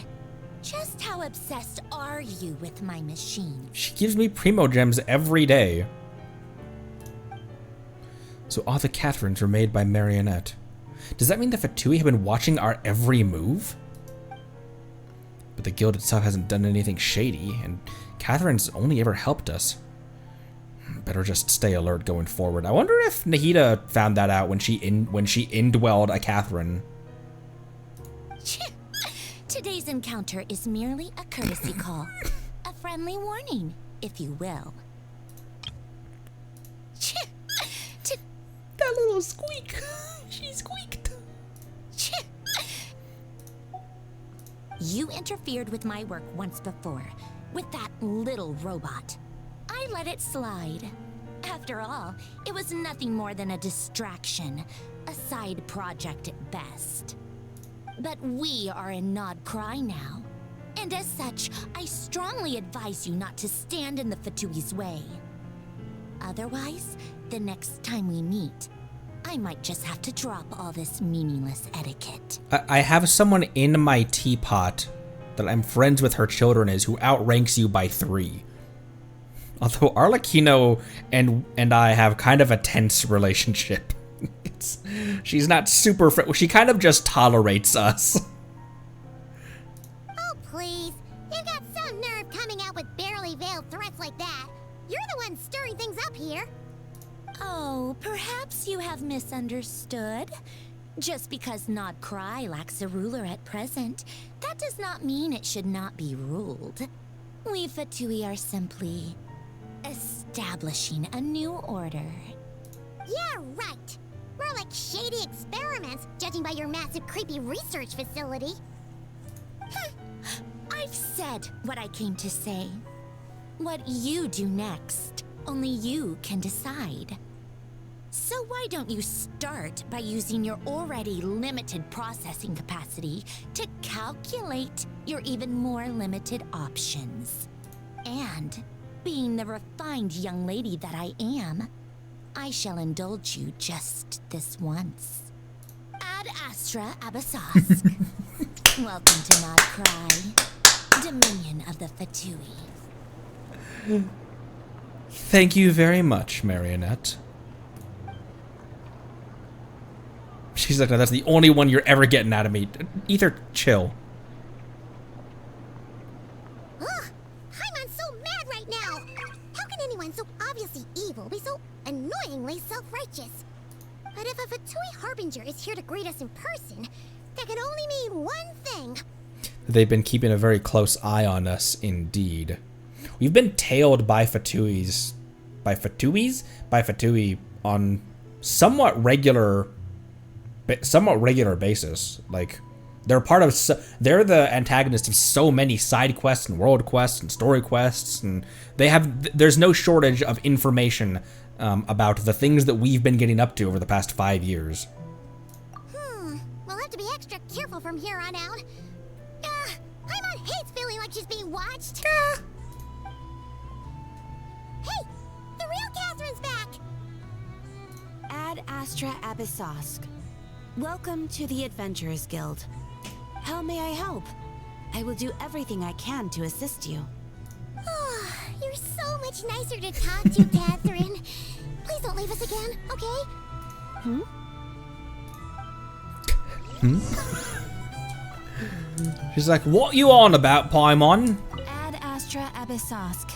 Just how obsessed are you with my machine? She gives me Primo Gems every day. So all the Catherines were made by Marionette. Does that mean the Fatui have been watching our every move? But the guild itself hasn't done anything shady, and Catherine's only ever helped us. Better just stay alert going forward. I wonder if Nahida found that out when she indwelled a Catherine. Today's encounter is merely a courtesy call. A friendly warning, if you will. That little squeak. She squeaked. You interfered with my work once before, with that little robot. I let it slide. After all, it was nothing more than a distraction, a side project at best. But we are in Nod Krai now, and as such, I strongly advise you not to stand in the Fatui's way. Otherwise, the next time we meet, I might just have to drop all this meaningless etiquette. I have someone in my teapot that I'm friends with her children who outranks you by 3. Although Arlecchino and I have kind of a tense relationship. She's not super she kind of just tolerates us. Oh, please. You've got some nerve coming out with barely veiled threats like that. You're the one stirring things up here. Oh, perhaps you have misunderstood. Just because Nod Krai lacks a ruler at present, that does not mean it should not be ruled. We Fatui are simply establishing a new order. Yeah, right. More like shady experiments, judging by your massive creepy research facility. I've said what I came to say. What you do next, only you can decide. So why don't you start by using your already limited processing capacity to calculate your even more limited options? And, being the refined young lady that I am, I shall indulge you just this once. Ad Astra Abasask. Welcome to Nod Krai, Dominion of the Fatui. Thank you very much, Marionette. She's like, no, that's the only one you're ever getting out of me. Ether, chill. Ugh, Paimon's so mad right now. How can anyone so obviously evil be so annoyingly self-righteous? But if a Fatui Harbinger is here to greet us in person, that can only mean one thing. They've been keeping a very close eye on us, indeed. We've been tailed by Fatuis by Fatui on somewhat regular basis. Like, they're they're the antagonist of so many side quests and world quests and story quests, and there's no shortage of information about the things that we've been getting up to over the past 5 years. We'll have to be extra careful from here on out. Paimon hates feeling like she's being watched. Hey, the real Catherine's back. Ad Astra Abyssosk. Welcome to the Adventurers Guild. How may I help? I will do everything I can to assist you. You're so much nicer to talk to, Catherine. Please don't leave us again, okay? She's like, what you on about, Paimon? Ad Astra Abyssosk.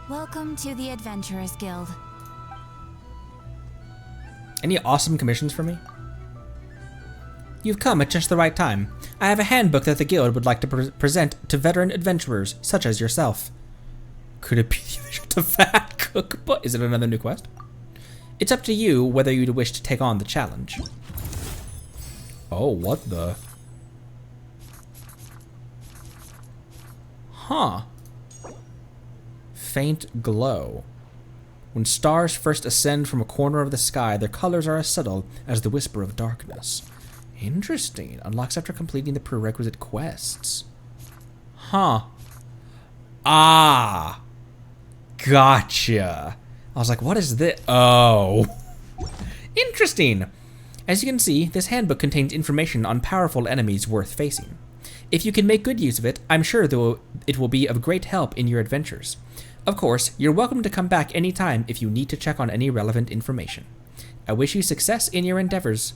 Welcome to the Adventurers Guild. Any awesome commissions for me? You've come at just the right time. I have a handbook that the guild would like to present to veteran adventurers such as yourself. Could it be the fat cookbook? Is it another new quest? It's up to you whether you'd wish to take on the challenge. Oh, what the? Huh. Faint glow. When stars first ascend from a corner of the sky, their colors are as subtle as the whisper of darkness. Interesting. Unlocks after completing the prerequisite quests. Huh. Ah. Gotcha. I was like, what is this? Oh. Interesting. As you can see, this handbook contains information on powerful enemies worth facing. If you can make good use of it, I'm sure it will be of great help in your adventures. Of course, you're welcome to come back anytime if you need to check on any relevant information. I wish you success in your endeavors.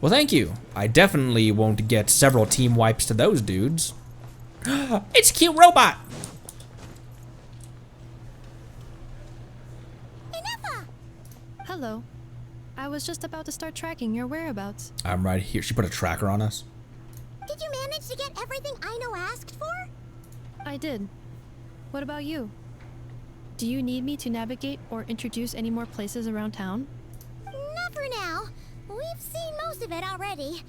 Well, thank you. I definitely won't get several team wipes to those dudes. It's a cute robot! Hello. I was just about to start tracking your whereabouts. I'm right here. She put a tracker on us. Did you manage to get everything Aino asked for? I did. What about you? Do you need me to navigate or introduce any more places around town? Not for now. We've seen most of it already.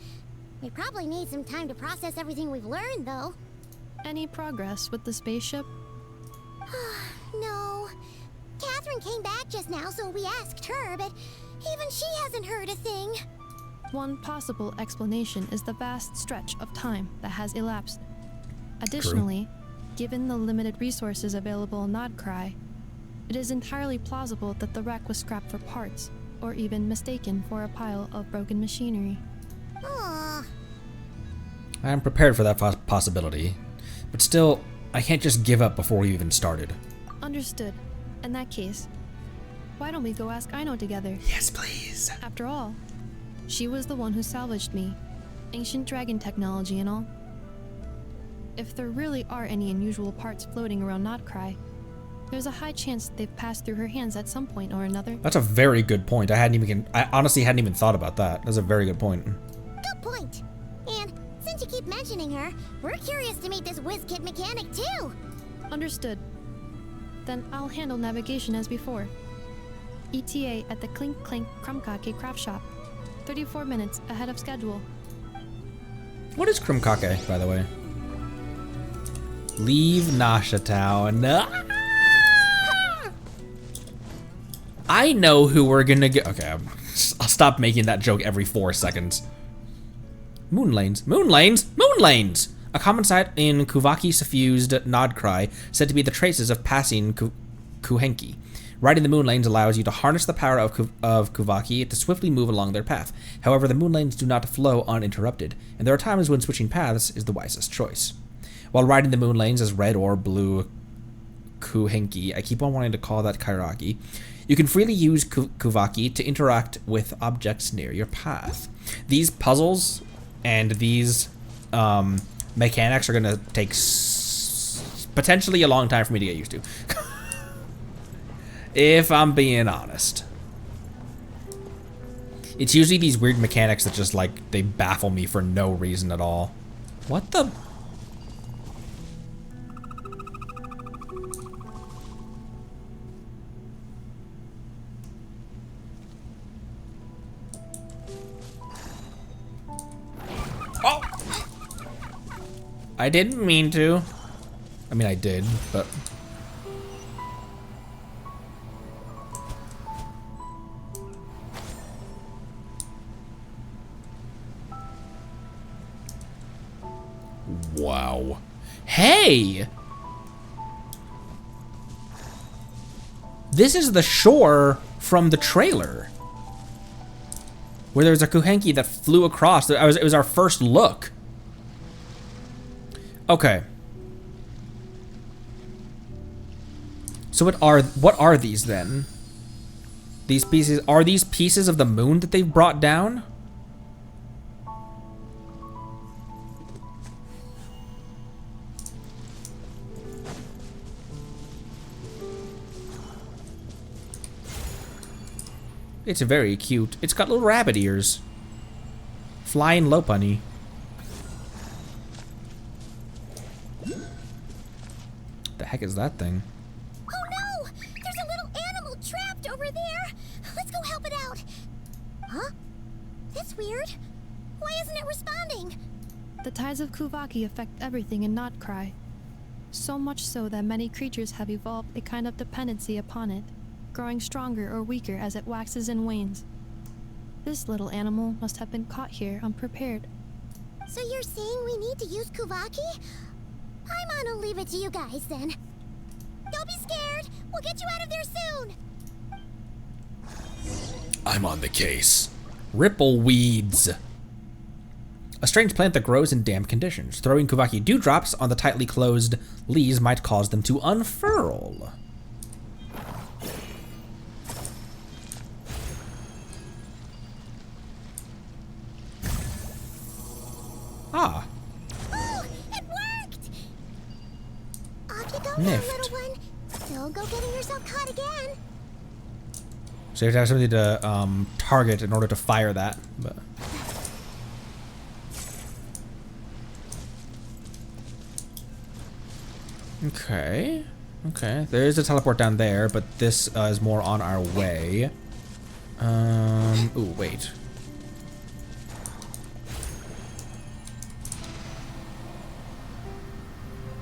We probably need some time to process everything we've learned, though. Any progress with the spaceship? No. Catherine came back just now, so we asked her, but even she hasn't heard a thing. One possible explanation is the vast stretch of time that has elapsed. Additionally, given the limited resources available in Nod Krai, it is entirely plausible that the wreck was scrapped for parts, or even mistaken for a pile of broken machinery. I am prepared for that possibility, but still, I can't just give up before we even started. Understood. In that case, why don't we go ask Aino together? Yes, please. After all, she was the one who salvaged me. Ancient dragon technology and all. If there really are any unusual parts floating around Nod Krai, there's a high chance they've passed through her hands at some point or another. That's a very good point. I honestly hadn't even thought about that. That's a very good point. Good point. And since you keep mentioning her, we're curious to meet this whiz-kid mechanic too. Understood. Then I'll handle navigation as before. ETA at the Clink Clink Krumkake craft shop. 34 minutes ahead of schedule. What is Krumkake, by the way? Leave Nasha Town. I know who we're gonna get. Okay, I'll stop making that joke every 4 seconds. Moon lanes. A common sight in Kuvaki-suffused Nod Krai, said to be the traces of passing Kuhenki. Riding the moon lanes allows you to harness the power of Kuvaki to swiftly move along their path. However, the moon lanes do not flow uninterrupted, and there are times when switching paths is the wisest choice. While riding the moon lanes as red or blue Kuhenki, I keep on wanting to call that Kairaki, you can freely use Kuvaki to interact with objects near your path. These puzzles and these mechanics are going to take potentially a long time for me to get used to. If I'm being honest. It's usually these weird mechanics that just, like, they baffle me for no reason at all. What the? Oh! I didn't mean to. I mean, I did, but... Wow. Hey! This is the shore from the trailer. Where there's a Kuhenki that flew across. It was our first look. Okay. So what are these then? These pieces, are these pieces of the moon that they've brought down? It's very cute. It's got little rabbit ears. Flying Lopunny. The heck is that thing? Oh no! There's a little animal trapped over there! Let's go help it out! Huh? That's weird. Why isn't it responding? The tides of Kuvaki affect everything in Nod Krai. So much so that many creatures have evolved a kind of dependency upon it, growing stronger or weaker as it waxes and wanes. This little animal must have been caught here unprepared. So you're saying we need to use Kuvaki? I'm gonna leave it to you guys then. Don't be scared! We'll get you out of there soon! I'm on the case. Ripple weeds. A strange plant that grows in damp conditions. Throwing Kuvaki dewdrops on the tightly closed leaves might cause them to unfurl. Ah. Oh, it worked! Off you go, Nift. little one. Don't go getting yourself caught again. So you have to have something to target in order to fire that. But. Okay. Okay. There is a teleport down there, but this is more on our way. Ooh, wait.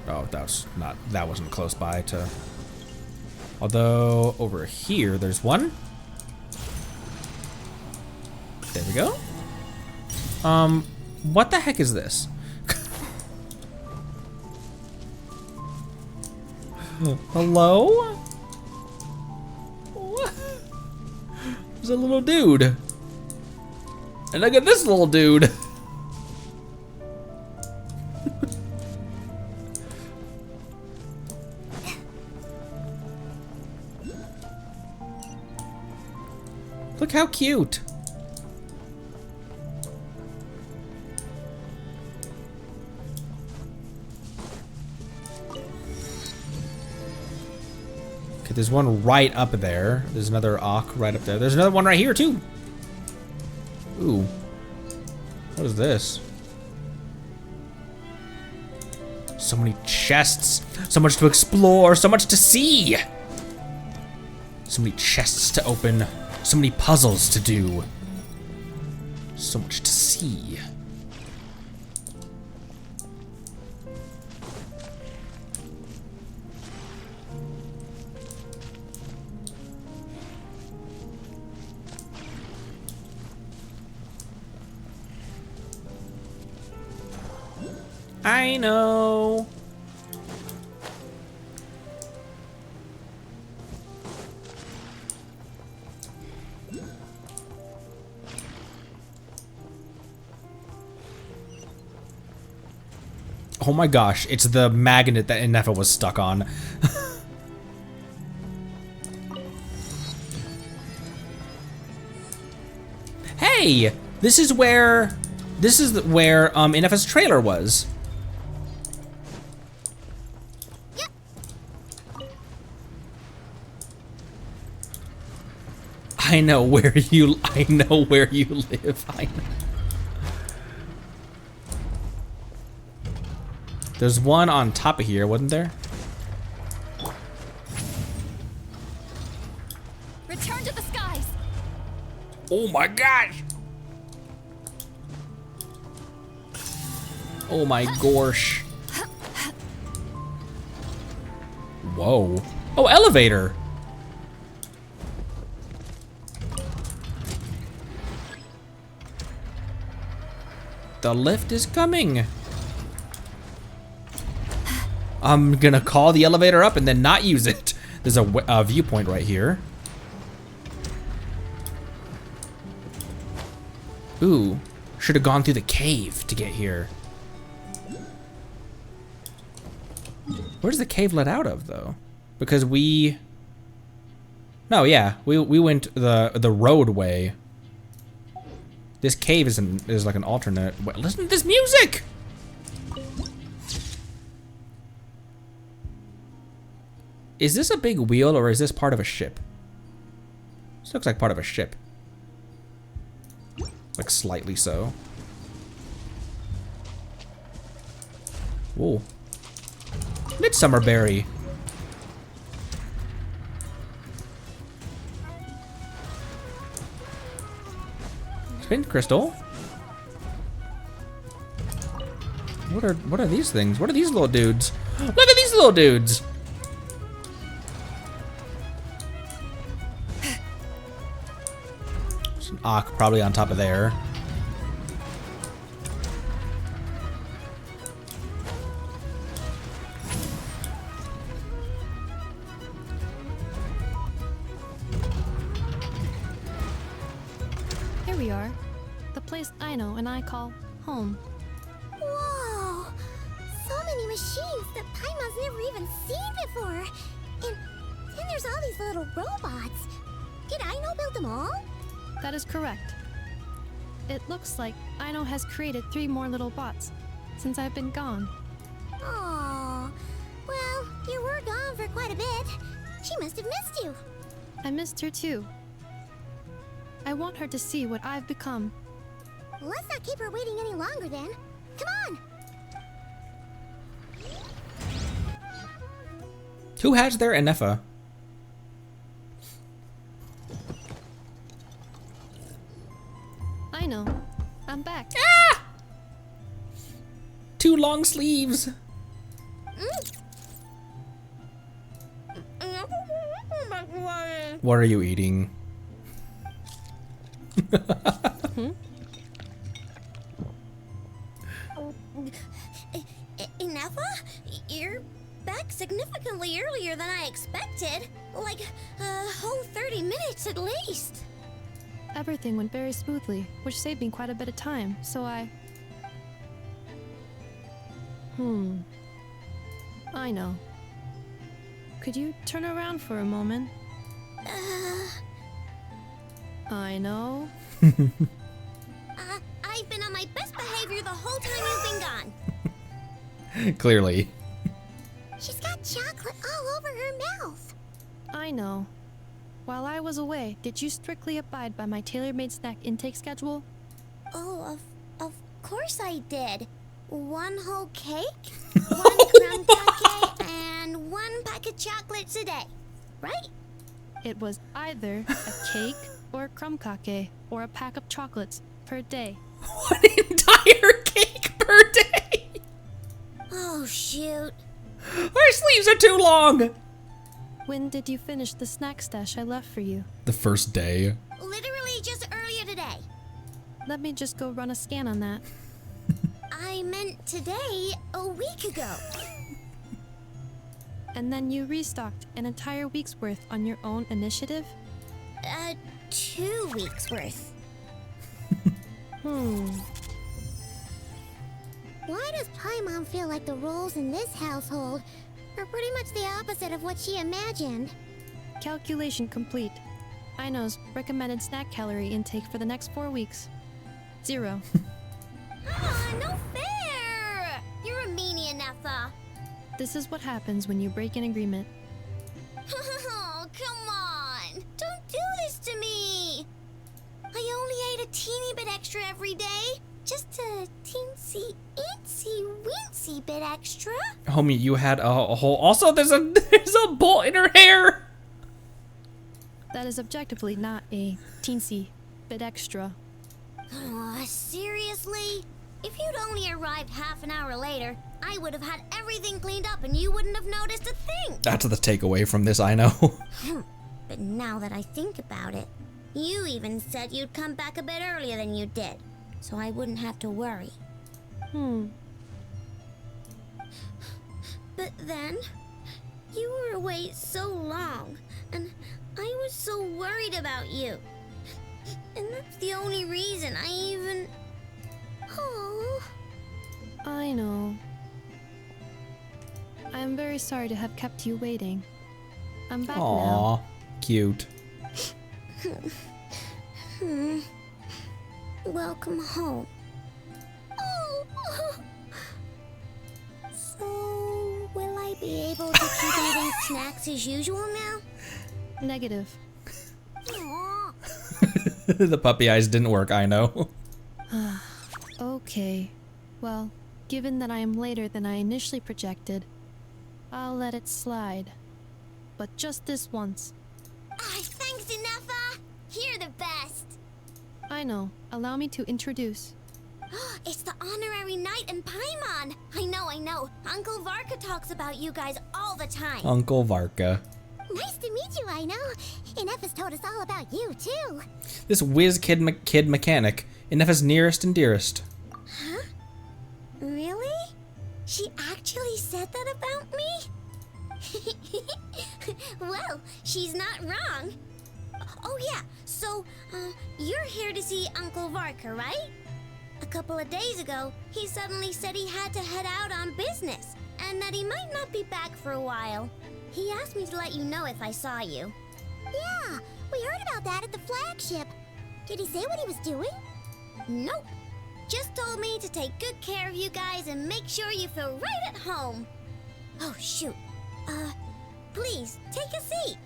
Oh, that wasn't close by to... Although, over here, there's one. There we go. What the heck is this? Hello? What? There's a little dude. And look at this little dude. Look how cute. Okay, there's one right up there. There's another Auk right up there. There's another one right here too. Ooh. What is this? So many chests. So much to explore. So much to see. So many chests to open. So many puzzles to do. So much to see. I know. Oh my gosh, it's the magnet that Inefa was stuck on. Hey, this is where Inefa's trailer was. Yep. I know where you live. I know. There's one on top of here, wasn't there? Return to the skies. Oh my gosh! Oh my gosh. Whoa. Oh, elevator. The lift is coming. I'm gonna call the elevator up and then not use it. There's a viewpoint right here. Ooh, should have gone through the cave to get here. Where's the cave let out of though? Because we... No, yeah, we went the roadway. This cave is like an alternate. Wait, listen to this music! Is this a big wheel or is this part of a ship? This looks like part of a ship. Like slightly so. Whoa. Midsummer berry. Spin crystal. What are these things? What are these little dudes? Look at these little dudes. There's an Ock probably on top of there. Here we are. The place Aino and I call home. Whoa! So many machines that Paimon's never even seen before. And then there's all these little robots. Did Aino build them all? That is correct. It looks like Aino has created 3 more little bots since I've been gone. Aww. Well, you were gone for quite a bit. She must have missed you. I missed her too. I want her to see what I've become. Let's not keep her waiting any longer then. Come on! Who has their Anefa? I know. I'm back. Ah! 2 long sleeves. What are you eating? Inefa? You're back significantly earlier than I expected. Like a whole 30 minutes at least. Everything went very smoothly, which saved me quite a bit of time, so I know. Could you turn around for a moment? I know. I've been on my best behavior the whole time you've been gone. Clearly. She's got chocolate all over her mouth. I know. While I was away, did you strictly abide by my tailor-made snack intake schedule? Oh, of course I did. 1 whole cake, 1 crumb cake, and 1 pack of chocolates a day, right? It was either a cake or a crumb cake or a pack of chocolates per day. One entire cake per day. Oh, shoot. Our sleeves are too long. When did you finish the snack stash I left for you? The first day. Literally just earlier today. Let me just go run a scan on that. I meant today, a week ago. And then you restocked an entire week's worth on your own initiative? 2 weeks worth. Why does Paimon feel like the roles in this household are pretty much the opposite of what she imagined? Calculation complete. Aino's recommended snack calorie intake for the next 4 weeks. 0. No fair! You're a meanie, Inefa. This is what happens when you break an agreement. Oh, come on! Don't do this to me! I only ate a teeny bit extra every day. Just a teensy, eensy, weensy bit extra. Homie, you had a whole... Also, there's a bolt in her hair! That is objectively not a teensy bit extra. Seriously? If you'd only arrived half an hour later, I would have had everything cleaned up and you wouldn't have noticed a thing. That's the takeaway from this, I know. But now that I think about it, you even said you'd come back a bit earlier than you did, so I wouldn't have to worry. But then, you were away so long, and I was so worried about you. And that's the only reason I even... Oh. I know. I'm very sorry to have kept you waiting. I'm back Aww, now. cute. Welcome home. Oh. So, will I be able to keep eating snacks as usual now? Negative. Aw. The puppy eyes didn't work, I know. Okay. Well, given that I am later than I initially projected, I'll let it slide. But just this once. Thanks, Inefa. You're the best. I know. Allow me to introduce. It's the honorary knight and Paimon. I know. Uncle Varka talks about you guys all the time. Uncle Varka. Nice to meet you, I know. Inefa's told us all about you, too. This whiz kid mechanic. Inefa's nearest and dearest. Huh? Really? She actually said that about me? Well, she's not wrong. Oh yeah, so, you're here to see Uncle Varka, right? A couple of days ago, he suddenly said he had to head out on business, and that he might not be back for a while. He asked me to let you know if I saw you. Yeah, we heard about that at the flagship. Did he say what he was doing? Nope. Just told me to take good care of you guys and make sure you feel right at home. Oh, shoot. Please, take a seat.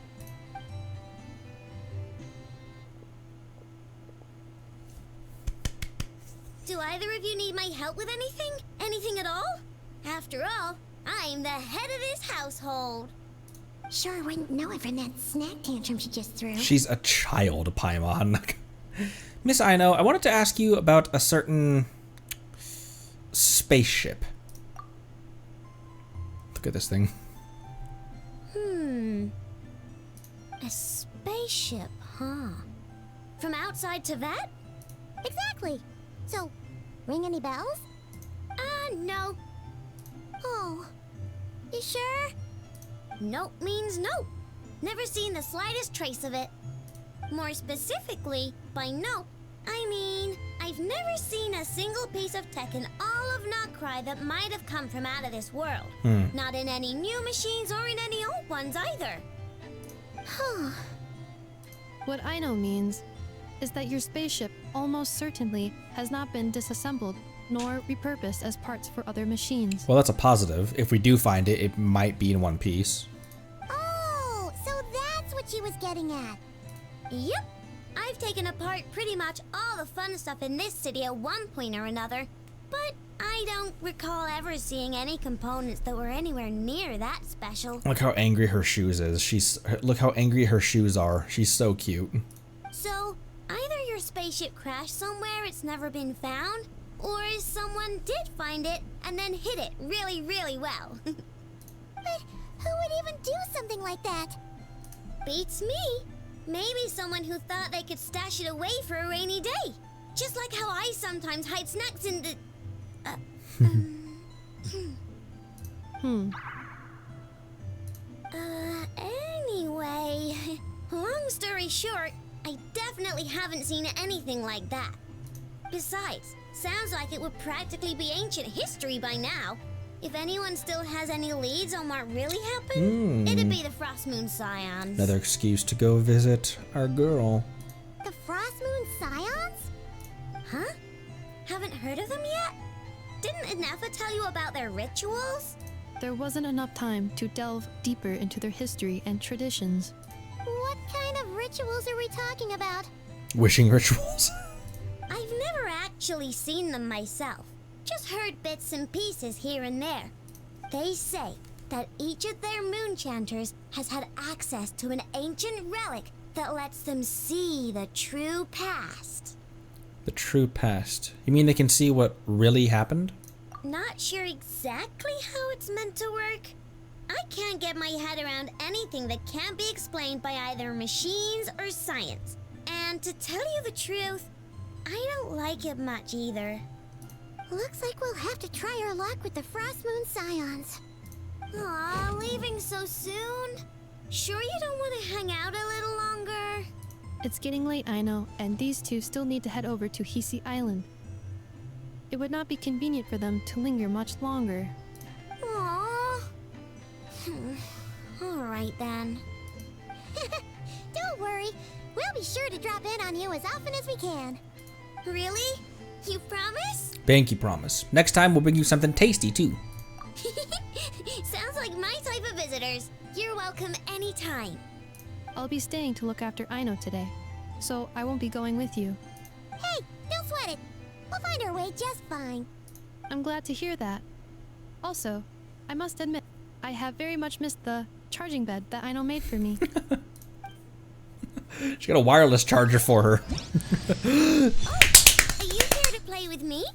Do either of you need my help with anything? Anything at all? After all, I'm the head of this household. Sure wouldn't know it from that snack tantrum she just threw. She's a child, Paimon. Miss Aino, I wanted to ask you about a certain spaceship. Look at this thing. A spaceship, huh? From outside to that? Exactly. So, ring any bells? No. Oh, you sure? Nope means nope. Never seen the slightest trace of it. More specifically, by nope, I mean, I've never seen a single piece of tech in all of Nod Krai that might have come from out of this world. Not in any new machines or in any old ones either. What I know means is that your spaceship almost certainly has not been disassembled nor repurposed as parts for other machines. Well, that's a positive. If we do find it, it might be in one piece. Oh, so that's what she was getting at. Yep. I've taken apart pretty much all the fun stuff in this city at one point or another, but I don't recall ever seeing any components that were anywhere near that special. Look how angry her shoes is. Look how angry her shoes are. She's so cute. So, either your spaceship crashed somewhere it's never been found, or someone did find it and then hid it really, really well. But who would even do something like that? Beats me. Maybe someone who thought they could stash it away for a rainy day. Just like how I sometimes hide snacks in the... Anyway, long story short, I definitely haven't seen anything like that. Besides, sounds like it would practically be ancient history by now. If anyone still has any leads on what really happened, it'd be the Frost Moon Scions. Another excuse to go visit our girl. The Frost Moon Scions? Huh? Haven't heard of them yet? Didn't Inefa tell you about their rituals? There wasn't enough time to delve deeper into their history and traditions. What kind of rituals are we talking about? Wishing rituals. I've never actually seen them myself. Just heard bits and pieces here and there. They say that each of their moon chanters has had access to an ancient relic that lets them see the true past. The true past. You mean they can see what really happened? Not sure exactly how it's meant to work. I can't get my head around anything that can't be explained by either machines or science. And to tell you the truth, I don't like it much either. Looks like we'll have to try our luck with the Frost Moon Scions. Aw, leaving so soon? Sure you don't want to hang out a little longer? It's getting late, I know, and these two still need to head over to Hisi Island. It would not be convenient for them to linger much longer. Aww. Alright then. Don't worry, we'll be sure to drop in on you as often as we can. Really? You promise? Pinky promise. Next time we'll bring you something tasty too. Sounds like my type of visitors. You're welcome anytime. I'll be staying to look after Aino today, so I won't be going with you. Hey, don't sweat it. We'll find our way just fine. I'm glad to hear that. Also, I must admit, I have very much missed the charging bed that Aino made for me. She got a wireless charger for her. Are you here to play with me?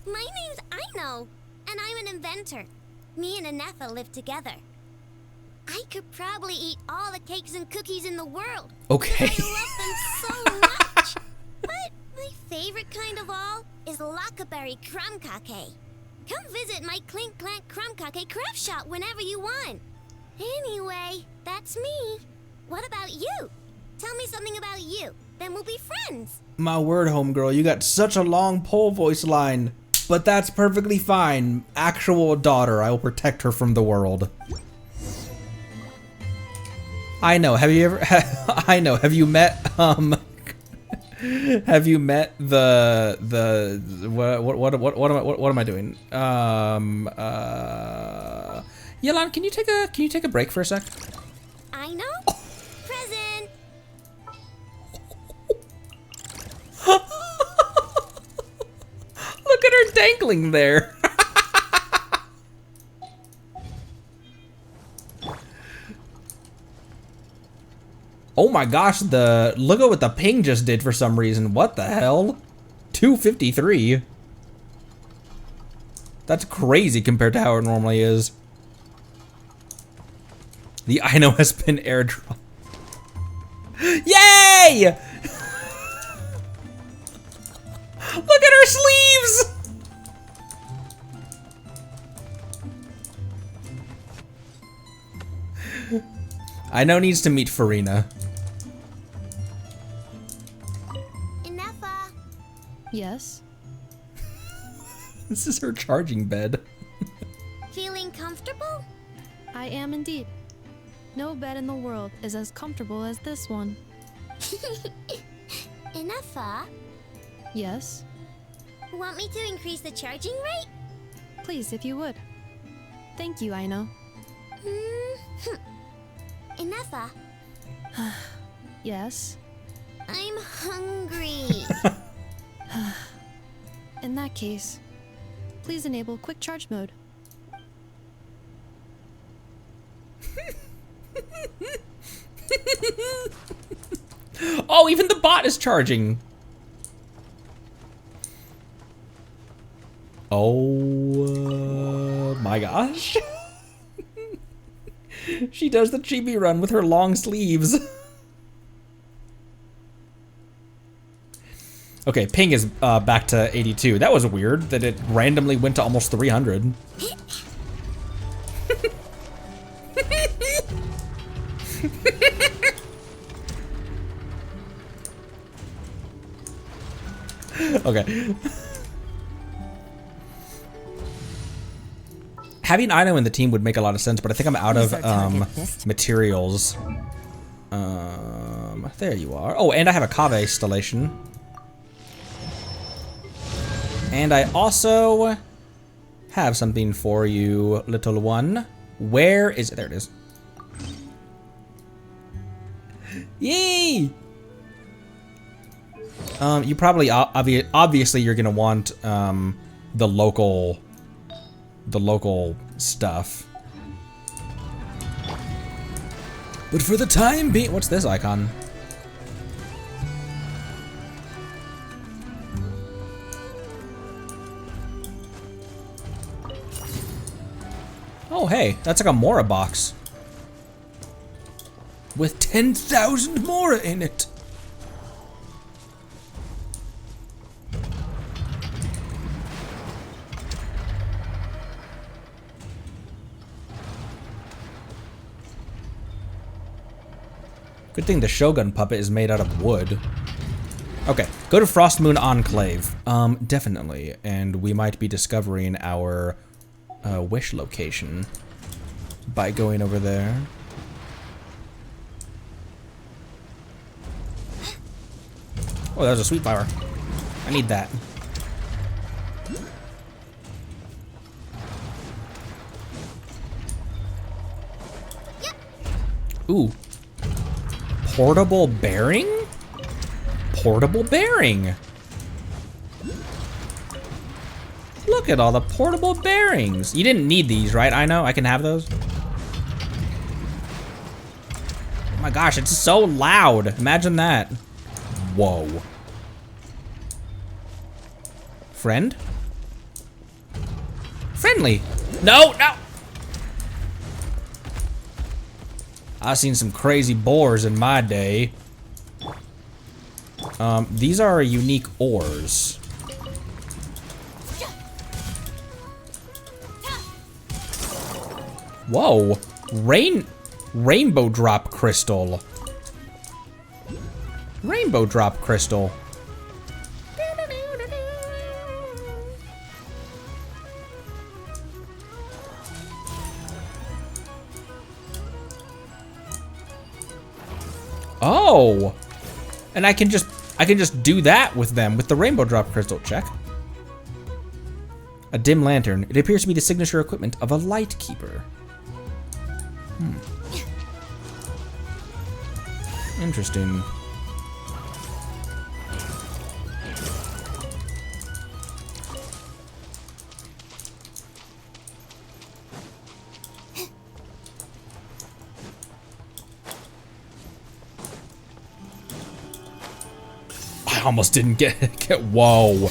My name's Aino, and I'm an inventor. Me and Anefa live together. I could probably eat all the cakes and cookies in the world. Okay. I love them so much. But my favorite kind of all is Lockaberry Crumb Cake. Come visit my Clink Clank Crumb Cake craft shop whenever you want. Anyway, that's me. What about you? Tell me something about you, then we'll be friends. My word, homegirl, you got such a long pole voice line. But that's perfectly fine. Actual daughter, I will protect her from the world. I know. Have you ever? I know. Have you met? Have you met the what am I doing? Yelan, can you take a break for a sec? I know. Present. Look at her dangling there. Oh my gosh, look at what the ping just did for some reason. What the hell? 253. That's crazy compared to how it normally is. The Aino has been airdropped. Yay! Look at her sleeves! Aino needs to meet Farina. Anefa. Yes? This is her charging bed. Feeling comfortable? I am indeed. No bed in the world is as comfortable as this one. Anefa. Yes? Want me to increase the charging rate? Please, if you would. Thank you, Aino. Anefa. Yes? I'm hungry. In that case, please enable quick charge mode. Oh, even the bot is charging. Oh my gosh. She does the chibi run with her long sleeves. Okay, ping is back to 82. That was weird that it randomly went to almost 300. Okay. Having Aino in the team would make a lot of sense, but I think I'm out of materials. There you are. Oh, and I have a Kave installation. And I also have something for you, little one. Where is it? There it is. Yay! You probably obviously you're gonna want the local stuff. But for the time being, what's this icon? Oh, hey, that's like a Mora box. With 10,000 Mora in it. Good thing the Shogun puppet is made out of wood. Okay, go to Frost Moon Enclave. Definitely. And we might be discovering our wish location by going over there. Oh, there's a sweet flower. I need that. Ooh. Portable bearing? Portable bearing. Look at all the portable bearings. You didn't need these, right? I know. I can have those. Oh my gosh, it's so loud. Imagine that. Whoa. Friend? Friendly. No, no. I've seen some crazy boars in my day. These are unique ores. Whoa. Rainbow drop crystal. Rainbow drop crystal. Oh, and I can just do that with them with the rainbow drop crystal. Check. A dim lantern. It appears to be the signature equipment of a light keeper. Interesting. I almost didn't get whoa.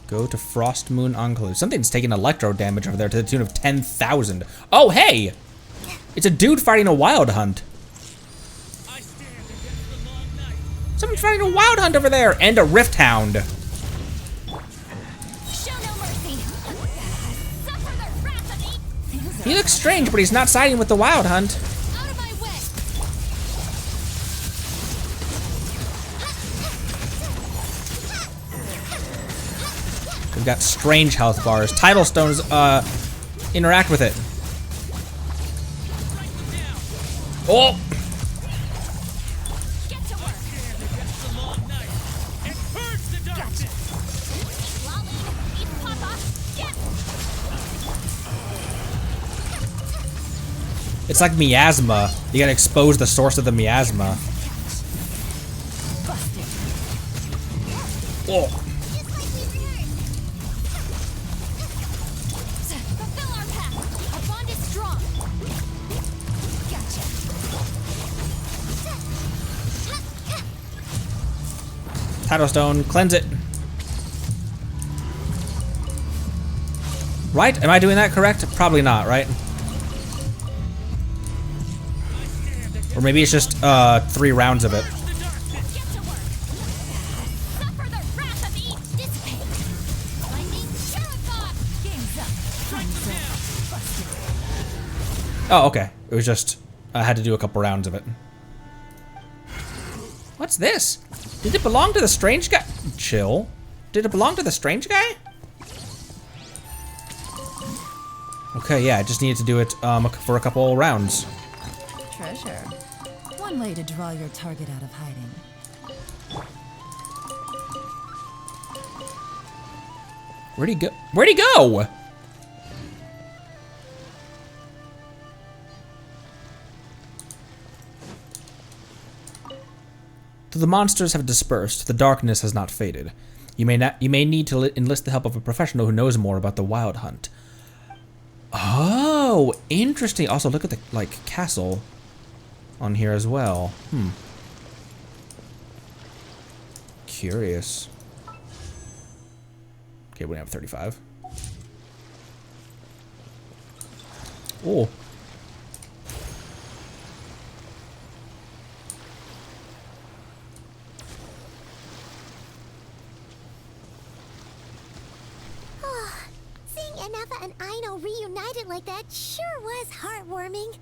Go to Frost Moon Enclave. Something's taking electro damage over there to the tune of 10,000. Oh, hey! It's a dude fighting a wild hunt. Someone's fighting a wild hunt over there, and a rift hound. He looks strange, but he's not siding with the wild hunt. We've got strange health bars. Tidal stones interact with it. Oh! It's like miasma. You gotta expose the source of the miasma. Oh! Tidal stone, cleanse it. Right? Am I doing that correct? Probably not, right? Or maybe it's just 3 rounds of it. Oh, okay. It was just I had to do a couple rounds of it. What's this? Did it belong to the strange guy? Chill. Did it belong to the strange guy? Okay, yeah, I just needed to do it for a couple rounds. Treasure. One way to draw your target out of hiding. Where'd he go? Where'd he go? Though the monsters have dispersed, the darkness has not faded. You may need to enlist the help of a professional who knows more about the wild hunt. Oh, interesting. Also, look at the castle on here as well. Curious. Okay, we have 35. Oh. Seeing Anafa and Aino reunited like that sure was heartwarming.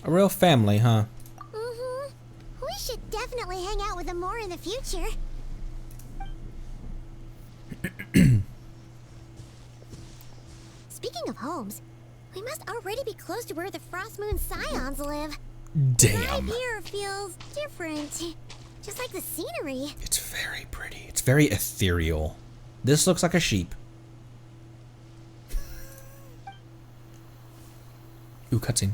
A real family, huh? Mm-hmm. We should definitely hang out with them more in the future. Speaking of homes, we must already be close to where the Frost Moon Scions live. Damn. The vibe here feels different. Just like the scenery. It's very pretty. It's very ethereal. This looks like a sheep. Ooh, cutscene.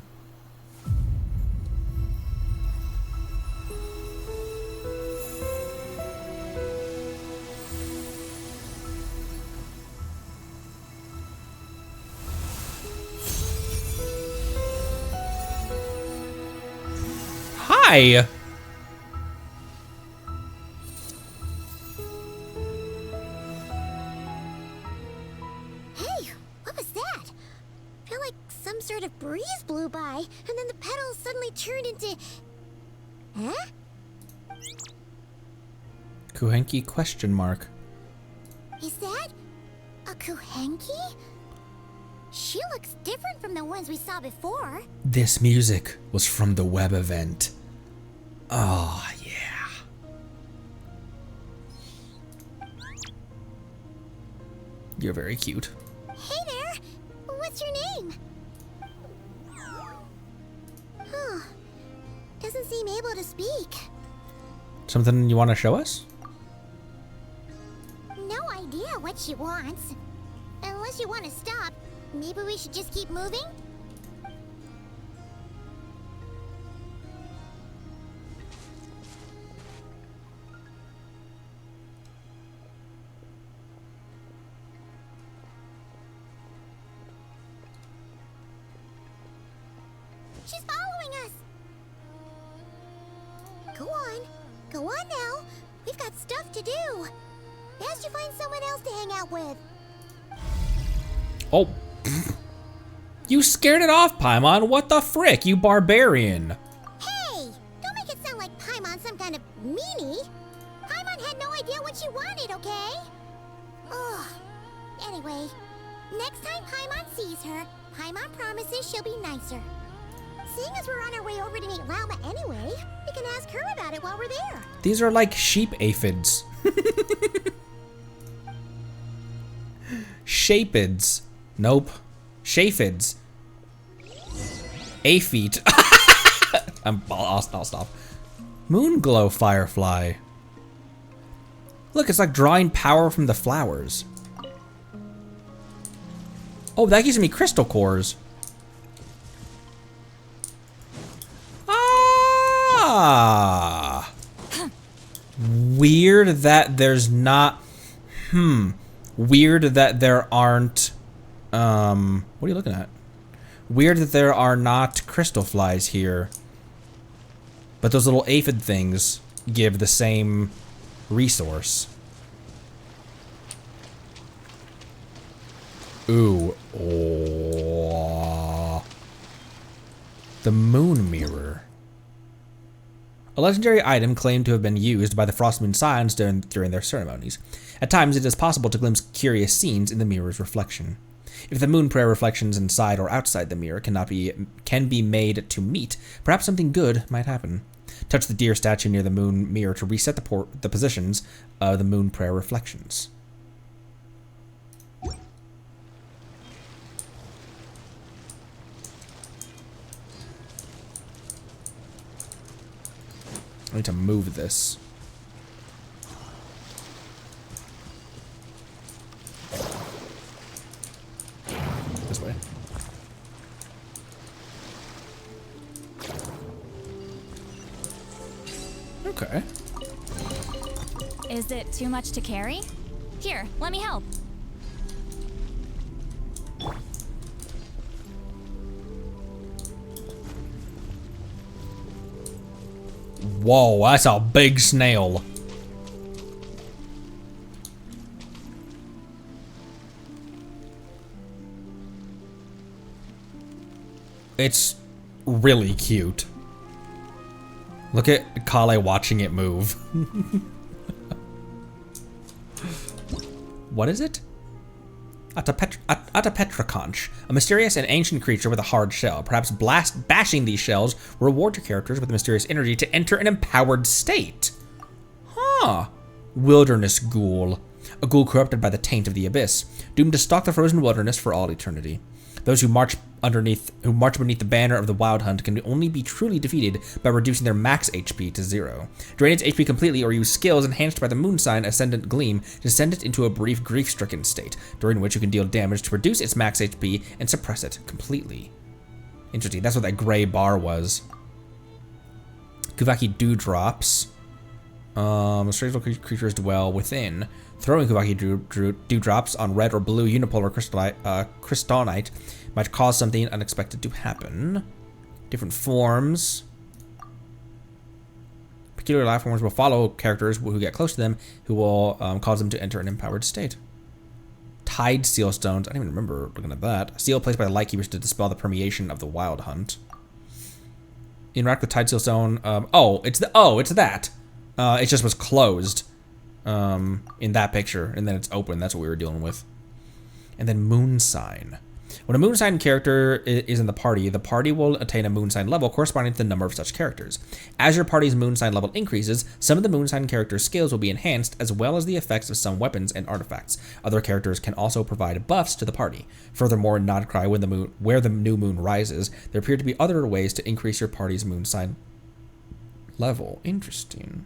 Hi! Hey, what was that? I feel like some sort of breeze blew by, and then the petals suddenly turned into... Huh? Kuhenki question mark. Is that a Kuhenki? She looks different from the ones we saw before. This music was from the web event. Oh, yeah. You're very cute. Hey there! What's your name? Huh. Doesn't seem able to speak. Something you want to show us? No idea what she wants. Unless you want to stop, maybe we should just keep moving? She's following us! Go on. Go on now. We've got stuff to do. Best you find someone else to hang out with. Oh. You scared it off, Paimon. What the frick, you barbarian? Hey! Don't make it sound like Paimon's some kind of meanie. Paimon had no idea what she wanted, okay? Ugh. Anyway, next time Paimon sees her, Paimon promises she'll be nicer. Seeing as we're on our way over to meet Lauma anyway, we can ask her about it while we're there. These are like sheep aphids. Shapids. Nope. Shaphids. Aphid. I'll stop. Moonglow firefly. Look, it's like drawing power from the flowers. Oh, that gives me crystal cores. Ah. Weird that there's not. Weird that there aren't. What are you looking at? Weird that there are not crystal flies here. But those little aphid things give the same resource. Ooh. Oh. The moon mirror. A legendary item claimed to have been used by the Frost Moon Scions during their ceremonies. At times, it is possible to glimpse curious scenes in the mirror's reflection. If the moon prayer reflections inside or outside the mirror can be made to meet, perhaps something good might happen. Touch the deer statue near the moon mirror to reset the positions of the moon prayer reflections. I need to move this. This way. Okay. Is it too much to carry? Here, let me help. Whoa, that's a big snail. It's really cute. Look at Kale watching it move. What is it? Atapetraconch, a mysterious and ancient creature with a hard shell. Perhaps bashing these shells will reward your characters with mysterious energy to enter an empowered state. Huh. Wilderness ghoul. A ghoul corrupted by the taint of the abyss, doomed to stalk the frozen wilderness for all eternity. Those who march beneath the banner of the Wild Hunt can only be truly defeated by reducing their max HP to 0. Drain its HP completely or use skills enhanced by the moon sign Ascendant Gleam to send it into a brief grief-stricken state, during which you can deal damage to reduce its max HP and suppress it completely. Interesting, that's what that gray bar was. Kuvaki Dewdrops. Strange little creatures dwell within. Throwing Kuvaki Dewdrops on red or blue unipolar crystallinite might cause something unexpected to happen. Different forms. Peculiar life forms will follow characters who get close to them, who will cause them to enter an empowered state. Tide seal stones. I don't even remember looking at that. A seal placed by the Lightkeepers to dispel the permeation of the Wild Hunt. Interact with Tide seal stone. It's that. It just was closed. In that picture, and then it's open. That's what we were dealing with. And then moon sign. When a moon sign character is in the party will attain a moon sign level corresponding to the number of such characters. As your party's moon sign level increases, some of the moon sign character's skills will be enhanced, as well as the effects of some weapons and artifacts. Other characters can also provide buffs to the party. Furthermore, in Nod Krai, where the new moon rises, there appear to be other ways to increase your party's moon sign level. Interesting.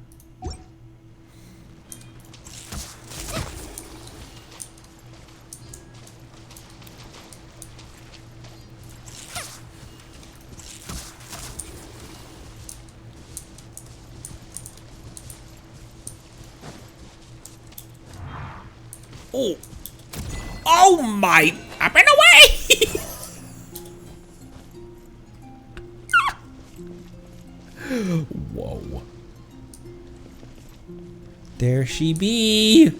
Oh! Oh my! Up and away! Whoa. There she be!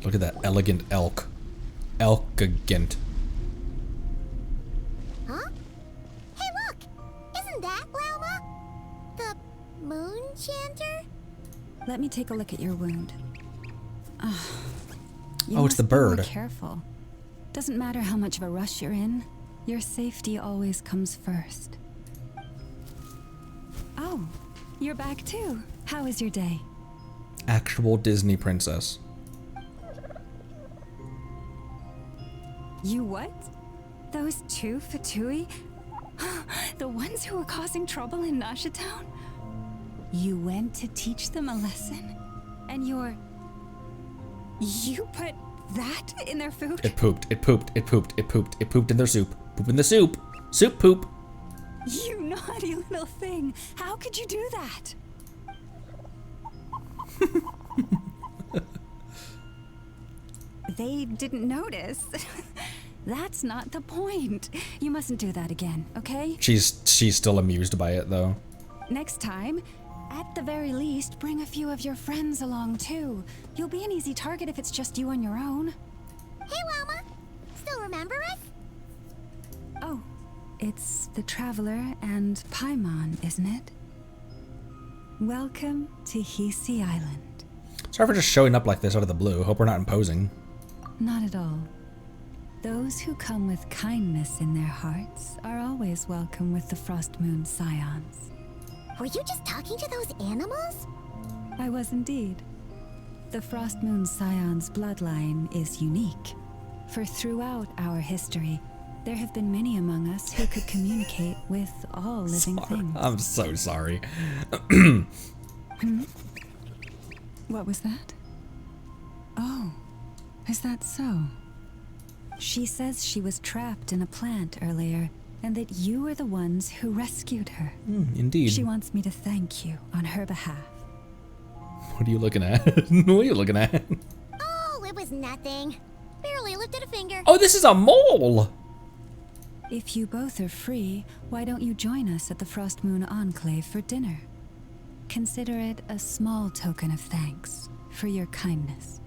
Look at that elegant elk. Elkagant. Huh? Hey, look! Isn't that Lauma? The moon chanter? Let me take a look at your wound. It's the bird. Be careful. Doesn't matter how much of a rush you're in, your safety always comes first. Oh, you're back too. How was your day? Actual Disney princess. You what? Those two Fatui? The ones who were causing trouble in Nasha Town? You went to teach them a lesson? And you put that in their food? It pooped in their soup. Poop in the soup. Soup poop. You naughty little thing. How could you do that? They didn't notice. That's not the point. You mustn't do that again, okay? She's still amused by it though. Next time, at the very least, bring a few of your friends along too. You'll be an easy target if it's just you on your own. Hey, Lauma! Still remember us? Oh, it's the Traveler and Paimon, isn't it? Welcome to Hisi Island. Sorry for just showing up like this out of the blue. Hope we're not imposing. Not at all. Those who come with kindness in their hearts are always welcome with the Frost Moon Scions. Were you just talking to those animals? I was indeed. The Frost Moon Scions bloodline is unique, for throughout our history, there have been many among us who could communicate with all living things. I'm so sorry. What was that? Oh, is that so? She says she was trapped in a plant earlier, and that you were the ones who rescued her. Indeed. She wants me to thank you on her behalf. What are you looking at? What are you looking at? Oh, it was nothing. Barely lifted a finger. Oh, this is a mole! If you both are free, why don't you join us at the Frost Moon Enclave for dinner? Consider it a small token of thanks for your kindness.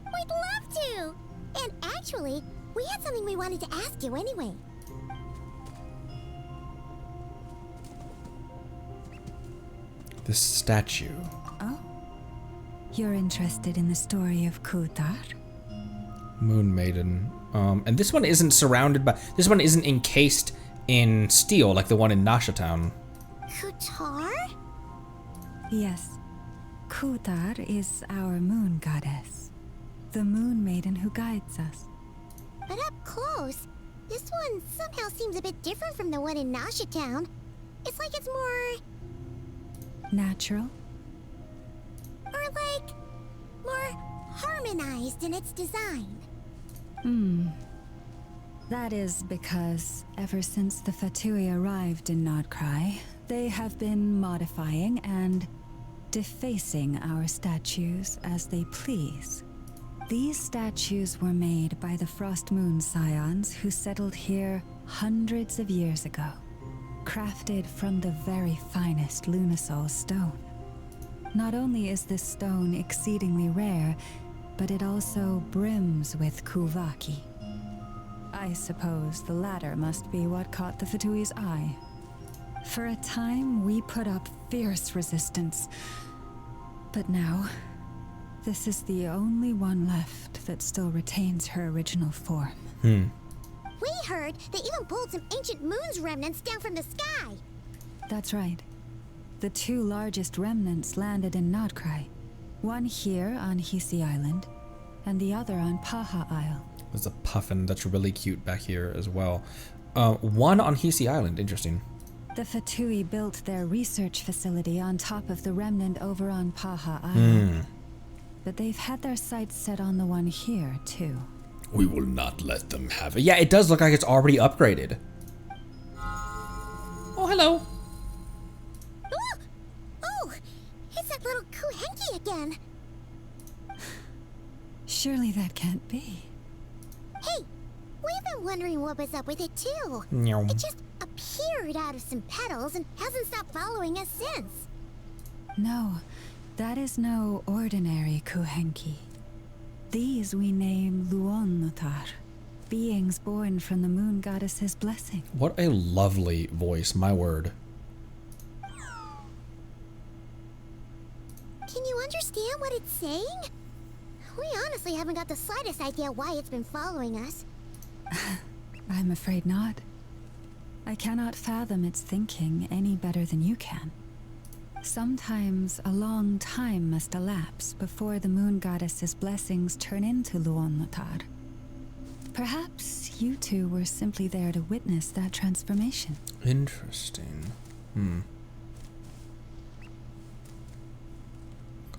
We'd love to! And Actually, we had something we wanted to ask you anyway. This statue. Oh? You're interested in the story of Kutar? Moon Maiden. And this one isn't surrounded by... This one isn't encased in steel like the one in Nasha Town. Kutar? Yes. Kutar is our moon goddess. The moon maiden who guides us. But up close, this one somehow seems a bit different from the one in Nasha Town. It's like it's more... natural? Or like... more harmonized in its design. That is because ever since the Fatui arrived in Nod Krai, they have been modifying and defacing our statues as they please. These statues were made by the Frost Moon Scions who settled here hundreds of years ago, crafted from the very finest Lunasol stone. Not only is this stone exceedingly rare, but it also brims with Kuvaki. I suppose the latter must be what caught the Fatui's eye. For a time, we put up fierce resistance. But now, this is the only one left that still retains her original form. We heard they even pulled some ancient moon's remnants down from the sky. That's right. The two largest remnants landed in Nod Krai. One here on Hisi Island, and the other on Paha Isle. There's a puffin that's really cute back here as well. One on Hisi Island, interesting. The Fatui built their research facility on top of the remnant over on Paha Island. But they've had their sights set on the one here, too. We will not let them have it. Yeah, it does look like it's already upgraded. Oh, hello. Oh, it's that little Kuhenki again. Surely that can't be. Hey, we've been wondering what was up with it too. Meow. It just appeared out of some petals and hasn't stopped following us since. No, that is no ordinary Kuhenki. These we name Luonnotar, beings born from the moon goddess's blessing. What a lovely voice, my word. Can you understand what it's saying? We honestly haven't got the slightest idea why it's been following us. I'm afraid not. I cannot fathom its thinking any better than you can. Sometimes a long time must elapse before the moon goddess's blessings turn into Luonnotar. Perhaps you two were simply there to witness that transformation. Interesting.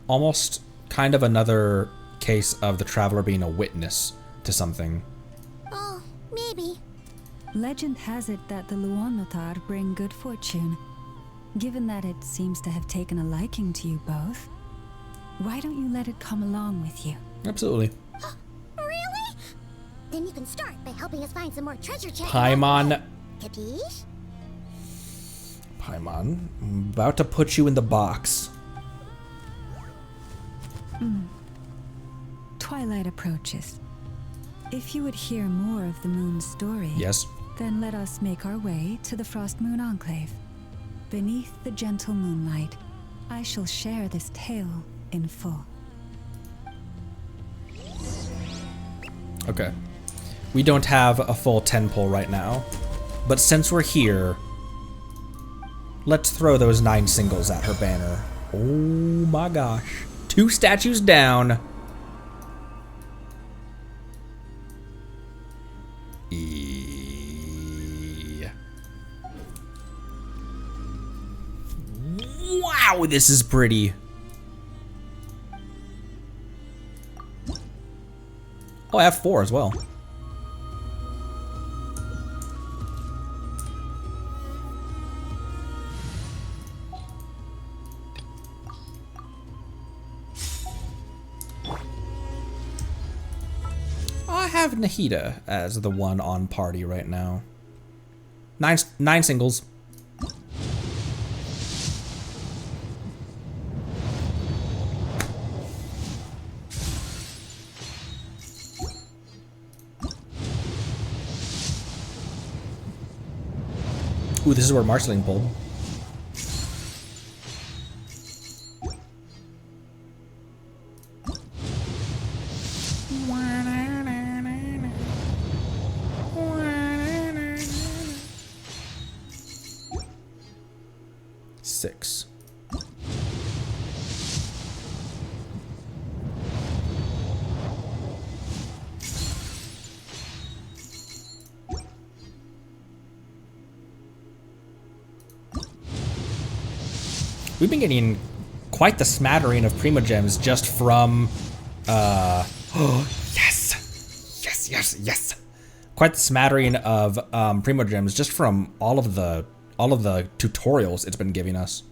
Almost kind of another case of the traveler being a witness to something. Oh, maybe. Legend has it that the Luonnotar bring good fortune. Given that it seems to have taken a liking to you both, why don't you let it come along with you? Absolutely. Really? Then you can start by helping us find some more treasure chests. Paimon. Capiche? Paimon, I'm about to put you in the box. Twilight approaches. If you would hear more of the moon's story, Yes. then let us make our way to the Frost Moon Enclave. Beneath the gentle moonlight, I shall share this tale in full. Okay. We don't have a full 10 pull right now, but since we're here, let's throw those 9 singles at her banner. Oh my gosh. 2 statues down. Wow, this is pretty. Oh, I have 4 as well. I have Nahida as the one on party right now. 9 singles. Ooh, this is where Marceline pulled. Six. We've been getting quite the smattering of Primogems just from, oh, yes! Yes, yes, yes! Quite the smattering of Primogems just from all of the tutorials it's been giving us.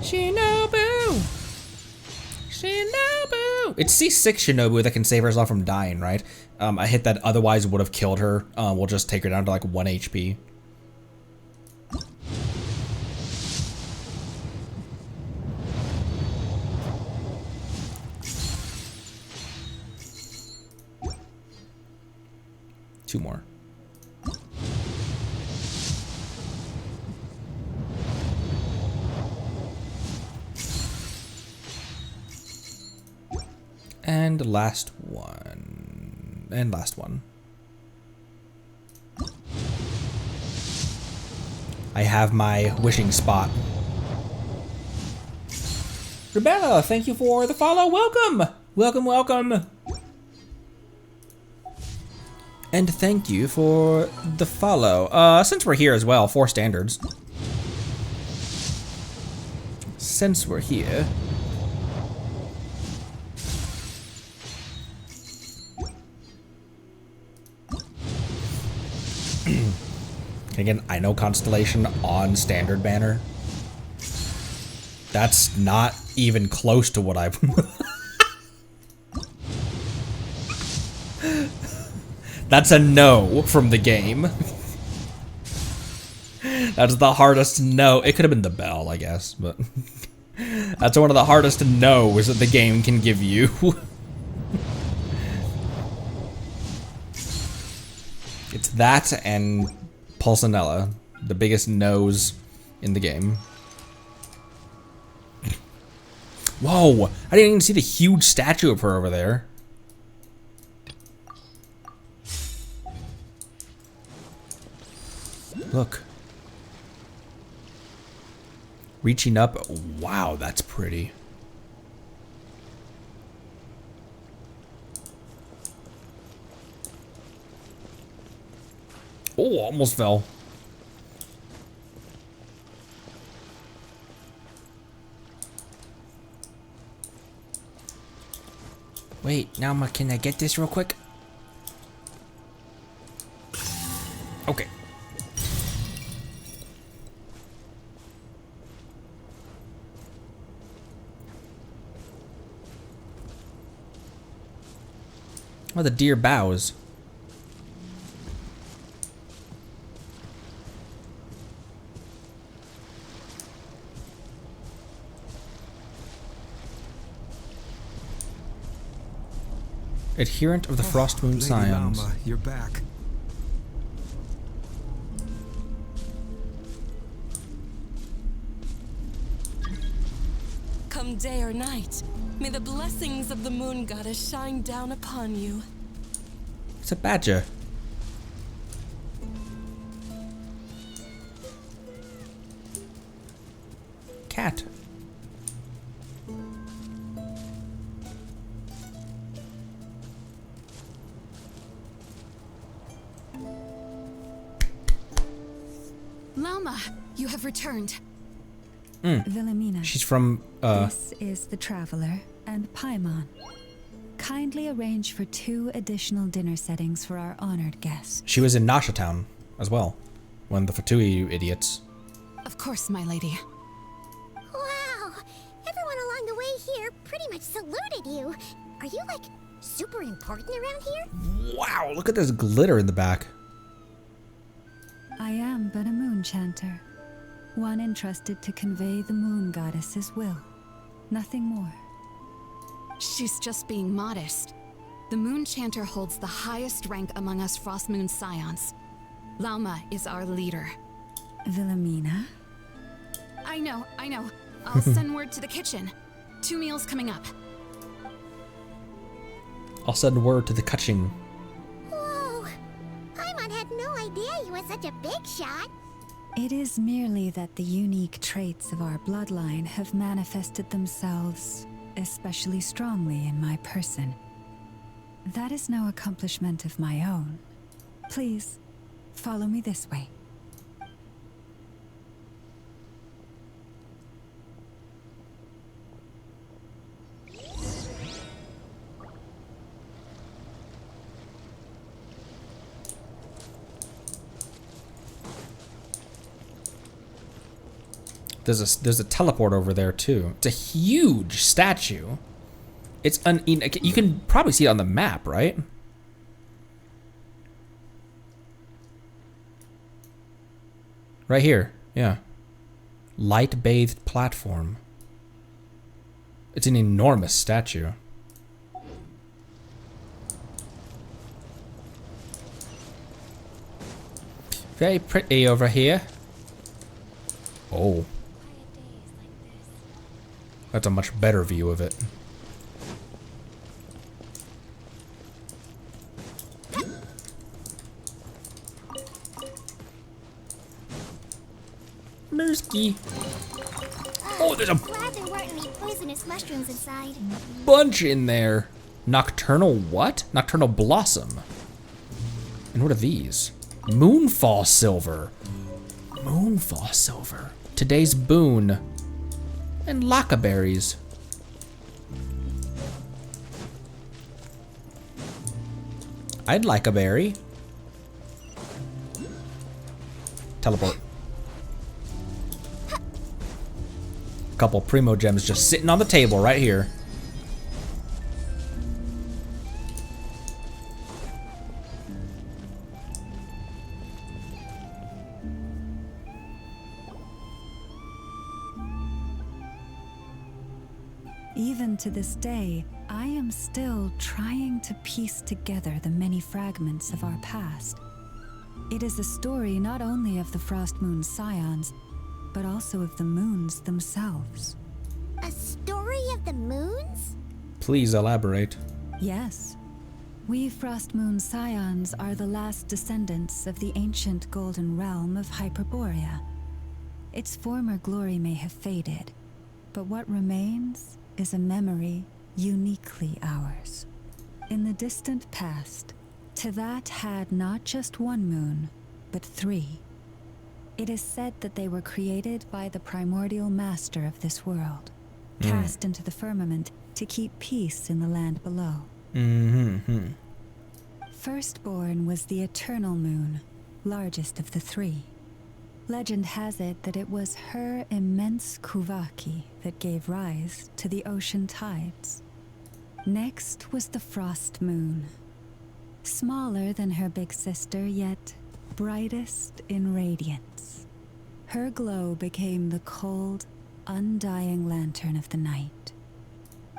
Shinobu! Shinobu! It's C6 Shinobu that can save herself from dying, right? A hit that otherwise would have killed her will just take her down to like 1 HP. Two more. And last one. And last one. I have my wishing spot. Rebella, thank you for the follow. Welcome! Welcome, welcome! And thank you for the follow. Since we're here as well, 4 standards. Since we're here. Again, I know Constellation on standard banner. That's not even close to what I've... That's a no from the game. That's the hardest no. It could have been the bell, I guess, but... That's one of the hardest no's that the game can give you. It's that and Pulcinella, the biggest no's in the game. Whoa! I didn't even see the huge statue of her over there. Look. Reaching up. Wow, that's pretty. Oh, almost fell. Wait, now can I get this real quick? Okay. Oh, the deer bows. Adherent of the Frost Moon Scions. Lama, you're back. Come day or night, may the blessings of the moon goddess shine down upon you. It's a badger. Cat. Lama, you have returned. Wilhelmina. She's from, This is the Traveler and Paimon. Kindly arrange for 2 additional dinner settings for our honored guests. She was in Nasha Town as well. One of the Fatui idiots. Of course, my lady. Wow! Everyone along the way here pretty much saluted you. Are you, like, super important around here? Wow, look at this glitter in the back. I am but a moon chanter, one entrusted to convey the moon goddess's will. Nothing more. She's just being modest. The Moon Chanter holds the highest rank among us Frost Moon Scions. Lauma is our leader. Wilhelmina? I know. I'll send word to the kitchen. 2 meals coming up. I'll send word to the kitchen. Whoa! Paimon had no idea you were such a big shot. It is merely that the unique traits of our bloodline have manifested themselves especially strongly in my person. That is no accomplishment of my own. Please, follow me this way. There's a teleport over there too. It's a huge statue. It's you can probably see it on the map, right? Right here, yeah. Light-bathed platform. It's an enormous statue. Very pretty over here. Oh. That's a much better view of it. Mersky. Oh, there's a Glad there weren't any poisonous mushrooms inside. bunch in there. Nocturnal what? Nocturnal blossom. And what are these? Moonfall silver. Moonfall silver. Today's boon. And laka berries. I'd like a berry. Teleport. Couple primo gems just sitting on the table right here. Even to this day, I am still trying to piece together the many fragments of our past. It is a story not only of the Frost Moon Scions, but also of the moons themselves. A story of the moons? Please elaborate. Yes. We Frost Moon Scions are the last descendants of the ancient golden realm of Hyperborea. Its former glory may have faded, but what remains is a memory uniquely ours. In the distant past, Tevat had not just one moon, but 3. It is said that they were created by the primordial master of this world, cast into the firmament to keep peace in the land below. Firstborn was the eternal moon, largest of the 3. Legend has it that it was her immense kuvaki that gave rise to the ocean tides. Next was the frost moon. Smaller than her big sister, yet brightest in radiance. Her glow became the cold, undying lantern of the night.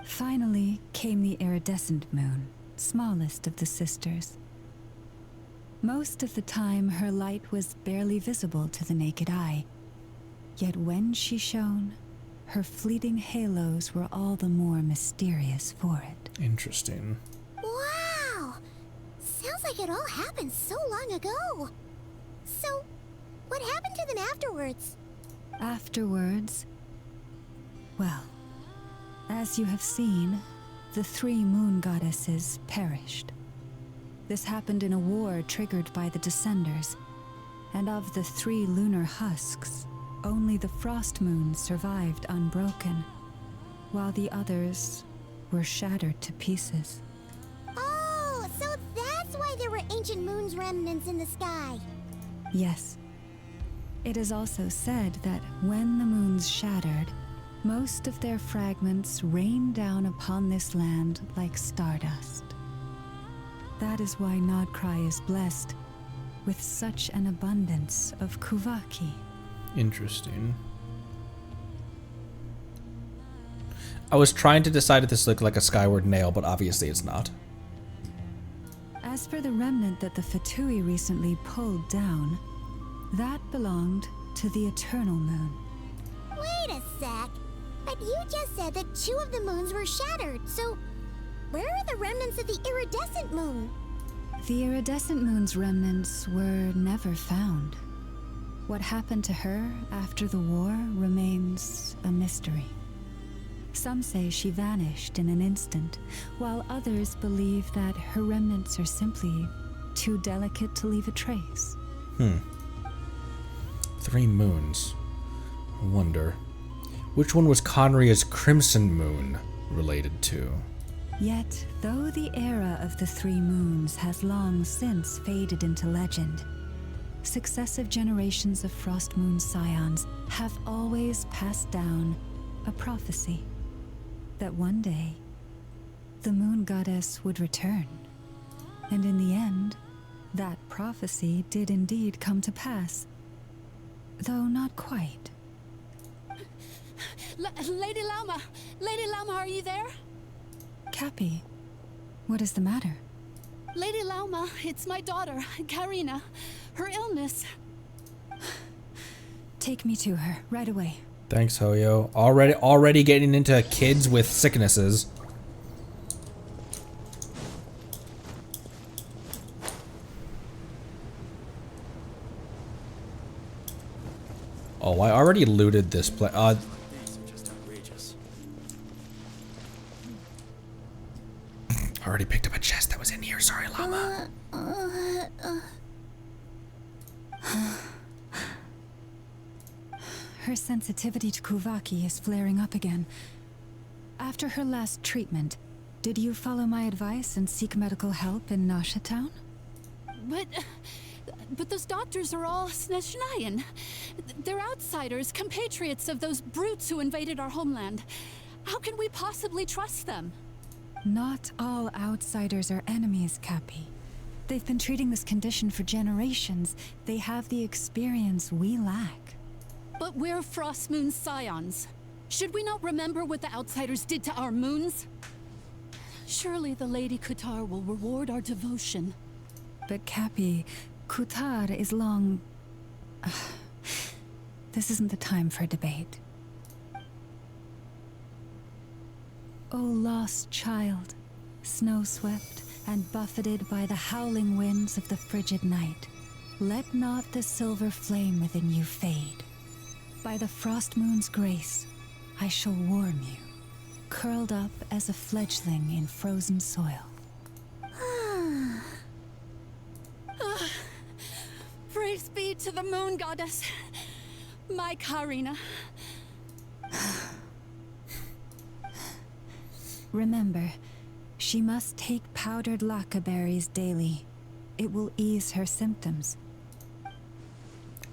Finally came the iridescent moon, smallest of the sisters. Most of the time, her light was barely visible to the naked eye. Yet when she shone, her fleeting halos were all the more mysterious for it. Interesting. Wow! Sounds like it all happened so long ago. So, what happened to them afterwards? Afterwards, well, as you have seen, the 3 moon goddesses perished. This happened in a war triggered by the Descenders, and of the 3 lunar husks, only the frost moons survived unbroken, while the others were shattered to pieces. Oh, so that's why there were ancient moon's remnants in the sky. Yes. It is also said that when the moons shattered, most of their fragments rained down upon this land like stardust. That is why Nod Krai is blessed with such an abundance of kuvaki. Interesting. I was trying to decide if this looked like a skyward nail, but obviously it's not. As for the remnant that the Fatui recently pulled down, that belonged to the Eternal Moon. Wait a sec. But you just said that 2 of the moons were shattered, so where are the remnants of the iridescent moon? The iridescent moon's remnants were never found. What happened to her after the war remains a mystery. Some say she vanished in an instant, while others believe that her remnants are simply too delicate to leave a trace. 3 moons. I wonder, which one was Conria's Crimson Moon related to? Yet, though the era of the 3 moons has long since faded into legend, successive generations of Frost Moon Scions have always passed down a prophecy that one day the moon goddess would return. And in the end, that prophecy did indeed come to pass, though not quite. Lady Lama! Lady Lama, are you there? Cappy, what is the matter? Lady Lama, it's my daughter, Karina. Her illness. Take me to her, right away. Thanks, Hoyo. Already getting into kids with sicknesses. Oh, I already looted this place. I already picked up a chest that was in here. Sorry, Llama. Her sensitivity to Kuvaki is flaring up again. After her last treatment, did you follow my advice and seek medical help in Nasha Town? But those doctors are all Snezhnayan. They're outsiders, compatriots of those brutes who invaded our homeland. How can we possibly trust them? Not all outsiders are enemies, Cappy. They've been treating this condition for generations. They have the experience we lack. But we're Frost Moon Scions. Should we not remember what the outsiders did to our moons? Surely the Lady Kutar will reward our devotion. But Cappy, Kutar is long... This isn't the time for debate. O lost child, snow-swept and buffeted by the howling winds of the frigid night, let not the silver flame within you fade. By the frost moon's grace, I shall warm you, curled up as a fledgling in frozen soil. Praise be to the moon goddess, my Karina. Remember, she must take powdered laka berries daily. It will ease her symptoms.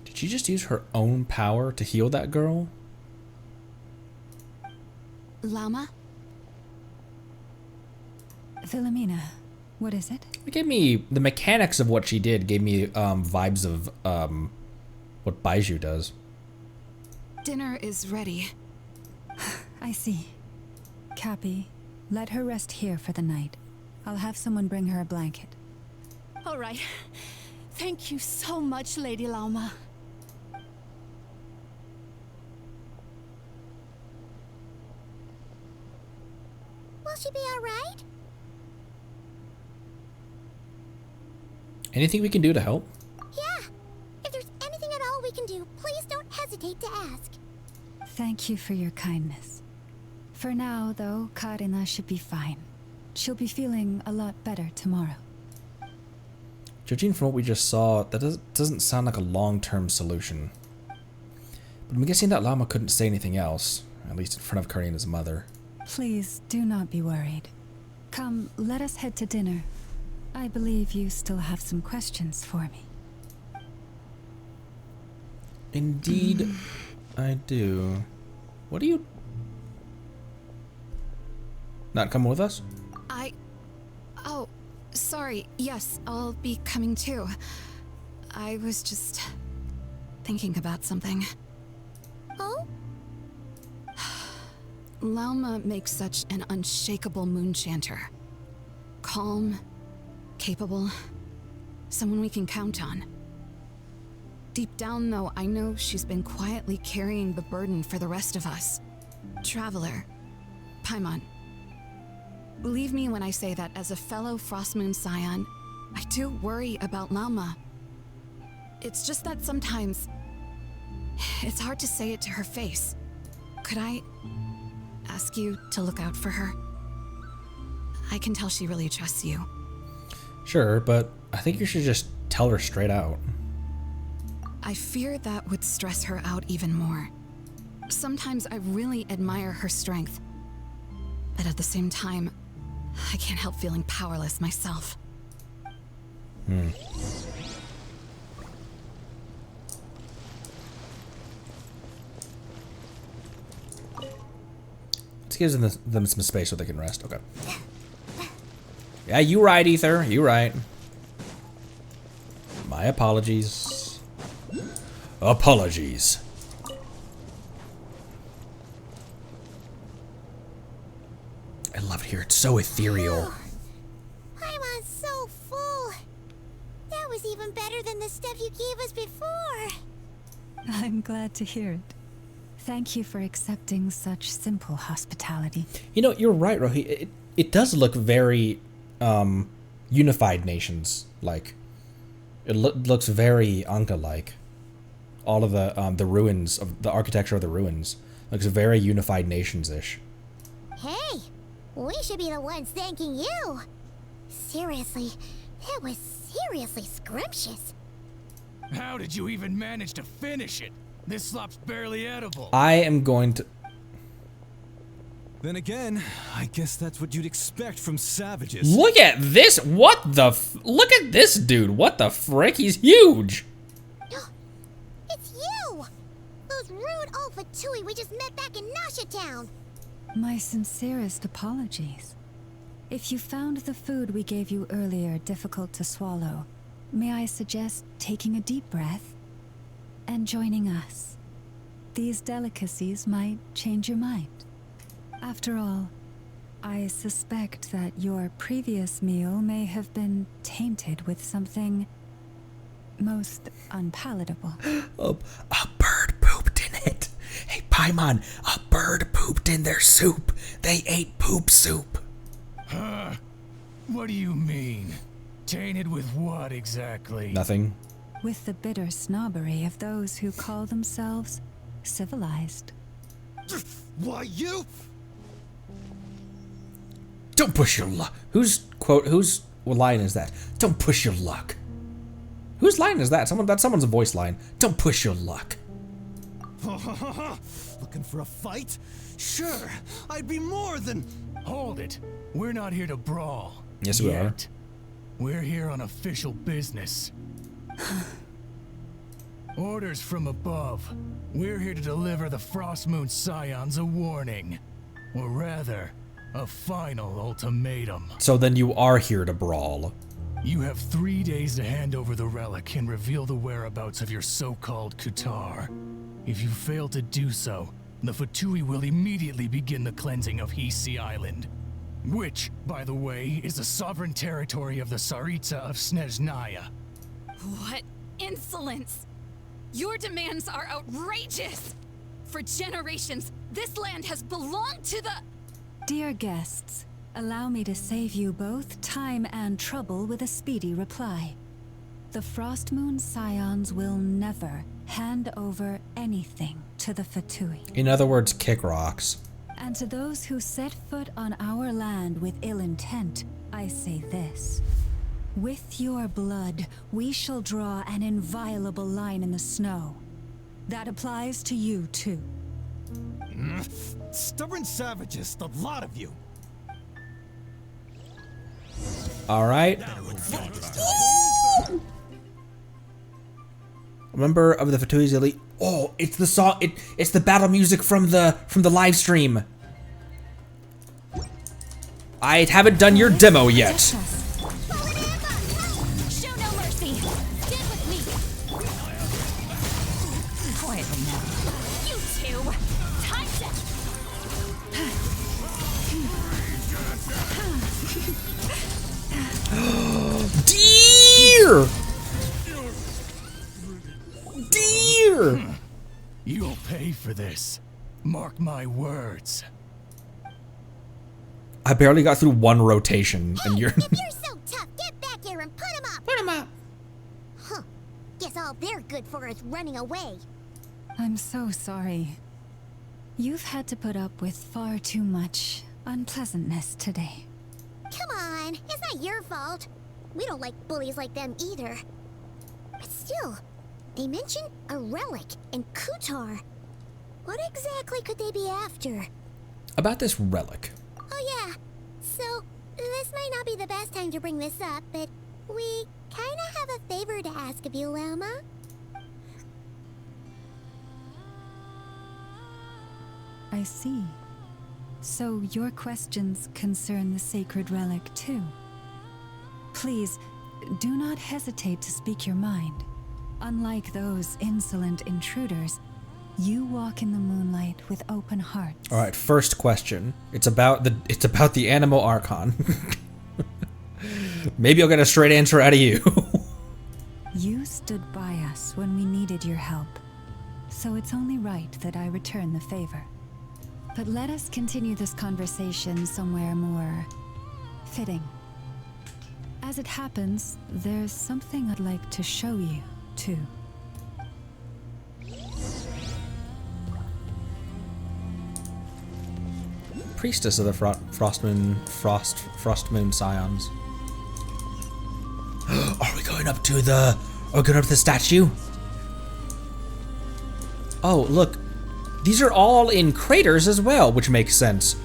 Did she just use her own power to heal that girl? Llama? Philomena, what is it? It gave me, the mechanics of what she did gave me vibes of what Baiju does. Dinner is ready. I see. Cappy, let her rest here for the night. I'll have someone bring her a blanket. All right. Thank you so much, Lady Llama. Will she be all right? Anything we can do to help? Yeah. If there's anything at all we can do, please don't hesitate to ask. Thank you for your kindness. For now, though, Karina should be fine. She'll be feeling a lot better tomorrow. Judging from what we just saw, that doesn't sound like a long-term solution. But I'm guessing that Llama couldn't say anything else, at least in front of Karina's mother. Please do not be worried. Come, let us head to dinner. I believe you still have some questions for me. Indeed, I do. What do you... Not come with us? Oh, sorry. Yes, I'll be coming too. I was just thinking about something. Oh? Lauma makes such an unshakable moon chanter. Calm, capable, someone we can count on. Deep down, though, I know she's been quietly carrying the burden for the rest of us. Traveler, Paimon, believe me when I say that as a fellow Frostmoon Scion, I do worry about Lauma. It's just that sometimes it's hard to say it to her face. Could I ask you to look out for her? I can tell she really trusts you. Sure, but I think you should just tell her straight out. I fear that would stress her out even more. Sometimes I really admire her strength, but at the same time, I can't help feeling powerless myself. Let's give them some space so they can rest. Okay. Yeah, you right, Ether. You right. My apologies. Apologies. I love it here. It's so ethereal. Paimon's so full. That was even better than the stuff you gave us before. I'm glad to hear it. Thank you for accepting such simple hospitality. You know, you're right, Rohi. It does look very Unified Nations like. It looks very Anka-like. All of the ruins of the architecture of the ruins looks very Unified Nations-ish. Hey, we should be the ones thanking you. Seriously, that was seriously scrumptious. How did you even manage to finish it? This slop's barely edible. I am going to... Then again, I guess that's what you'd expect from savages. Look at this! What the look at this dude! What the frick? He's huge! It's you! Those rude old Fatui we just met back in Nasha Town! My sincerest apologies. If you found the food we gave you earlier difficult to swallow, may I suggest taking a deep breath and joining us? These delicacies might change your mind. After all, I suspect that your previous meal may have been tainted with something most unpalatable. A bird pooped in it. Hey, Paimon, a bird pooped in their soup. They ate poop soup. Huh? What do you mean? Tainted with what exactly? Nothing. With the bitter snobbery of those who call themselves civilized. Why, you? Don't push your luck. Whose line is that? Don't push your luck. Whose line is that? That's someone's voice line. Don't push your luck. Looking for a fight? Sure, I'd be more than... Hold it. We're not here to brawl. Yes, we are. We're here on official business. Orders from above. We're here to deliver the Frostmoon Scions a warning. Or rather, a final ultimatum. So then you are here to brawl. You have 3 days to hand over the relic and reveal the whereabouts of your so-called Kutar. If you fail to do so, the Fatui will immediately begin the cleansing of Hisi Island. Which, by the way, is the sovereign territory of the Tsaritsa of Snezhnaya. What insolence! Your demands are outrageous! For generations, this land has belonged to the... Dear guests, allow me to save you both time and trouble with a speedy reply. The Frostmoon Scions will never hand over anything to the Fatui. In other words, kick rocks. And to those who set foot on our land with ill intent, I say this. With your blood, we shall draw an inviolable line in the snow. That applies to you, too. Stubborn savages, the lot of you. All right. A member of the Fatui's elite. Oh, it's the song. It's the battle music from the live stream. I haven't done your demo yet. Show no mercy! Stand with me! Quietly now. You two! Time to... deer! Deer! You'll pay for this. Mark my words. I barely got through one rotation, and you're... If you're so tough, get back here and put him up! Put him up! Huh. Guess all they're good for is running away. I'm so sorry. You've had to put up with far too much unpleasantness today. Come on, it's not your fault. We don't like bullies like them either. But still, they mentioned a relic in Kutar. What exactly could they be after? About this relic. Oh yeah, so this might not be the best time to bring this up, but we kinda have a favor to ask of you, Lama. I see. So your questions concern the sacred relic too. Please, do not hesitate to speak your mind. Unlike those insolent intruders, you walk in the moonlight with open hearts. All right, first question. It's about the Animo Archon. Maybe I'll get a straight answer out of you. You stood by us when we needed your help, so it's only right that I return the favor. But let us continue this conversation somewhere more fitting. As it happens, there's something I'd like to show you, too. Priestess of the Frostmoon Scions. Are we going up to the statue? Oh, look. These are all in craters as well, which makes sense.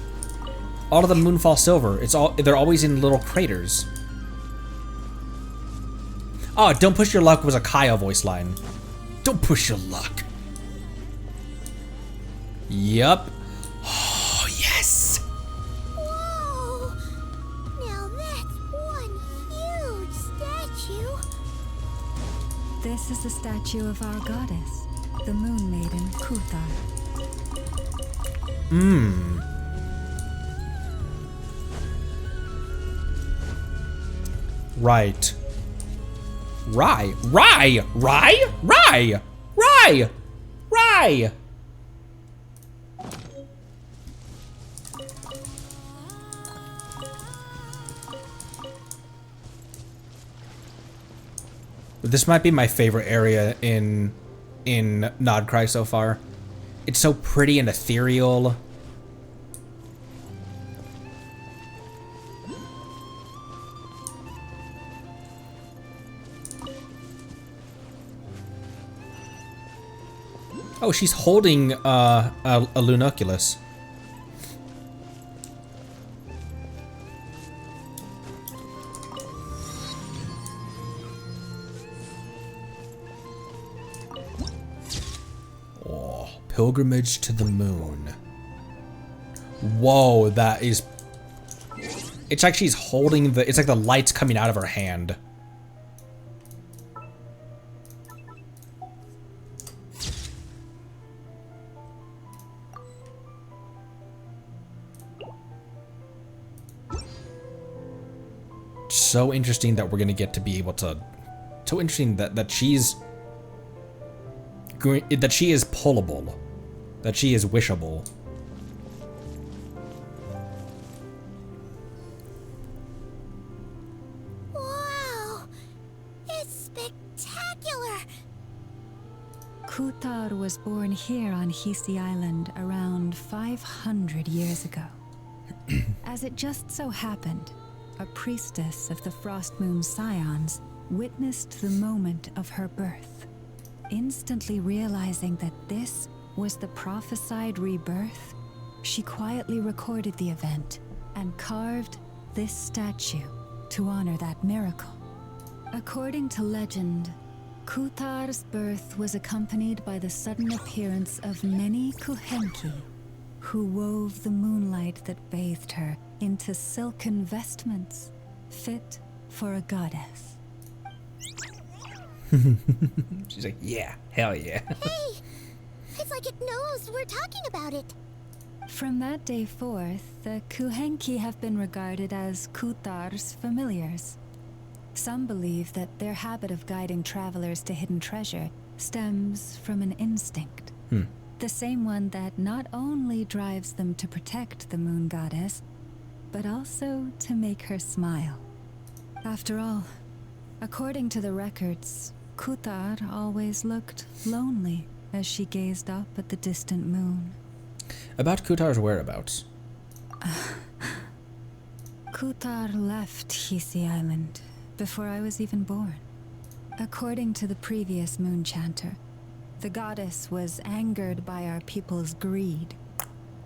All of the Moonfall Silver, they're always in little craters. Oh, don't push your luck was a Kyle voice line. Don't push your luck. Yup. Oh, yes. Whoa! Now that's one huge statue. This is the statue of our goddess, the Moon Maiden Kuthar. Right. Rye. This might be my favorite area in Nod Krai so far. It's so pretty and ethereal. Oh, she's holding a Lunoculus. Oh, pilgrimage to the moon. Whoa, that is... It's like she's holding the... It's like the light's coming out of her hand. So interesting that we're gonna get to be able to... So interesting that she is pullable. That she is wishable. Wow! It's spectacular! Kuthar was born here on Hisi Island around 500 years ago. As it just so happened, a priestess of the Frostmoon Scions witnessed the moment of her birth. Instantly realizing that this was the prophesied rebirth, she quietly recorded the event and carved this statue to honor that miracle. According to legend, Kuthar's birth was accompanied by the sudden appearance of many Kuhenki, who wove the moonlight that bathed her into silken vestments fit for a goddess. She's like, yeah, hell yeah. Hey! It's like it knows we're talking about it. From that day forth, the Kuhenki have been regarded as Kuthar's familiars. Some believe that their habit of guiding travelers to hidden treasure stems from an instinct. The same one that not only drives them to protect the moon goddess, but also to make her smile. After all, according to the records, Kutar always looked lonely as she gazed up at the distant moon. About Kutar's whereabouts. Kutar left Hisi Island before I was even born. According to the previous moon chanter, the goddess was angered by our people's greed,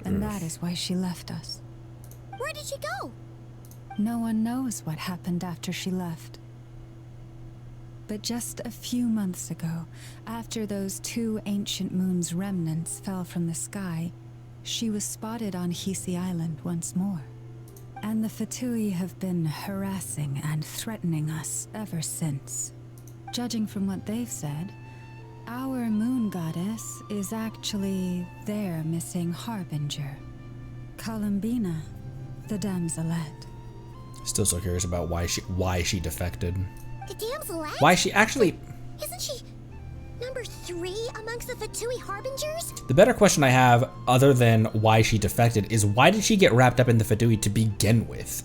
and that is why she left us. Where did she go? No one knows what happened after she left. But just a few months ago, after those 2 ancient moon's remnants fell from the sky, she was spotted on Hisi Island once more. And the Fatui have been harassing and threatening us ever since. Judging from what they've said, our moon goddess is actually their missing harbinger, Columbina, the damselette. Still so curious about why she defected. The damselette? Why she actually... Isn't she number 3 amongst the Fatui harbingers? The better question I have, other than why she defected, is why did she get wrapped up in the Fatui to begin with?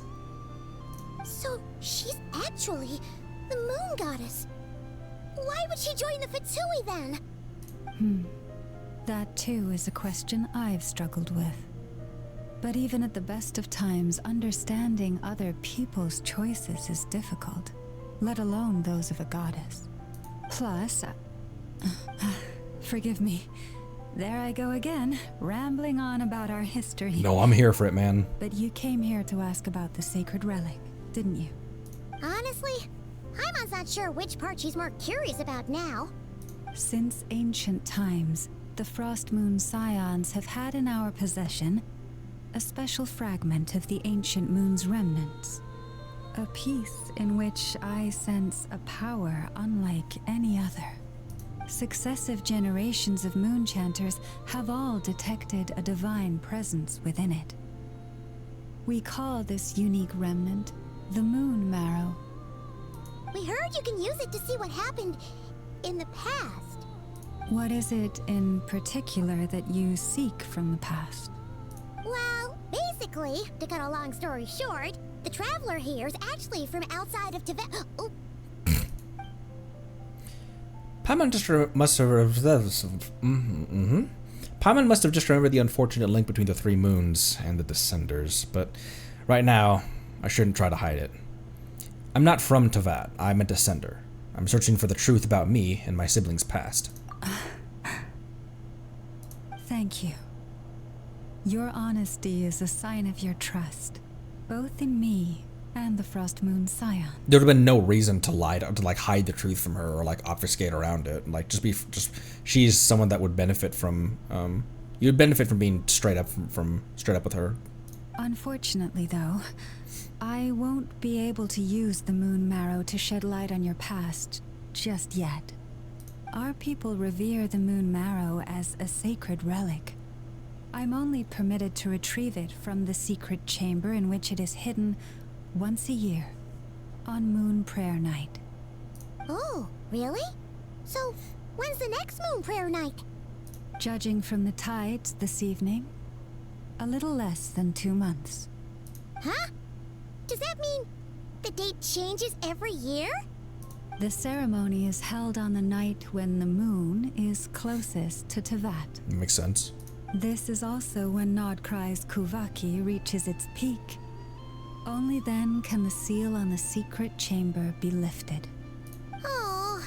So she's actually the moon goddess. Why would she join the Fatui then? That too is a question I've struggled with. But even at the best of times, understanding other people's choices is difficult, let alone those of a goddess. Plus, forgive me, there I go again, rambling on about our history. No, I'm here for it, man. But you came here to ask about the sacred relic, didn't you? Honestly, I'm not sure which part she's more curious about now. Since ancient times, the Frost Moon Scions have had in our possession a special fragment of the ancient moon's remnants. A piece in which I sense a power unlike any other. Successive generations of moon chanters have all detected a divine presence within it. We call this unique remnant the Moon Marrow. We heard you can use it to see what happened in the past. What is it in particular that you seek from the past? Well, basically, to cut a long story short, the traveler here is actually from outside of Tibet. Oh. Paimon must have just remembered the unfortunate link between the 3 moons and the Descenders, but right now, I shouldn't try to hide it. I'm not from Teyvat, I'm a Descender. I'm searching for the truth about me and my siblings' past. Thank you. Your honesty is a sign of your trust, both in me and the Frost Moon Scion. There would have been no reason to lie, to like hide the truth from her or like obfuscate around it. Like she's someone that would benefit from, you'd benefit from being straight up with her. Unfortunately though, I won't be able to use the Moon Marrow to shed light on your past just yet. Our people revere the Moon Marrow as a sacred relic. I'm only permitted to retrieve it from the secret chamber in which it is hidden once a year, on Moon Prayer Night. Oh, really? So, when's the next Moon Prayer Night? Judging from the tides this evening, a little less than 2 months. Huh? Does that mean the date changes every year? The ceremony is held on the night when the moon is closest to Teyvat. Makes sense. This is also when Nod Krai's Kuvaki reaches its peak. Only then can the seal on the secret chamber be lifted. Oh,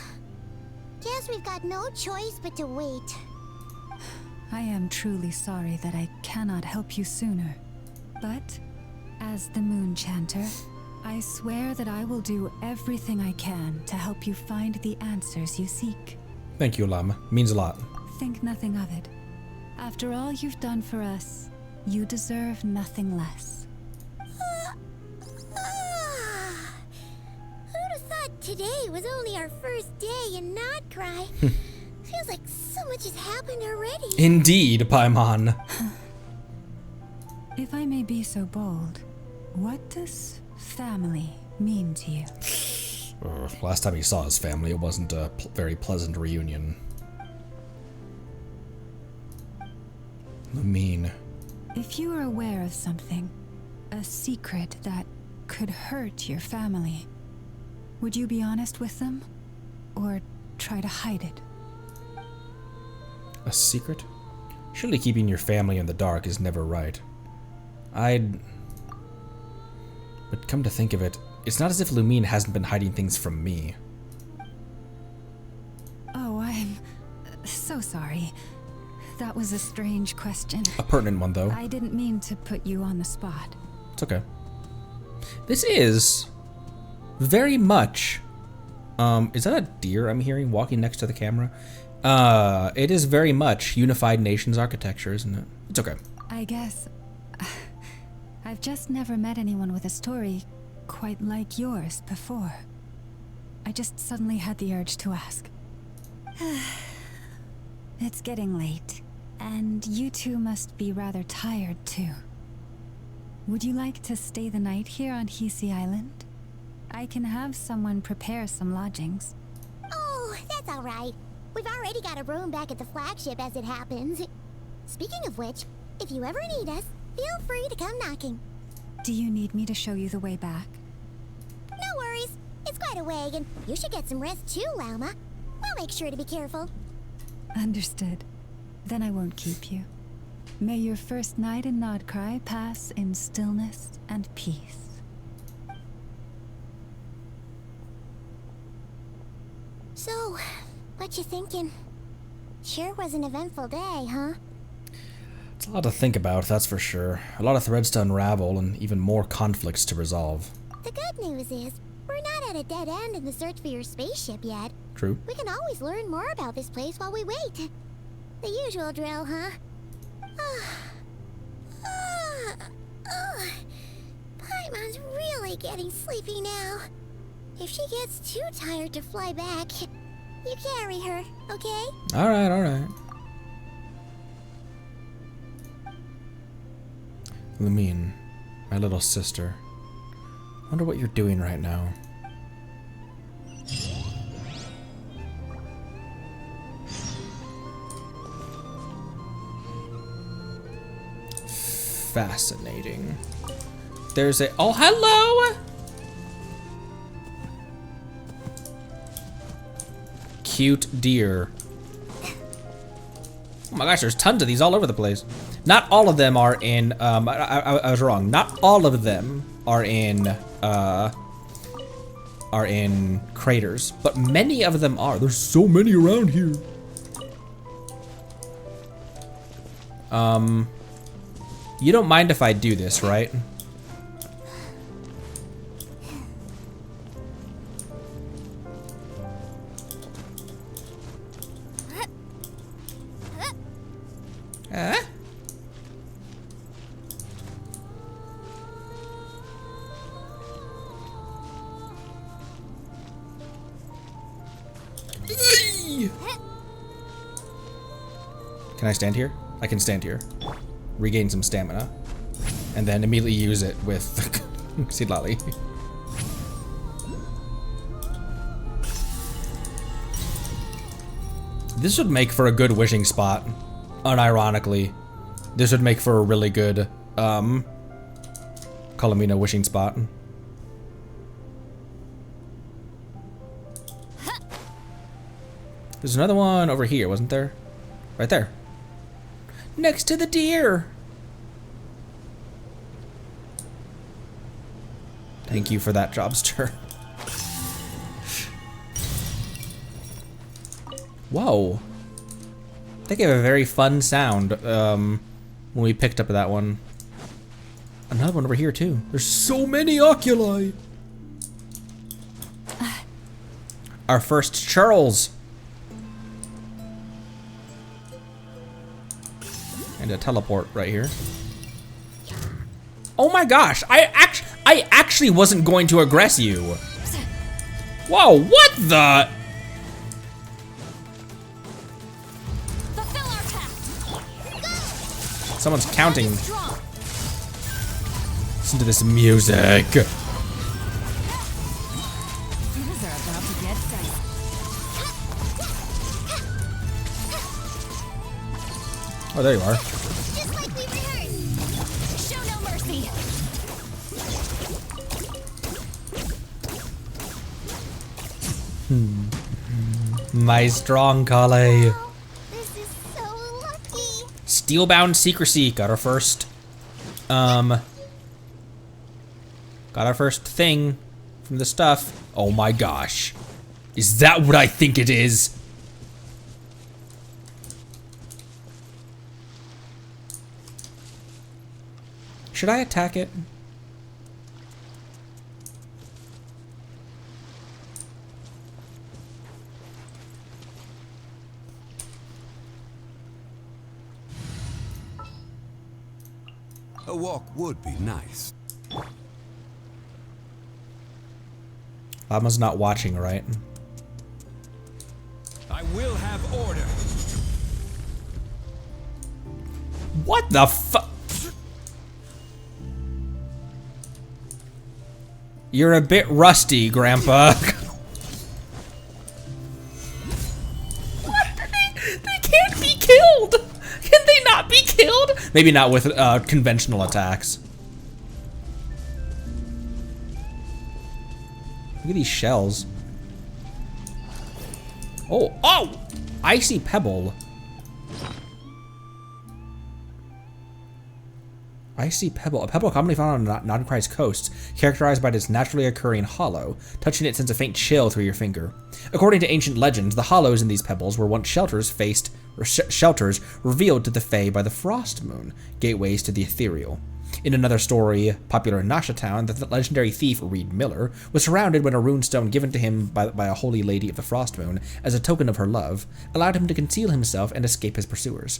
guess we've got no choice but to wait. I am truly sorry that I cannot help you sooner. But, as the Moon Chanter, I swear that I will do everything I can to help you find the answers you seek. Thank you, Lama. Means a lot. Think nothing of it. After all you've done for us, you deserve nothing less. Who'd have thought today was only our first day in Nod Krai? Feels like so much has happened already. Indeed, Paimon. If I may be so bold, what does family mean to you? Last time he saw his family, it wasn't a very pleasant reunion. Lumine. If you were aware of something, a secret that could hurt your family, would you be honest with them? Or try to hide it? A secret? Surely keeping your family in the dark is never right. But come to think of it, it's not as if Lumine hasn't been hiding things from me. Oh, I'm so sorry. That was a strange question. A pertinent one, though. I didn't mean to put you on the spot. It's okay. This is very much... is that a deer I'm hearing walking next to the camera? It is very much Unified Nations architecture, isn't it? It's okay. I guess... I've just never met anyone with a story quite like yours before. I just suddenly had the urge to ask. It's getting late, and you two must be rather tired too. Would you like to stay the night here on Hisi Island? I can have someone prepare some lodgings. Oh, that's all right. We've already got a room back at the flagship as it happens. Speaking of which, if you ever need us, feel free to come knocking. Do you need me to show you the way back? No worries. It's quite a way, and you should get some rest too, Lauma. We'll make sure to be careful. Understood. Then I won't keep you. May your first night in Nod Krai pass in stillness and peace. So, what you thinking? Sure was an eventful day, huh? It's a lot to think about, that's for sure. A lot of threads to unravel and even more conflicts to resolve. The good news is, we're not at a dead end in the search for your spaceship yet. True. We can always learn more about this place while we wait. The usual drill, huh? Paimon's really getting sleepy now. If she gets too tired to fly back, you carry her, okay? Alright, alright. Lumine, my little sister. Wonder what you're doing right now. Fascinating. There's a... Oh, hello! Cute deer. Oh my gosh, there's tons of these all over the place. Not all of them are in, I was wrong. Not all of them are in craters, but many of them are. There's so many around here. You don't mind if I do this, right? Can I stand here? I can stand here. Regain some stamina. And then immediately use it with Seed Lolly. This would make for a good wishing spot. Unironically. This would make for a really good Colomina wishing spot. There's another one over here, wasn't there? Right there. Next to the deer. Thank you for that, Jobster. Whoa. That gave a very fun sound when we picked up that one. Another one over here too. There's so many oculi. Our first Charles. And a teleport right here. Oh my gosh, I actually wasn't going to aggress you. Whoa, what the? Someone's counting. Listen to this music. Oh, there you are. Just like we rehearsed. Show no mercy. My strong Kale. This is so lucky. Steelbound secrecy. Got our first. Got our first thing from the stuff. Oh my gosh. Is that what I think it is? Should I attack it? A walk would be nice. Llama's not watching, right? I will have order. What the fuck? You're a bit rusty, Grandpa. What? They can't be killed. Can they not be killed? Maybe not with conventional attacks. Look at these shells. Oh, oh! Icy pebble. Icy pebble. A pebble commonly found on Nod Krai's coasts, characterized by its naturally occurring hollow. Touching it sends a faint chill through your finger. According to ancient legends, the hollows in these pebbles were once shelters revealed to the Fae by the Frost Moon, gateways to the ethereal. In another story, popular in Nasha Town, the legendary thief Reed Miller was surrounded when a runestone given to him by a holy lady of the Frost Moon as a token of her love allowed him to conceal himself and escape his pursuers.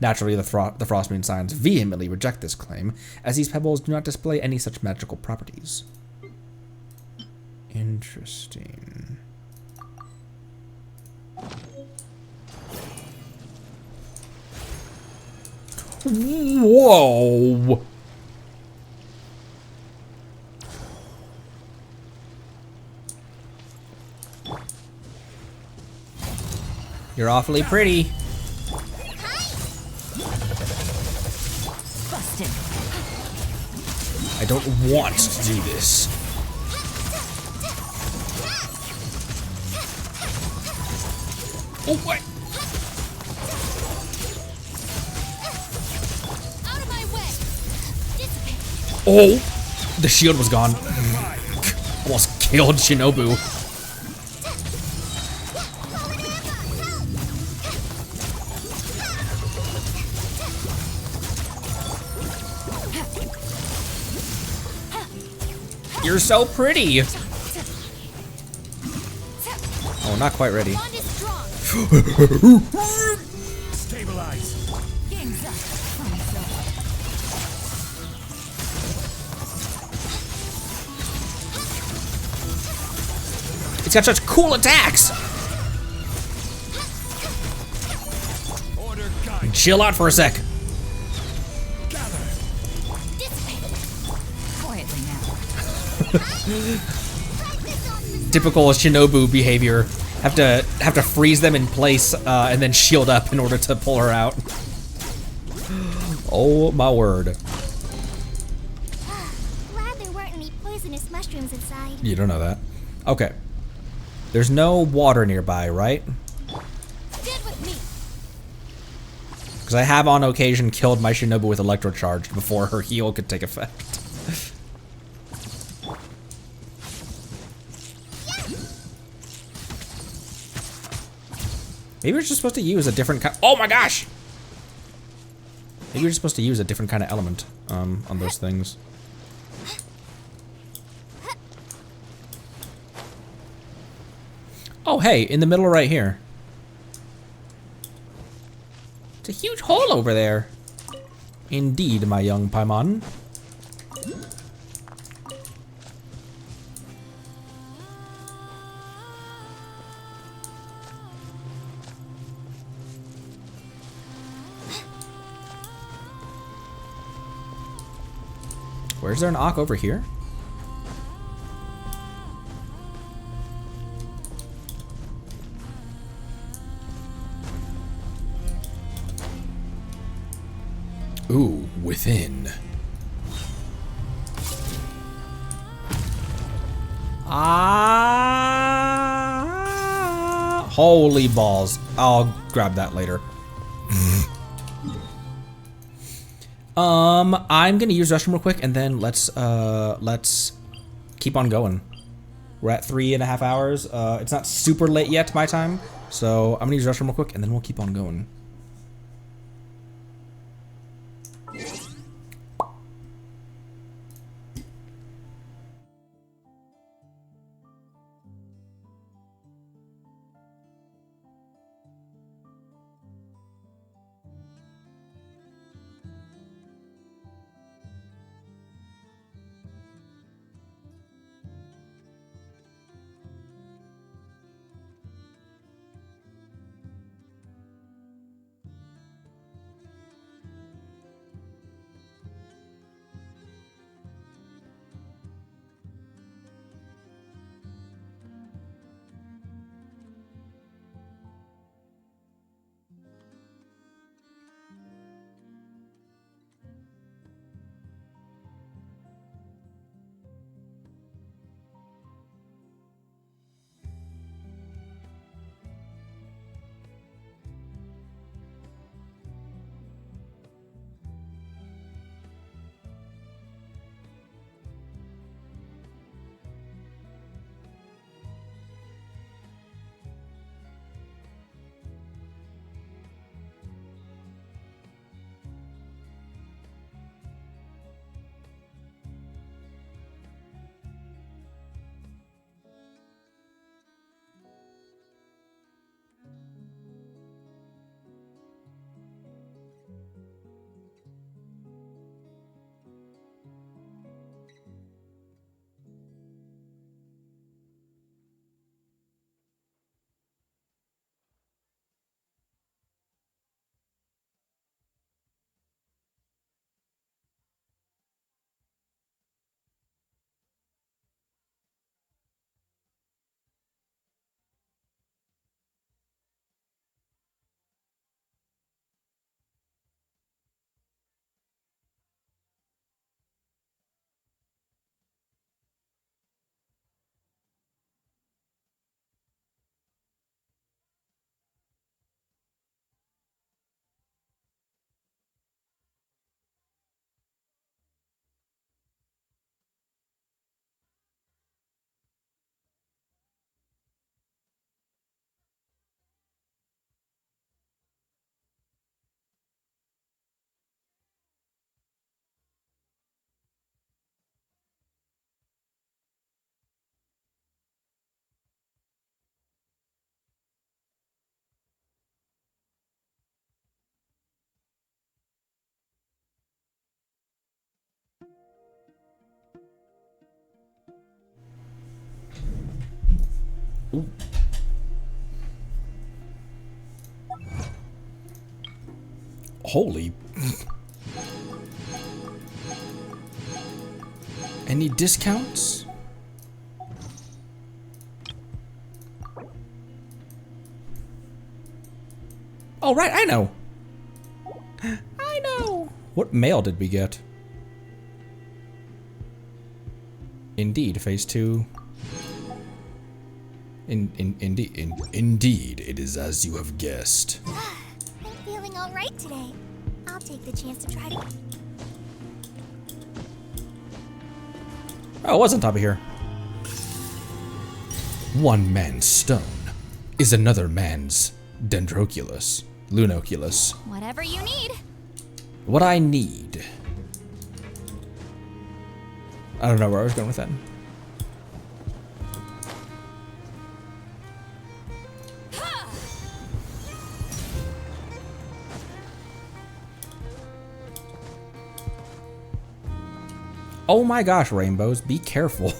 Naturally, the Frost Moon Signs vehemently reject this claim, as these pebbles do not display any such magical properties. Interesting. Whoa! You're awfully pretty. Busted. I don't want to do this. Oh, what? Out of my way. Oh! The shield was gone. Almost killed Shinobu. You're so pretty. Oh, not quite ready. Stabilize. Game's up. It's got such cool attacks. Chill out for a sec. Quietly now. Typical Shinobu behavior. Have to freeze them in place and then shield up in order to pull her out. Oh my word. Glad there weren't any poisonous mushrooms inside. You don't know that. Okay. There's no water nearby, right? Stand with me. Because I have on occasion killed my Shinobu with electrocharge before her heal could take effect. Maybe we're just supposed to use a different kind. Oh my gosh! Maybe we're just supposed to use a different kind of element on those things. Oh hey, in the middle right here. It's a huge hole over there. Indeed, my young Paimon. Where's there an Ankh over here? within. Holy balls. I'll grab that later. I'm gonna use restroom real quick and then let's keep on going. We're at 3.5 hours. It's not super late yet my time, so I'm gonna use restroom real quick and then we'll keep on going. Ooh. Holy. Any discounts? Oh, right, I know. I know. What mail did we get? Indeed, phase 2. Indeed, it is as you have guessed. I'm feeling all right today. I'll take the chance to try to... Oh, it was on top of here. One man's stone is another man's dendroculus. Lunoculus. Whatever you need. What I need. I don't know where I was going with that. Oh my gosh, rainbows, be careful.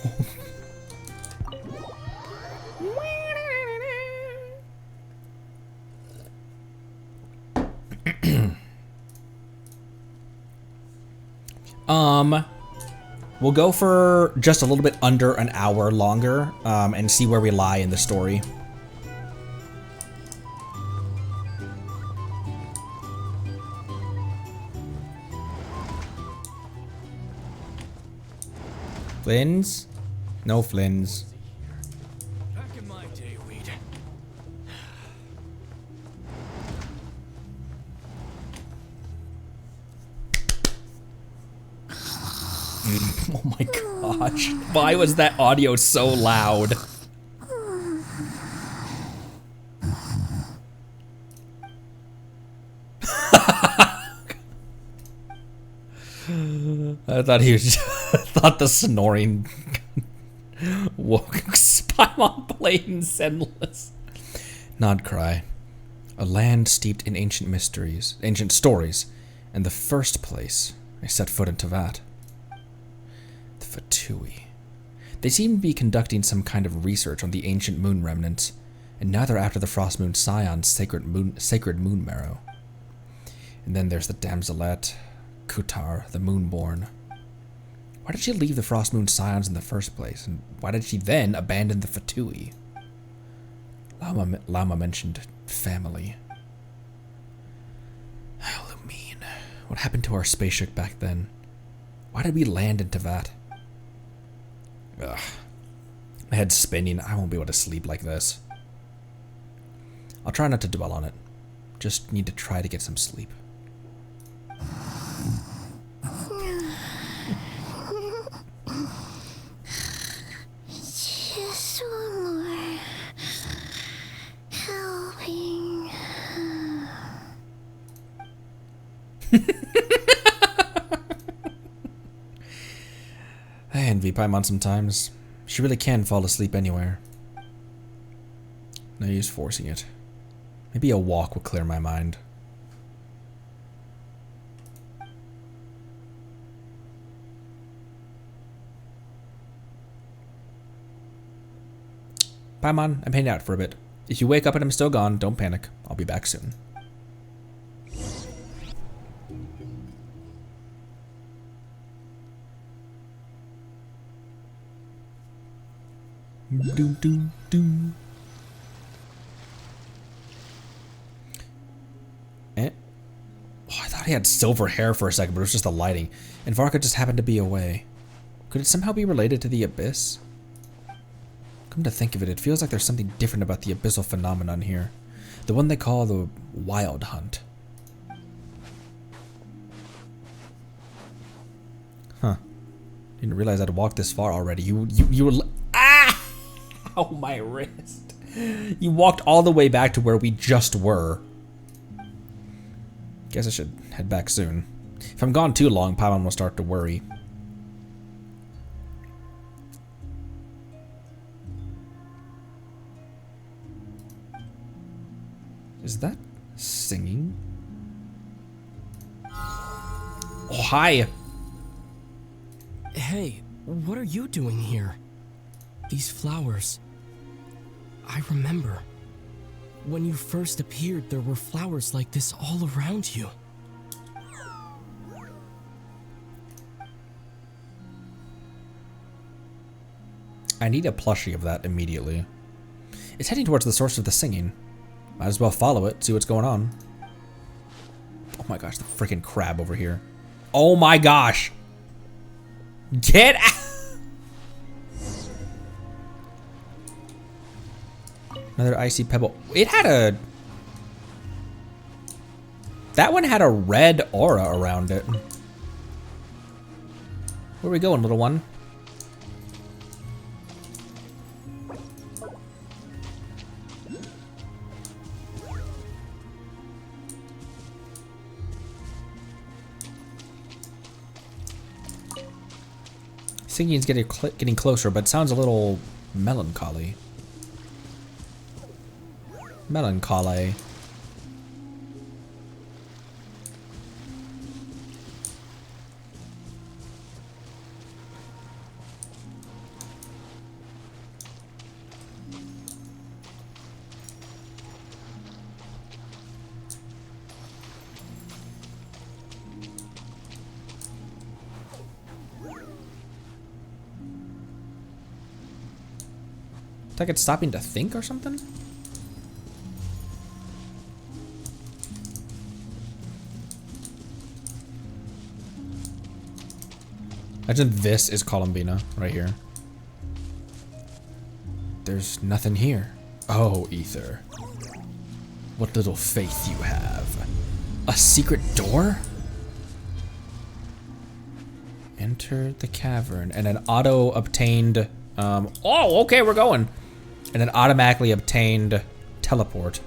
We'll go for just a little bit under an hour longer, and see where we lie in the story. Flins? No Flins. Back in my day, we'd... Oh my gosh. Why was that audio so loud? I thought he was thought the snoring woke Spymon Bladen's endless. Nod Krai. A land steeped in ancient mysteries, ancient stories, and the first place I set foot in Teyvat. The Fatui. They seem to be conducting some kind of research on the ancient moon remnants, and now they're after the Frost Moon Scion's sacred moon marrow. And then there's the Damselette, Kutar, the Moonborn. Why did she leave the Frost Moon Scions in the first place, and why did she then abandon the Fatui? Lama mentioned family. Lumine. What happened to our spaceship back then? Why did we land in Teyvat? Ugh. My head's spinning. I won't be able to sleep like this. I'll try not to dwell on it. Just need to try to get some sleep. Just one more helping. I envy Paimon sometimes. She really can fall asleep anywhere. No use forcing it. Maybe a walk will clear my mind. Paimon, I'm heading out for a bit. If you wake up and I'm still gone, don't panic. I'll be back soon. Doom, doom, doom. Eh? Oh, I thought he had silver hair for a second, but it was just the lighting. And Varka just happened to be away. Could it somehow be related to the Abyss? Come to think of it, it feels like there's something different about the abyssal phenomenon here. The one they call the Wild Hunt. Huh. Didn't realize I'd walked this far already. You were... Ah! Ow, my wrist. You walked all the way back to where we just were. Guess I should head back soon. If I'm gone too long, Paimon will start to worry. Is that singing? Oh, hi. Hey, what are you doing here? These flowers. I remember. When you first appeared, there were flowers like this all around you. I need a plushie of that immediately. It's heading towards the source of the singing. Might as well follow it, see what's going on. Oh my gosh, the freaking crab over here. Oh my gosh! Get out! Another icy pebble. It had a... That one had a red aura around it. Where are we going, little one? Singing's getting closer, but it sounds a little melancholy. Melancholy. It's like it's stopping to think or something? Imagine this is Columbina right here. There's nothing here. Oh, Ether. What little faith you have. A secret door? Enter the cavern and an auto-obtained... oh, okay, we're going. And an automatically obtained teleport.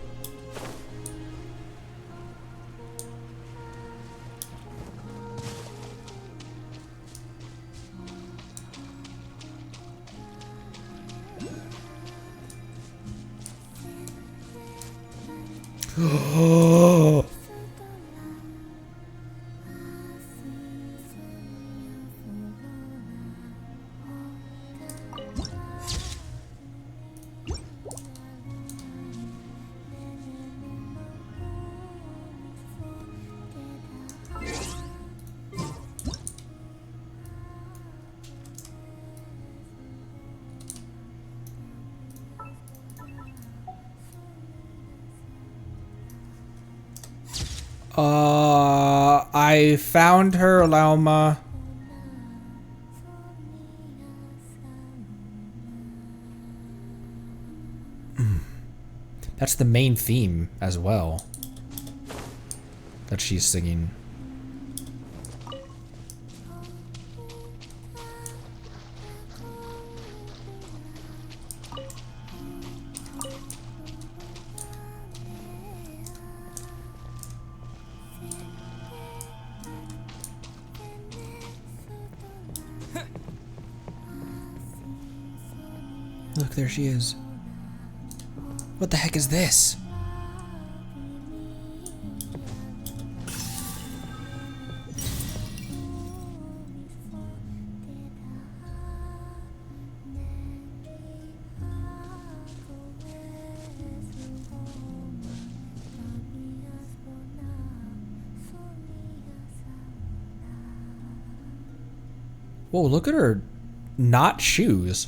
Oh. I found her, Lauma. That's the main theme as well that she's singing. Look, there she is. What the heck is this? Whoa, look at her not shoes.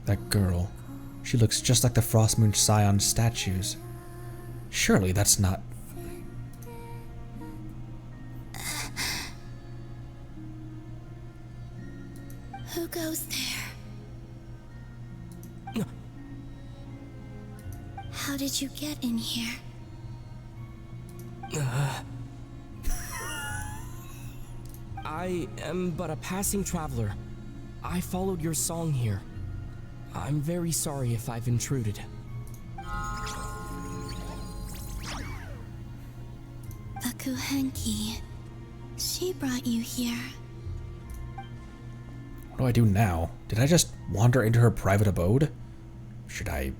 That girl. She looks just like the Frostmoon Scion statues. Surely that's not... Who goes there? How did you get in here? I am but a passing traveler. I followed your song here. I'm very sorry if I've intruded. Bakuhenki. She brought you here. What do I do now? Did I just wander into her private abode? Should I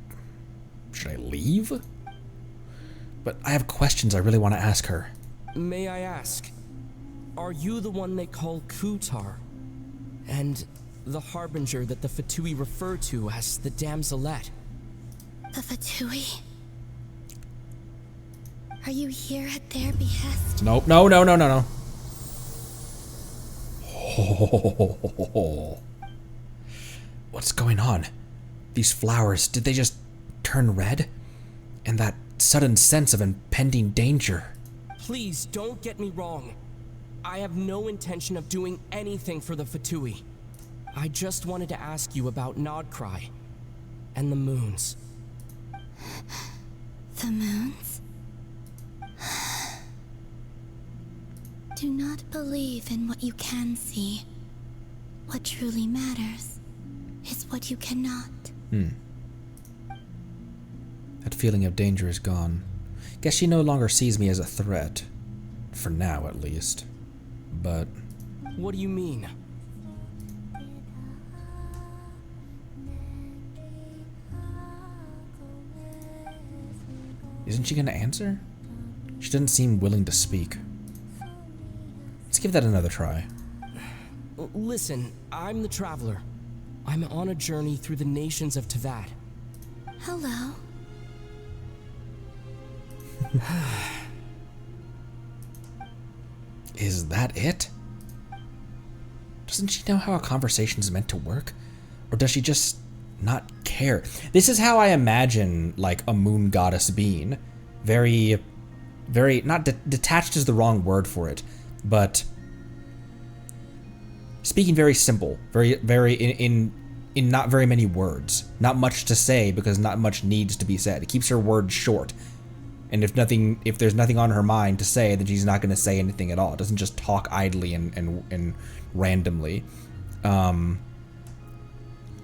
leave? But I have questions I really want to ask her. May I ask, are you the one they call Kutar? And the harbinger that the Fatui refer to as the Damselette? The Fatui? Are you here at their behest? Nope, no. Oh. What's going on? These flowers, did they just turn red? And that sudden sense of impending danger. Please don't get me wrong. I have no intention of doing anything for the Fatui. I just wanted to ask you about Nod Krai and the moons. The moons? Do not believe in what you can see. What truly matters is what you cannot. That feeling of danger is gone. Guess she no longer sees me as a threat. For now, at least. But... What do you mean? Isn't she gonna answer? She doesn't seem willing to speak. Let's give that another try. Listen, I'm the traveler. I'm on a journey through the nations of Teyvat. Hello. Is that it? Doesn't she know how a conversation is meant to work? Or does she just not care. This is how I imagine, like, a moon goddess being. Very, very, not detached is the wrong word for it, but speaking very simple, very in not very many words. Not much to say because not much needs to be said. It keeps her words short. And if there's nothing on her mind to say, then she's not going to say anything at all. It doesn't just talk idly and randomly.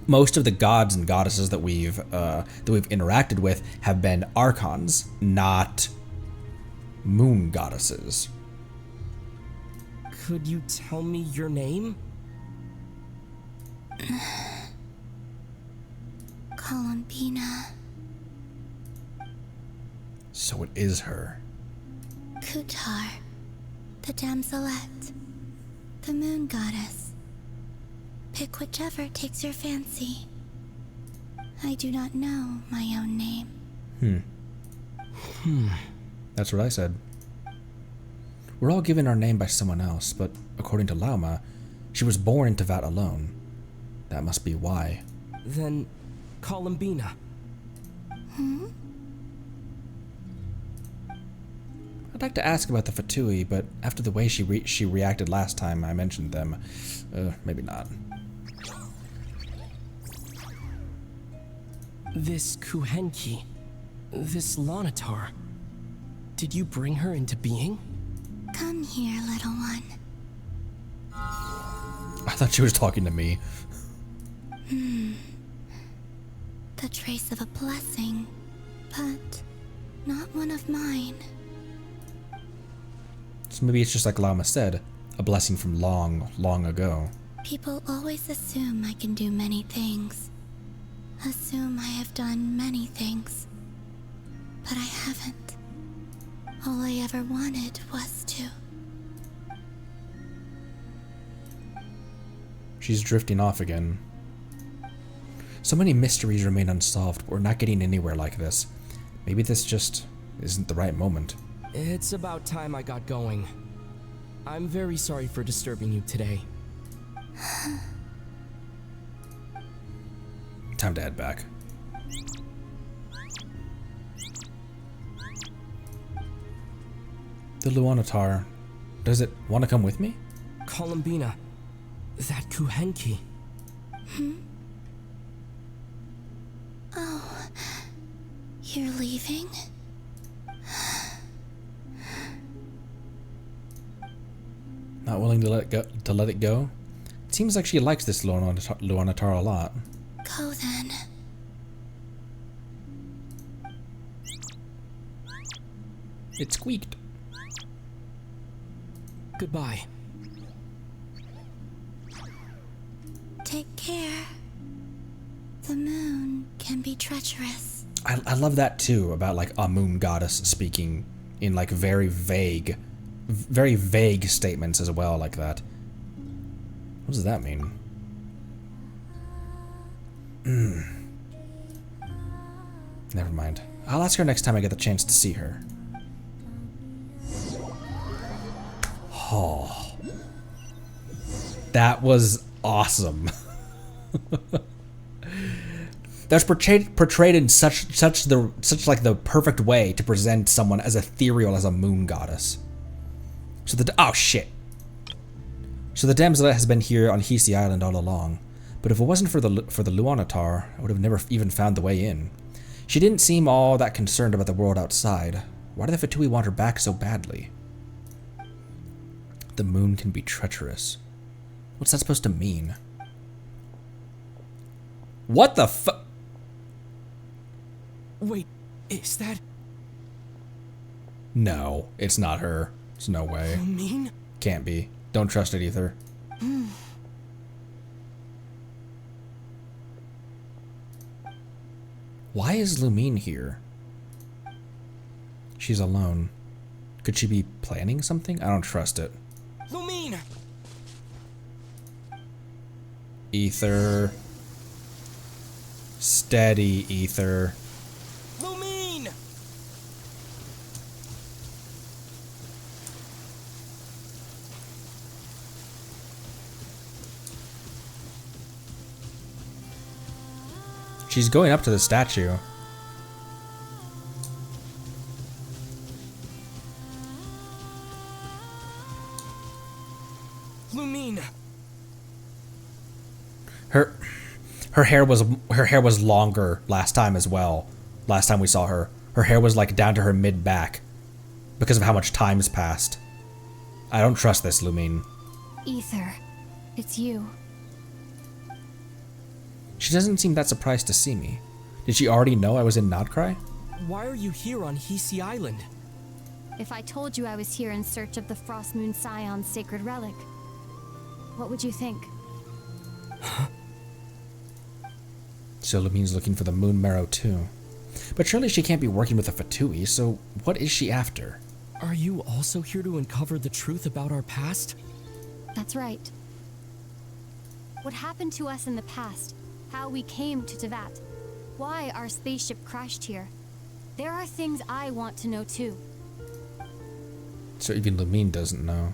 Most of the gods and goddesses that we've interacted with have been archons, not moon goddesses. Could you tell me your name? Columbina. So it is her. Kutar, the damselette, the moon goddess. Pick whichever takes your fancy. I do not know my own name. That's what I said. We're all given our name by someone else, but according to Lauma, she was born into Vat alone. That must be why. Then, Columbina. I'd like to ask about the Fatui, but after the way she reacted last time I mentioned them, maybe not. This Kuhenki, this Lonatar, did you bring her into being? Come here, little one. I thought she was talking to me. The trace of a blessing, but not one of mine. So maybe it's just like Lauma said, a blessing from long, long ago. People always assume I can do many things. Assume I have done many things. But I haven't. All I ever wanted was to. She's drifting off again. So many mysteries remain unsolved, but we're not getting anywhere like this. Maybe this just isn't the right moment. It's about time I got going. I'm very sorry for disturbing you today. Time to head back. The Luanatar, does it want to come with me? Columbina, that Kuhenki. Oh, you're leaving? Not willing to let it go? It seems like she likes this Luanatar a lot. Go then. It squeaked. Goodbye. Take care. The moon can be treacherous. I love that too, about like a moon goddess speaking in like very vague statements as well, like that. What does that mean? Never mind. I'll ask her next time I get the chance to see her. Oh. That was awesome. That's portrayed in such like the perfect way to present someone as ethereal as a moon goddess. So oh shit. So the damsel has been here on Hisi Island all along, but if it wasn't for the Luanatar, I would have never even found the way in. She didn't seem all that concerned about the world outside. Why do the Fatui want her back so badly? The moon can be treacherous. What's that supposed to mean? What the fu- Wait, is that... No, it's not her. There's no way. You mean? Can't be. Don't trust it either. Why is Lumine here? She's alone. Could she be planning something? I don't trust it. Lumine! Ether. Steady, Ether. Lumine! She's going up to the statue. Lumine. Her hair was longer last time as well. Last time we saw her. Her hair was like down to her mid-back because of how much time has passed. I don't trust this, Lumine. Ether, it's you. She doesn't seem that surprised to see me. Did she already know I was in Nod Krai? Why are you here on Hisi Island? If I told you I was here in search of the Frost Moon Scion's sacred relic, what would you think? So Lumine's looking for the moon marrow too. But surely she can't be working with a Fatui, so what is she after? Are you also here to uncover the truth about our past? That's right. What happened to us in the past, how we came to Tevat, why our spaceship crashed here. There are things I want to know too. So even Lumine doesn't know.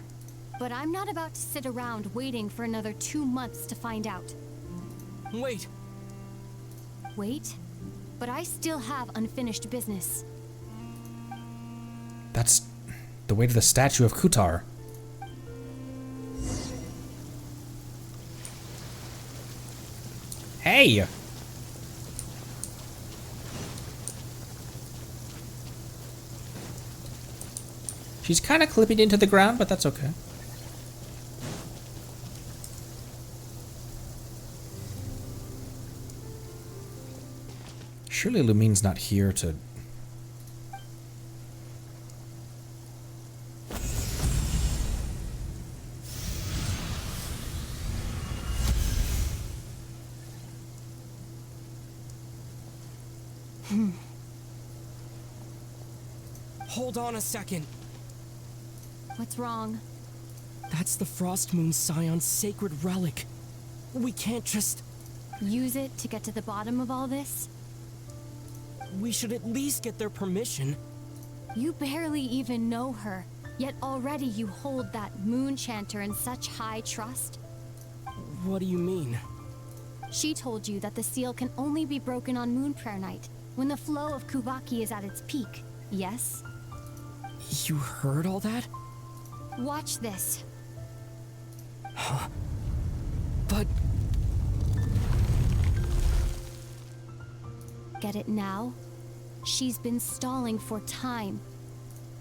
But I'm not about to sit around waiting for another 2 months to find out. Wait. Wait? But I still have unfinished business. That's the way to the statue of Kutar. Hey! She's kind of clipping into the ground, but that's okay. Surely Lumine's not here to... Hold on a second. What's wrong? That's the Frost Moon Scion's sacred relic. We can't just... Use it to get to the bottom of all this? We should at least get their permission. You barely even know her, yet already you hold that moon chanter in such high trust. What do you mean? She told you that the seal can only be broken on Moon Prayer Night, when the flow of Kuvaki is at its peak, yes? You heard all that? Watch this. Huh? But... Get it now? She's been stalling for time.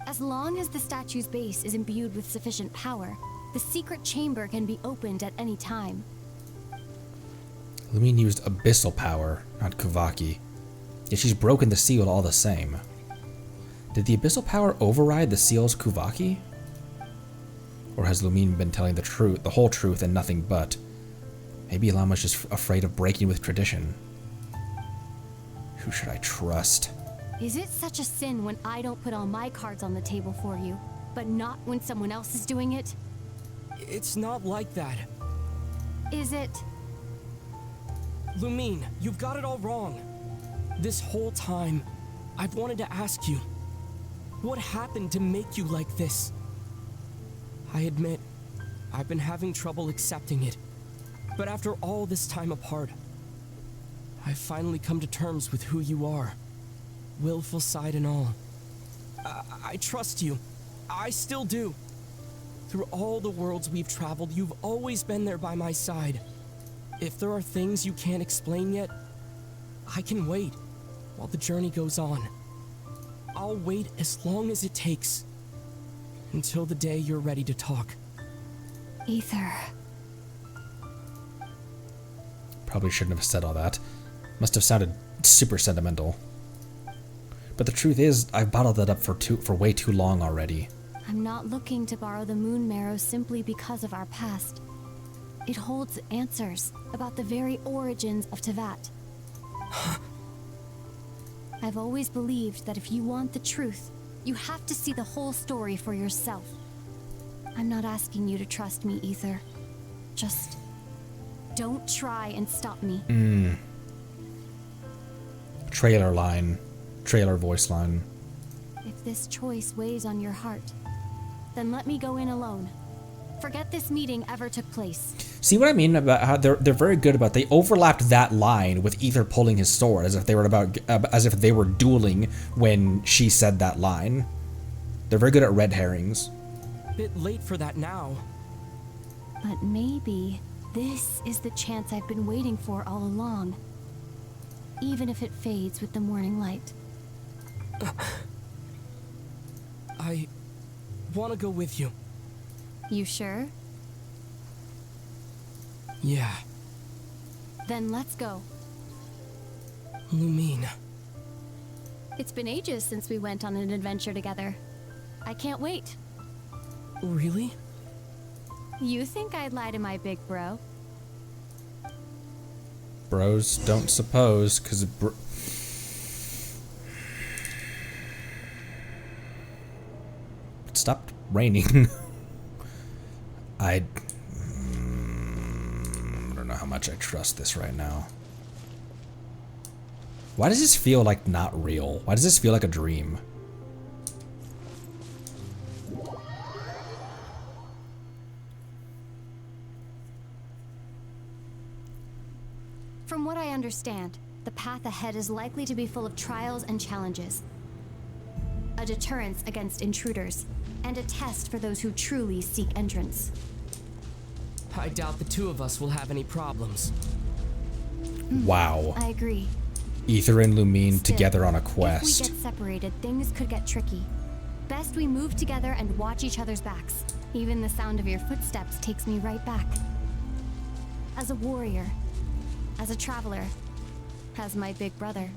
As long as the statue's base is imbued with sufficient power, the secret chamber can be opened at any time. Lumine used abyssal power, not Kuvaki. Yet she's broken the seal all the same. Did the abyssal power override the seal's Kuvaki? Or has Lumine been telling the truth, the whole truth, and nothing but? Maybe Lama's just afraid of breaking with tradition. Who should I trust? Is it such a sin when I don't put all my cards on the table for you, but not when someone else is doing it? It's not like that. Is it? Lumine, you've got it all wrong. This whole time, I've wanted to ask you, what happened to make you like this? I admit, I've been having trouble accepting it. But after all this time apart, I've finally come to terms with who you are. Willful side and all. I trust you. I still do. Through all the worlds we've traveled, you've always been there by my side. If there are things you can't explain yet, I can wait while the journey goes on. I'll wait as long as it takes. Until the day you're ready to talk. Ether. Probably shouldn't have said all that. Must have sounded super sentimental. But the truth is, I've bottled that up for way too long already. I'm not looking to borrow the moon marrow simply because of our past. It holds answers about the very origins of Tevat. I've always believed that if you want the truth, you have to see the whole story for yourself. I'm not asking you to trust me, Ether. Just don't try and stop me. Trailer line. Trailer voice line. If this choice weighs on your heart, then let me go in alone. Forget this meeting ever took place. See what I mean about how they're very good about, they overlapped that line with Ether pulling his sword as if they were dueling when she said that line. They're very good at red herrings. Bit late for that now. But maybe this is the chance I've been waiting for all along. Even if it fades with the morning light. I want to go with you. You sure? Yeah. Then let's go. Lumine. It's been ages since we went on an adventure together. I can't wait. Really? You think I'd lie to my big bro? Bros don't suppose, because it stopped raining. I don't know how much I trust this right now. Why does this feel like not real? Why does this feel like a dream? From what I understand, the path ahead is likely to be full of trials and challenges. A deterrence against intruders, and a test for those who truly seek entrance. I doubt the two of us will have any problems. Wow. I agree. Ether and Lumine Still, together on a if quest. we get separated, things could get tricky. Best we move together and watch each other's backs. Even the sound of your footsteps takes me right back. As a warrior, as a traveler, as my big brother.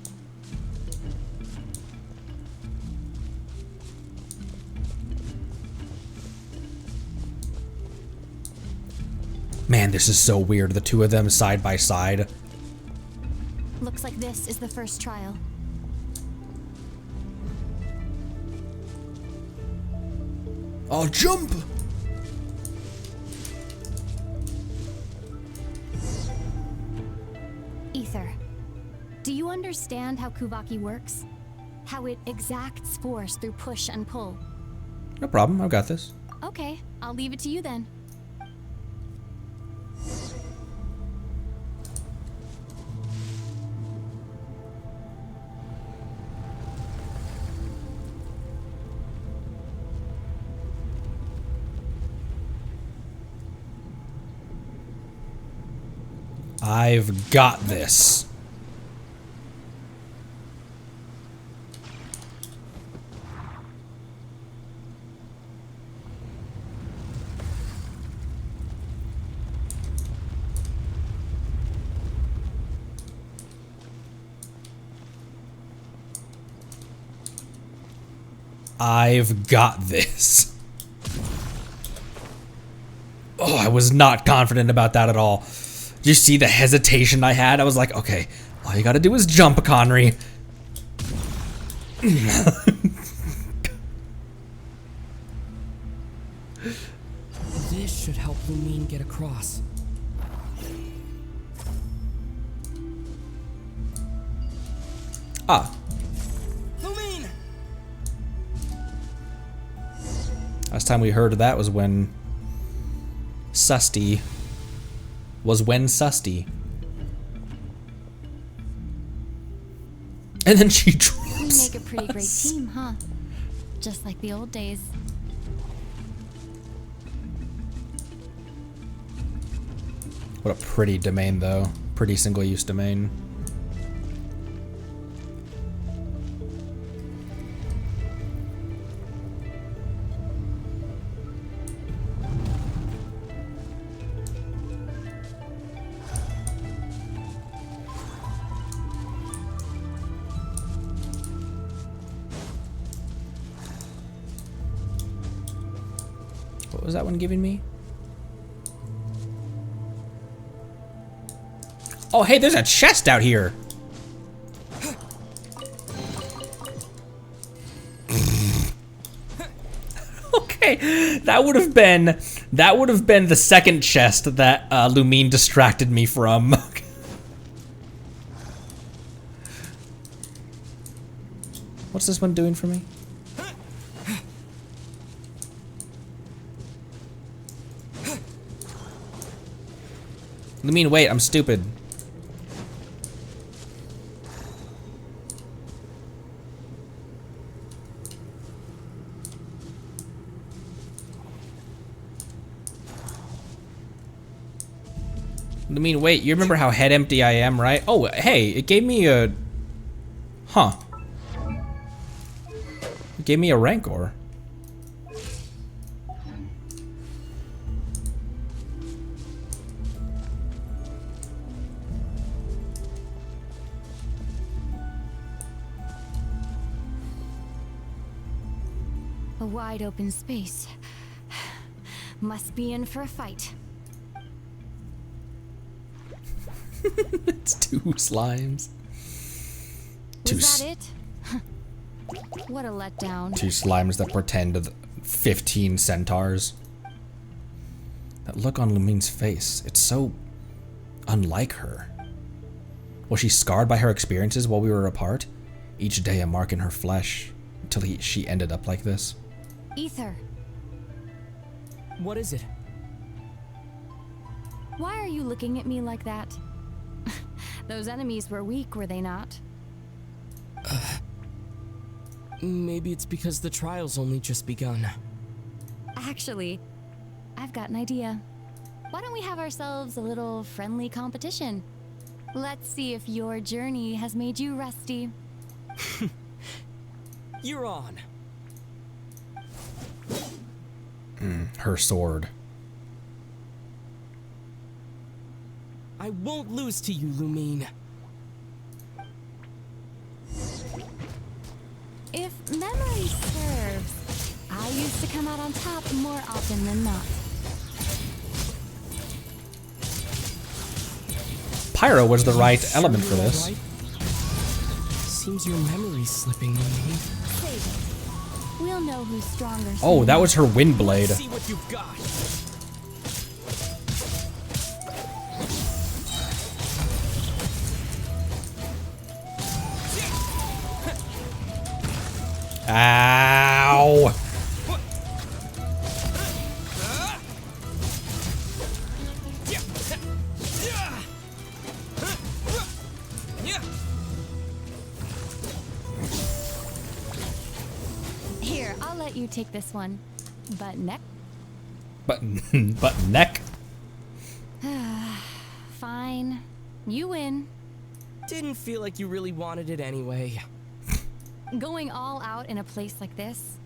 Man, this is so weird. The two of them side by side. Looks like this is the first trial. I'll jump! Ether, do you understand how Kuvaki works? How it exacts force through push and pull? No problem, I've got this. Okay, I'll leave it to you then. I've got this. I've got this. Oh, I was not confident about that at all. Did you see the hesitation I had? I was like, okay, all you gotta do is jump, Conry. This should help Lumine get across. Ah. Lumine! Last time we heard of that was when Susty. And then she drops. We make a pretty great team, huh? Just like the old days. What a pretty domain, though. Pretty single-use domain. What was that one giving me? Oh, hey, there's a chest out here. Okay, that would have been the second chest that Lumine distracted me from. What's this one doing for me? Lumine, wait, I'm stupid. Lumine, wait, you remember how head empty I am, right? Oh, hey, it gave me a... Huh. It gave me a Rancor. A wide open space. Must be in for a fight. It's 2 slimes. Was that it? What a letdown. 2 slimes that pretend to 15 centaurs. That look on Lumine's face, it's so unlike her. Was she scarred by her experiences while we were apart? Each day a mark in her flesh, until she ended up like this. Ether, What is it? why are you looking at me like that? Those enemies were weak, were they not? Maybe it's because the trial's only just begun. Actually, I've got an idea. Why don't we have ourselves a little friendly competition? Let's see if your journey has made you rusty. You're on. Her sword. I won't lose to you, Lumine. If memory serves, I used to come out on top more often than not. Pyro was the right element for this. Right? Seems your memory's slipping, Lumine. Save it. We'll know who's stronger. Oh, that was her wind blade. See what you've got. Ow! Here, I'll let you take this one. But neck? But neck? Fine. You win. Didn't feel like you really wanted it anyway. Going all out in a place like this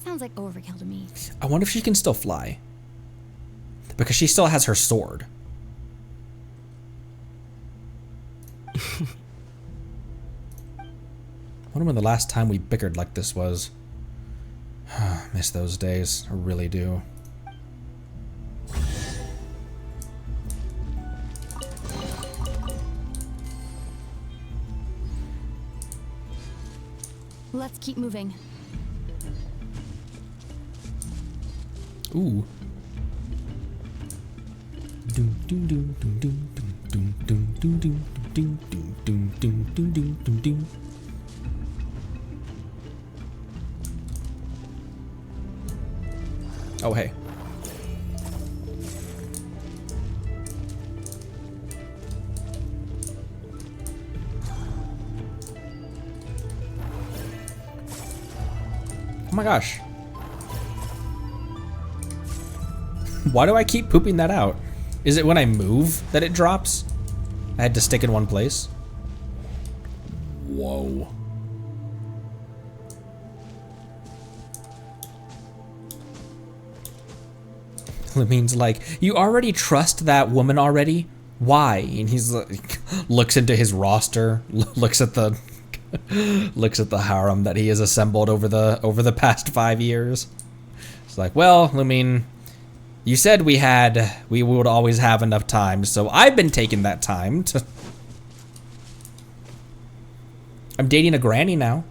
sounds like overkill to me. I wonder if she can still fly. Because she still has her sword. I wonder when the last time we bickered like this was. Miss those days. I really do. Let's keep moving. Ooh. Doom doom doom doom doom doom doom doom doom doom doom doom doom doom doom doom doom. Oh hey. Oh my gosh. Why do I keep pooping that out? Is it when I move that it drops? I had to stick in one place. Whoa. Lumine's like, you already trust that woman already? Why? And he's like, looks into his roster, looks at the harem that he has assembled over the past 5 years. It's like, well, Lumine, you said we would always have enough time, so I've been taking that time to. I'm dating a granny now.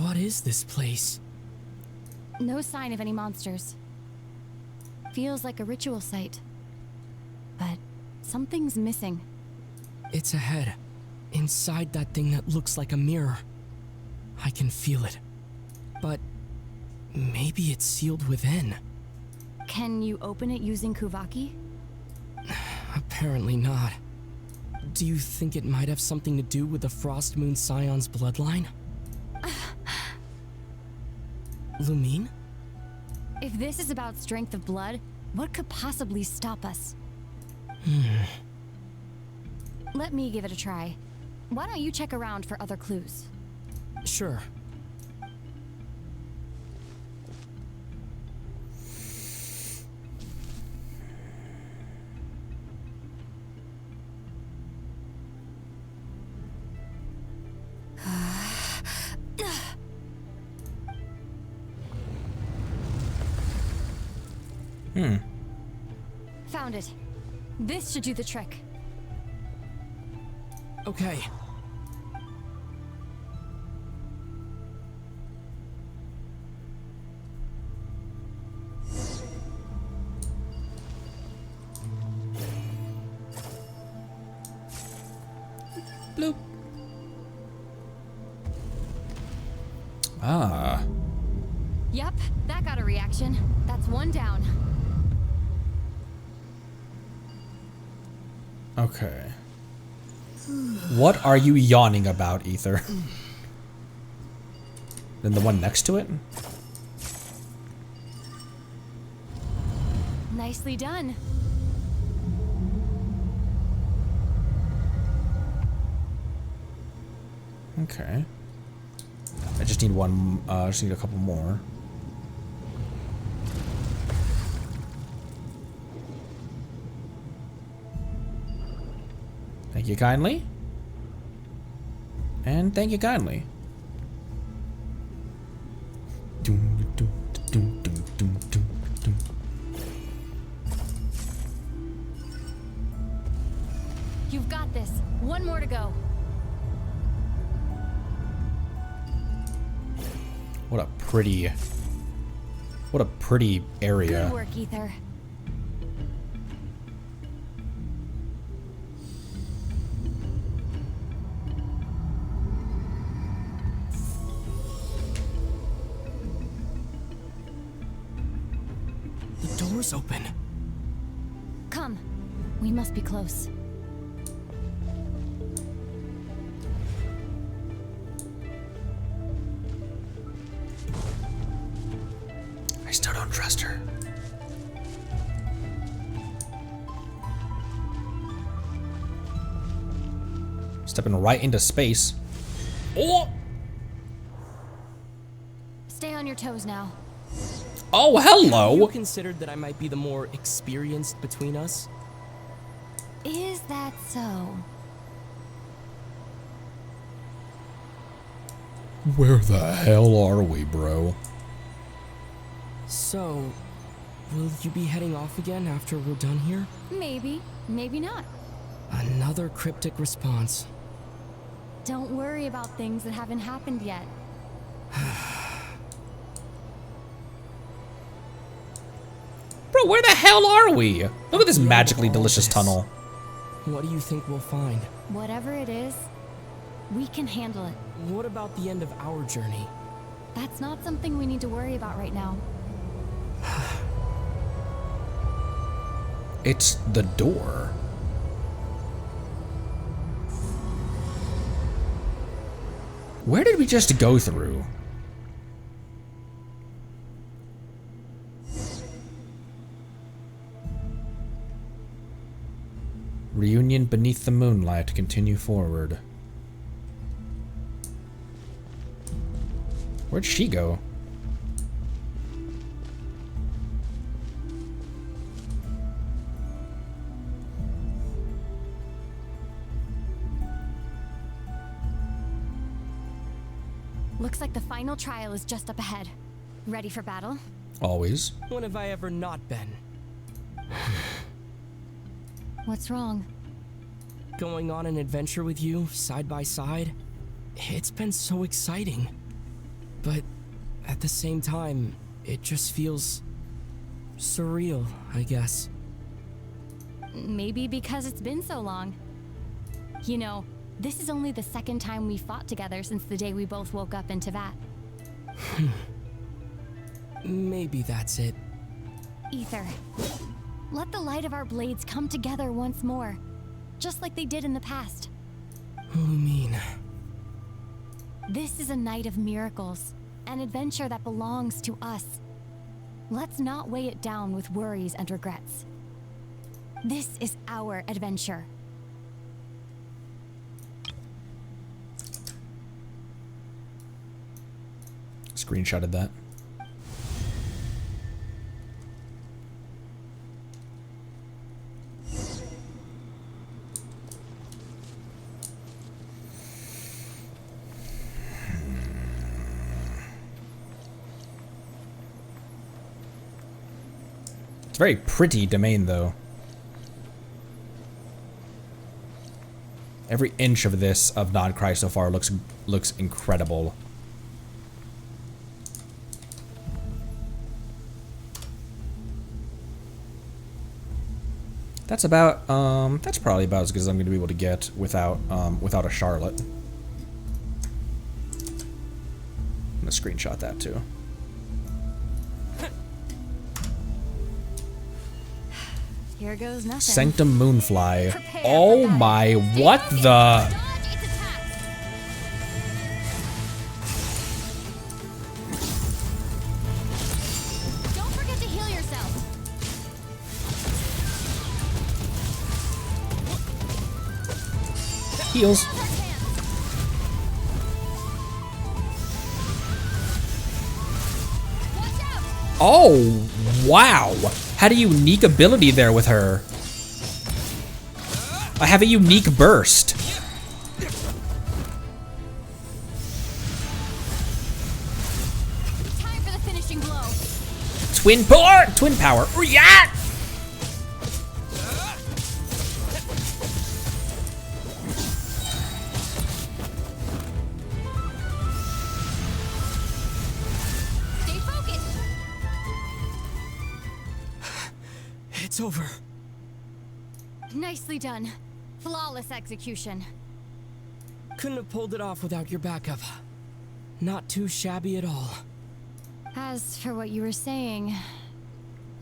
What is this place? No sign of any monsters. Feels like a ritual site. But something's missing. It's ahead. Inside that thing that looks like a mirror. I can feel it. But maybe it's sealed within. Can you open it using Kuvaki? Apparently not. Do you think it might have something to do with the Frost Moon Scion's bloodline? Lumine? If this is about strength of blood, what could possibly stop us? Let me give it a try. Why don't you check around for other clues? Sure. Found it. This should do the trick. Okay. Bloop. Ah. Yep, that got a reaction. That's one down. Okay. What are you yawning about, Ether? Then the one next to it? Nicely done. Okay. I just need one, just need a couple more. Thank you kindly. And thank you kindly. You've got this. One more to go. What a pretty area. Good work, Ether. The door's open. Come. We must be close. I still don't trust her. Stepping right into space. Oh! Stay on your toes now. Oh, hello! Have you considered that I might be the more experienced between us? Is that so? Where the hell are we, bro? So, will you be heading off again after we're done here? Maybe, maybe not. Another cryptic response. Don't worry about things that haven't happened yet. Bro, where the hell are we? Look at this magically delicious tunnel. What do you think we'll find? Whatever it is, we can handle it. What about the end of our journey? That's not something we need to worry about right now. It's the door. Where did we just go through? Reunion beneath the moonlight. Continue forward. Where'd she go? Looks like the final trial is just up ahead. Ready for battle? Always. When have I ever not been? What's wrong? Going on an adventure with you, side by side, it's been so exciting. But at the same time, it just feels surreal, I guess. Maybe because it's been so long. You know, this is only the second time we fought together since the day we both woke up in Teyvat. Maybe that's it. Ether. Let the light of our blades come together once more, just like they did in the past. Lumine. This is a night of miracles, an adventure that belongs to us. Let's not weigh it down with worries and regrets. This is our adventure. Screenshotted that. It's a very pretty domain, though. Every inch of this of Nod Krai so far looks incredible. That's about that's probably about as good as I'm going to be able to get without a Charlotte. I'm gonna screenshot that too. Here goes nothing. Sanctum Moonfly. Oh my, what the? Don't forget to heal yourself. Heals. Oh, wow. Had a unique ability there with her. I have a unique burst. Time for the finishing blow. Twin power! Twin power. Yeah! Stay focused. It's over. Nicely done. Flawless execution. Couldn't have pulled it off without your backup. Not too shabby at all. As for what you were saying,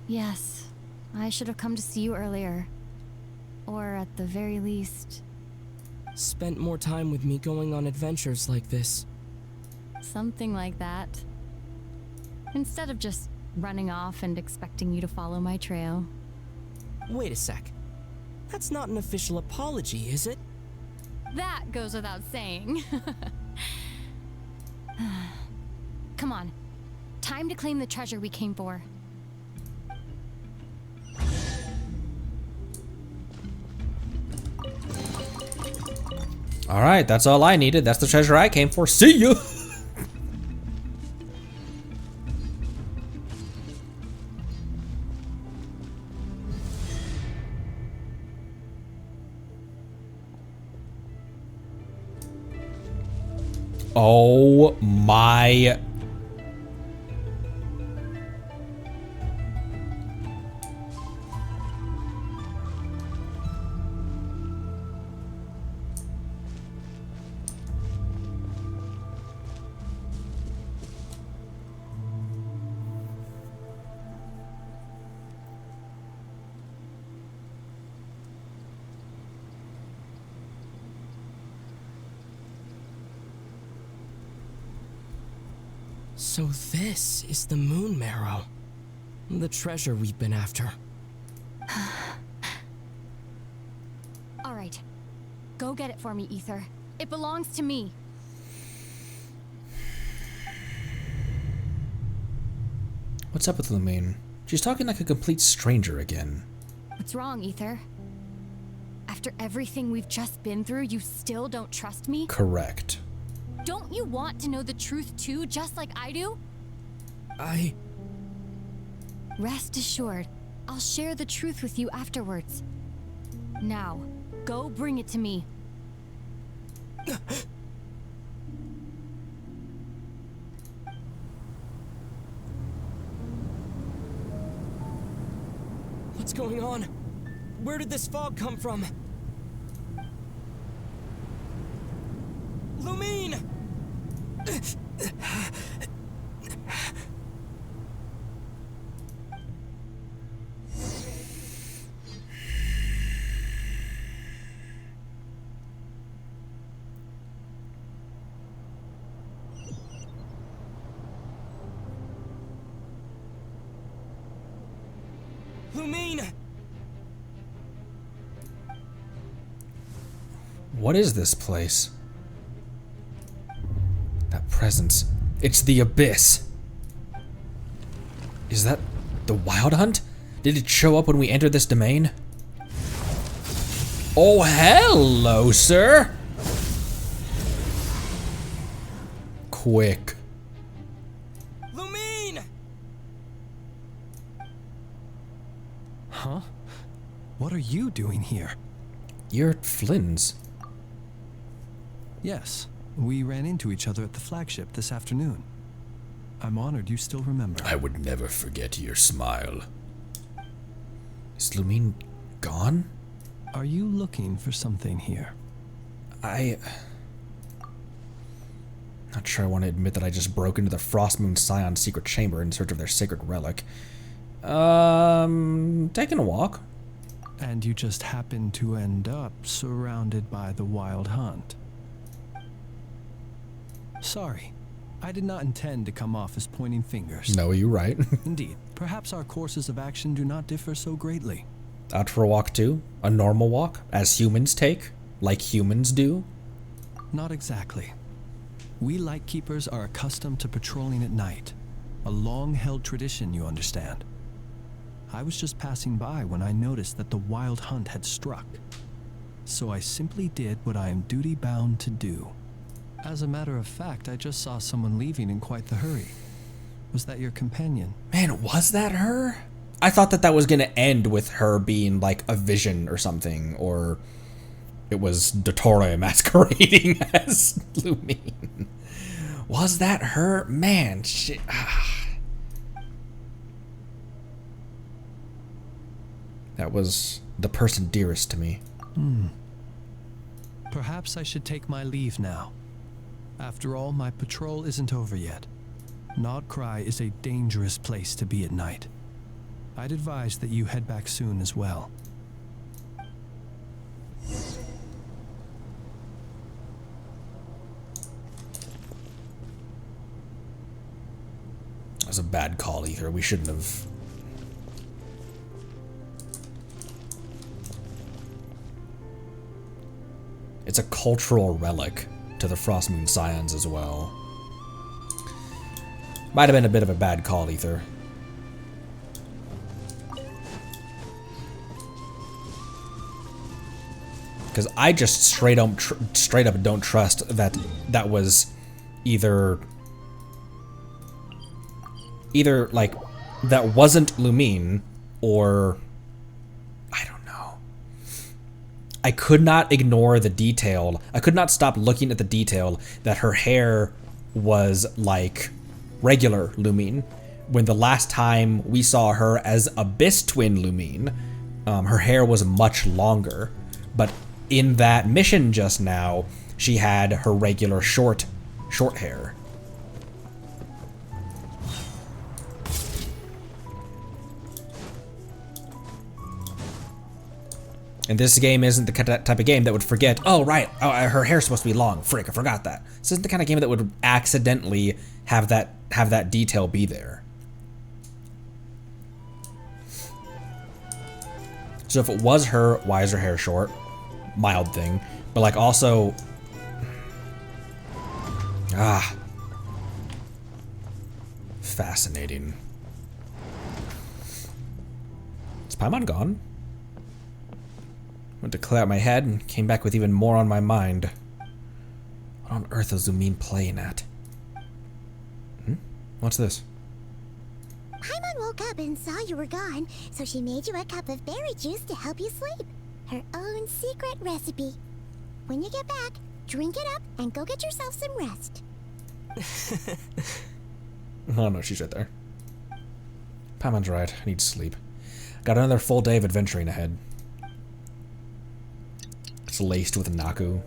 yes, I should have come to see you earlier. Or at the very least, Spent more time with me going on adventures like this. something like that. Instead of just running off and expecting you to follow my trail. Wait a sec. That's not an official apology, is it? That goes without saying. Come on. Time to claim the treasure we came for. Alright, that's all I needed. That's the treasure I came for. See ya! Oh my. So this is the moon marrow. The treasure we've been after. All right. Go get it for me, Ether. It belongs to me. What's up with Lumine? She's talking like a complete stranger again. What's wrong, Ether? After everything we've just been through, you still don't trust me? Correct. Don't you want to know the truth too, just like I do? Rest assured, I'll share the truth with you afterwards. Now, go bring it to me. What's going on? Where did this fog come from? Lumine! What is this place? That presence. It's the Abyss. Is that the Wild Hunt? Did it show up when we entered this domain? Oh, hello, sir! Quick. Lumine! Huh? What are you doing here? You're Flynn's. Yes, we ran into each other at the flagship this afternoon. I'm honored you still remember. I would never forget your smile. Is Lumine gone? Are you looking for something here? Not sure I want to admit that I just broke into the Frostmoon Scion's secret chamber in search of their sacred relic. Taking a walk. And you just happened to end up surrounded by the Wild Hunt. Sorry, I did not intend to come off as pointing fingers. No, you're right. Indeed, perhaps our courses of action do not differ so greatly. Out for a walk too? A normal walk? As humans take? Like humans do? Not exactly. We Lightkeepers are accustomed to patrolling at night. A long-held tradition, you understand. I was just passing by when I noticed that the Wild Hunt had struck. So I simply did what I am duty-bound to do. As a matter of fact, I just saw someone leaving in quite the hurry. Was that your companion? Man, was that her? I thought that was gonna end with her being like a vision or something, or it was Dottore masquerading as Lumine. Was that her? Man, shit. That was the person dearest to me. Perhaps I should take my leave now. After all, my patrol isn't over yet. Nod Krai is a dangerous place to be at night. I'd advise that you head back soon as well. That was a bad call, Ether. We shouldn't have. It's a cultural relic to the Frostmoon Scions as well. Might have been a bit of a bad call, Ether. Because I just straight up don't trust that was either like that wasn't Lumine, or I don't know. I could not ignore the detail. I could not stop looking at the detail that her hair was like regular Lumine, when the last time we saw her as Abyss Twin Lumine, her hair was much longer. But in that mission just now, she had her regular short hair. And this game isn't the type of game that would forget, oh right, her hair's supposed to be long. Frick, I forgot that. This isn't the kind of game that would accidentally have that detail be there. So if it was her, why is her hair short? Mild thing. But like also... Fascinating. Is Paimon gone? Went to clear out my head and came back with even more on my mind. What on earth is Lumine playing at? What's this? Paimon woke up and saw you were gone, so she made you a cup of berry juice to help you sleep. Her own secret recipe. When you get back, drink it up and go get yourself some rest. Oh no, she's right there. Paimon's right. I need sleep. Got another full day of adventuring ahead. It's laced with Naku.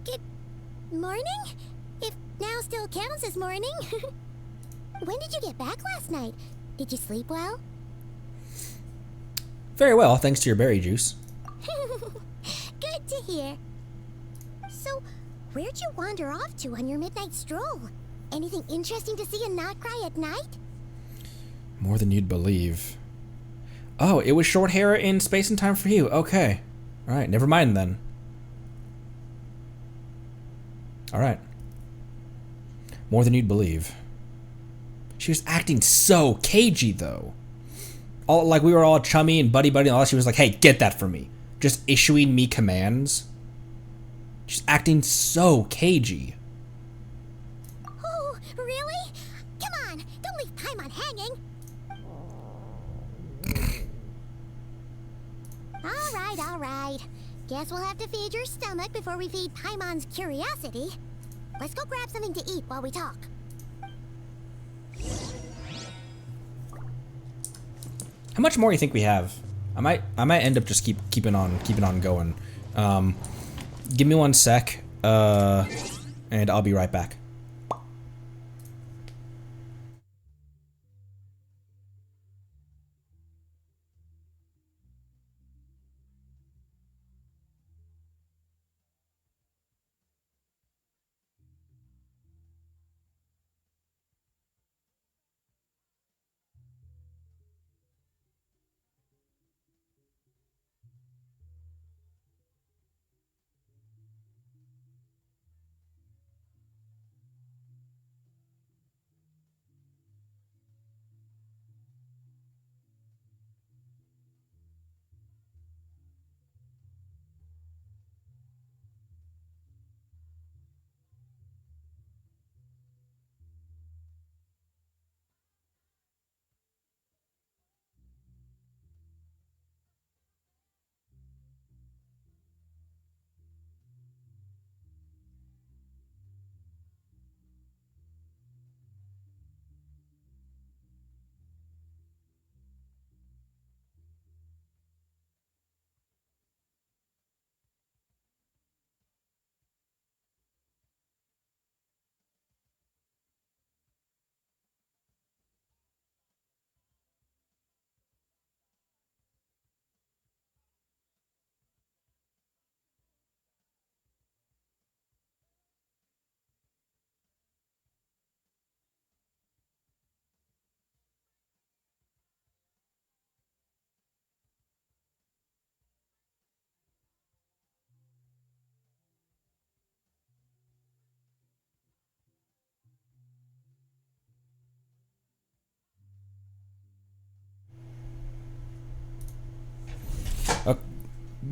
Good morning? If now still counts as morning. When did you get back last night? Did you sleep well? Very well, thanks to your berry juice. Good to hear. So, where'd you wander off to on your midnight stroll? Anything interesting to see in Nod Krai at night? More than you'd believe. Oh, it was short hair in Space and Time for You. Okay. Alright, never mind then. Alright. More than you'd believe. She was acting so cagey, though. All like we were all chummy and buddy-buddy, and all she was like, hey, get that for me. Just issuing me commands. She's acting so cagey. Oh, really? Come on, don't leave Paimon hanging. All right. Guess we'll have to feed your stomach before we feed Paimon's curiosity. Let's go grab something to eat while we talk. How much more do you think we have? I might end up just keeping on going. Give me 1 sec, and I'll be right back.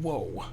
Whoa.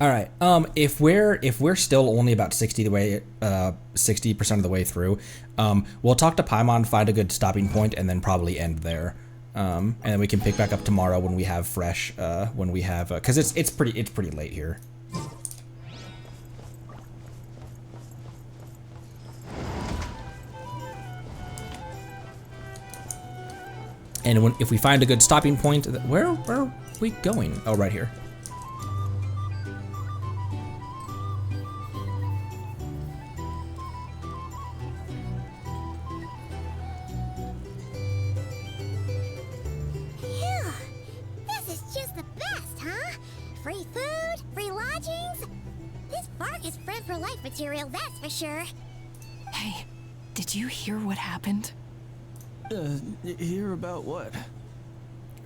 All right. If we're still only about 60% of the way through, we'll talk to Paimon, find a good stopping point, and then probably end there. And then we can pick back up tomorrow when we have fresh, because it's pretty late here. And if we find a good stopping point, where are we going? Oh, right here. Material, that's for sure. Hey, Did you hear what happened? Hear about what?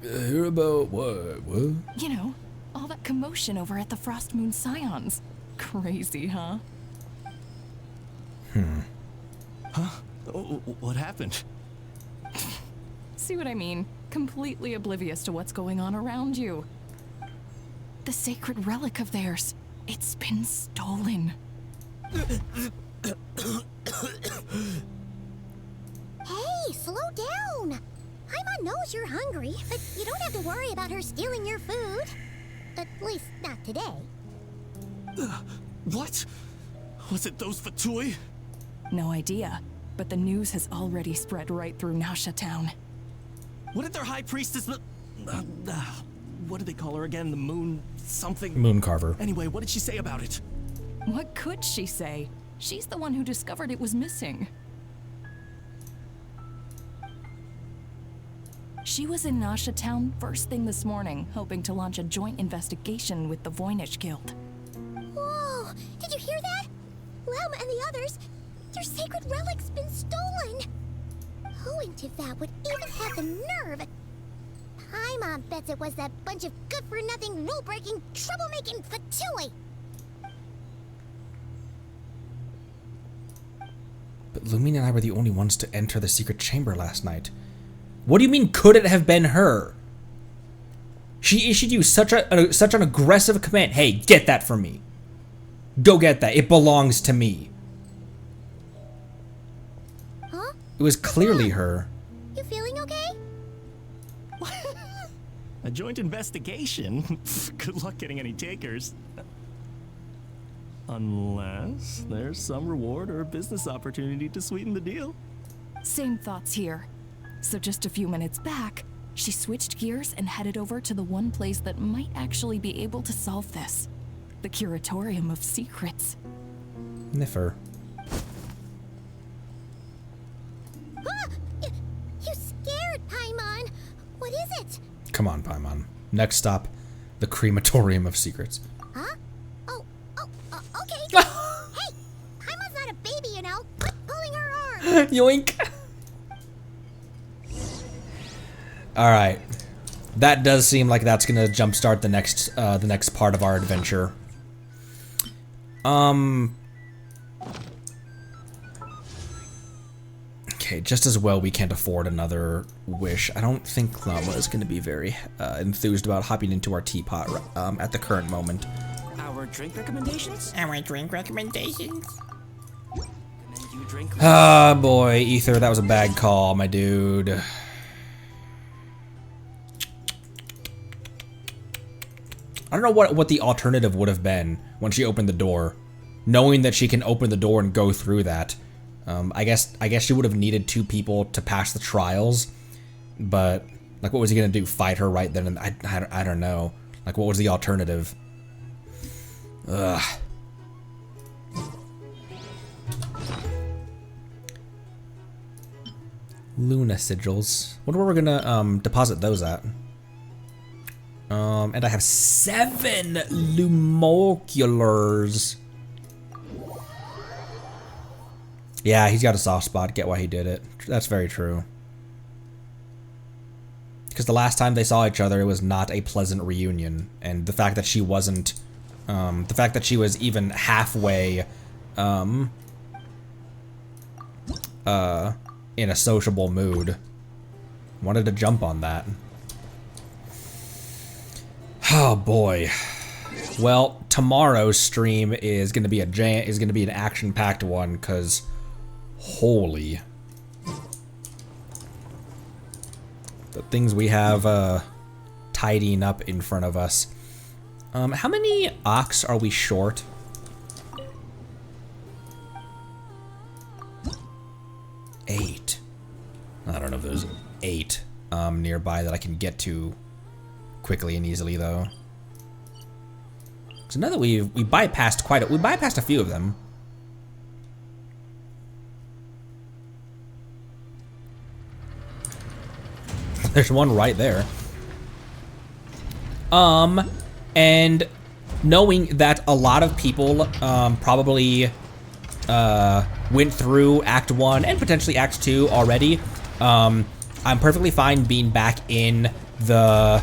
Hear about what? What? You know, all that commotion over at the Frost Moon Scions. Crazy, huh? Huh? What happened? See what I mean? Completely oblivious to what's going on around you. The sacred relic of theirs. It's been stolen. Hey, slow down. Paimon knows you're hungry, but you don't have to worry about her stealing your food. At least, not today. What? Was it those Fatui? No idea, but the news has already spread right through Nasha Town. What did their high priestess... what did they call her again? The moon... something... Moon Carver. Anyway, what did she say about it? What could she say? She's the one who discovered it was missing. She was in Nasha Town first thing this morning, hoping to launch a joint investigation with the Voynich Guild. Whoa! Did you hear that? Lem and the others, their sacred relic's been stolen! Who in Tivat would even have the nerve? Paimon bets it was that bunch of good-for-nothing, rule-breaking, troublemaking Fatui! But Lumine and I were the only ones to enter the secret chamber last night. What do you mean, could it have been her? She issued you such an aggressive command. Hey, get that for me. Go get that. It belongs to me. Huh? It was clearly her. You feeling okay? A joint investigation? Good luck getting any takers. Unless there's some reward or business opportunity to sweeten the deal. Same thoughts here. So just a few minutes back, she switched gears and headed over to the one place that might actually be able to solve this. The Curatorium of Secrets. Niffer. Ah! You scared, Paimon! What is it? Come on, Paimon. Next stop, the Crematorium of Secrets. Huh? Okay. Hey! Paimon's not a baby, you know. Quit pulling her arm! Yoink! Alright. That does seem like that's gonna jumpstart the next part of our adventure. Okay, just as well we can't afford another wish. I don't think Lama is gonna be very enthused about hopping into our teapot at the current moment. Our drink recommendations? Our drink recommendations? You drink Ah, boy, Ether, that was a bad call, my dude. I don't know what the alternative would have been when she opened the door. Knowing that she can open the door and go through that. I guess she would have needed 2 people to pass the trials. But, like, what was he gonna do? Fight her right then? And I don't know. Like, what was the alternative? Ugh. Luna sigils. Wonder where we're gonna deposit those at. And I have 7 Lumoculars. Yeah, he's got a soft spot. Get why he did it. That's very true. Because the last time they saw each other, it was not a pleasant reunion. And the fact that she wasn't... the fact that she was even halfway... in a sociable mood. Wanted to jump on that. Oh boy. Well, tomorrow's stream is gonna be an action-packed one, because holy, the things we have tidying up in front of us. How many ox are we short? Eight. I don't know if there's 8 nearby that I can get to quickly and easily though. So now that we bypassed a few of them. There's one right there. And knowing that a lot of people probably went through Act 1 and potentially Act 2 already. I'm perfectly fine being back in the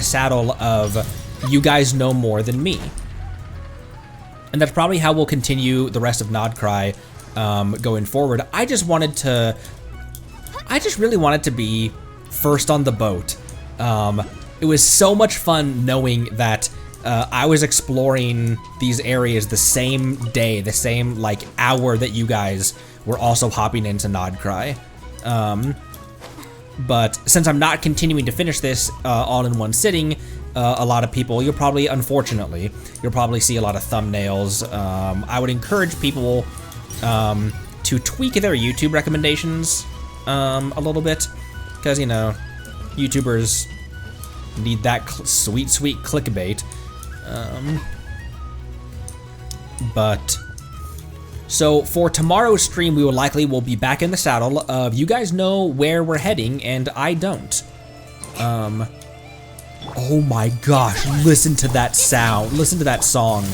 saddle of you guys know more than me. And that's probably how we'll continue the rest of Nod Krai going forward. I just really wanted to be first on the boat. It was so much fun knowing that I was exploring these areas the same day, the same like hour that you guys were also hopping into Nod Krai. But since I'm not continuing to finish this all in one sitting, a lot of people, unfortunately, you'll probably see a lot of thumbnails. I would encourage people to tweak their YouTube recommendations a little bit, because, you know, YouTubers need that sweet clickbait. So for tomorrow's stream, we will be back in the saddle of you guys know where we're heading and I don't. Oh my gosh, listen to that sound, listen to that song.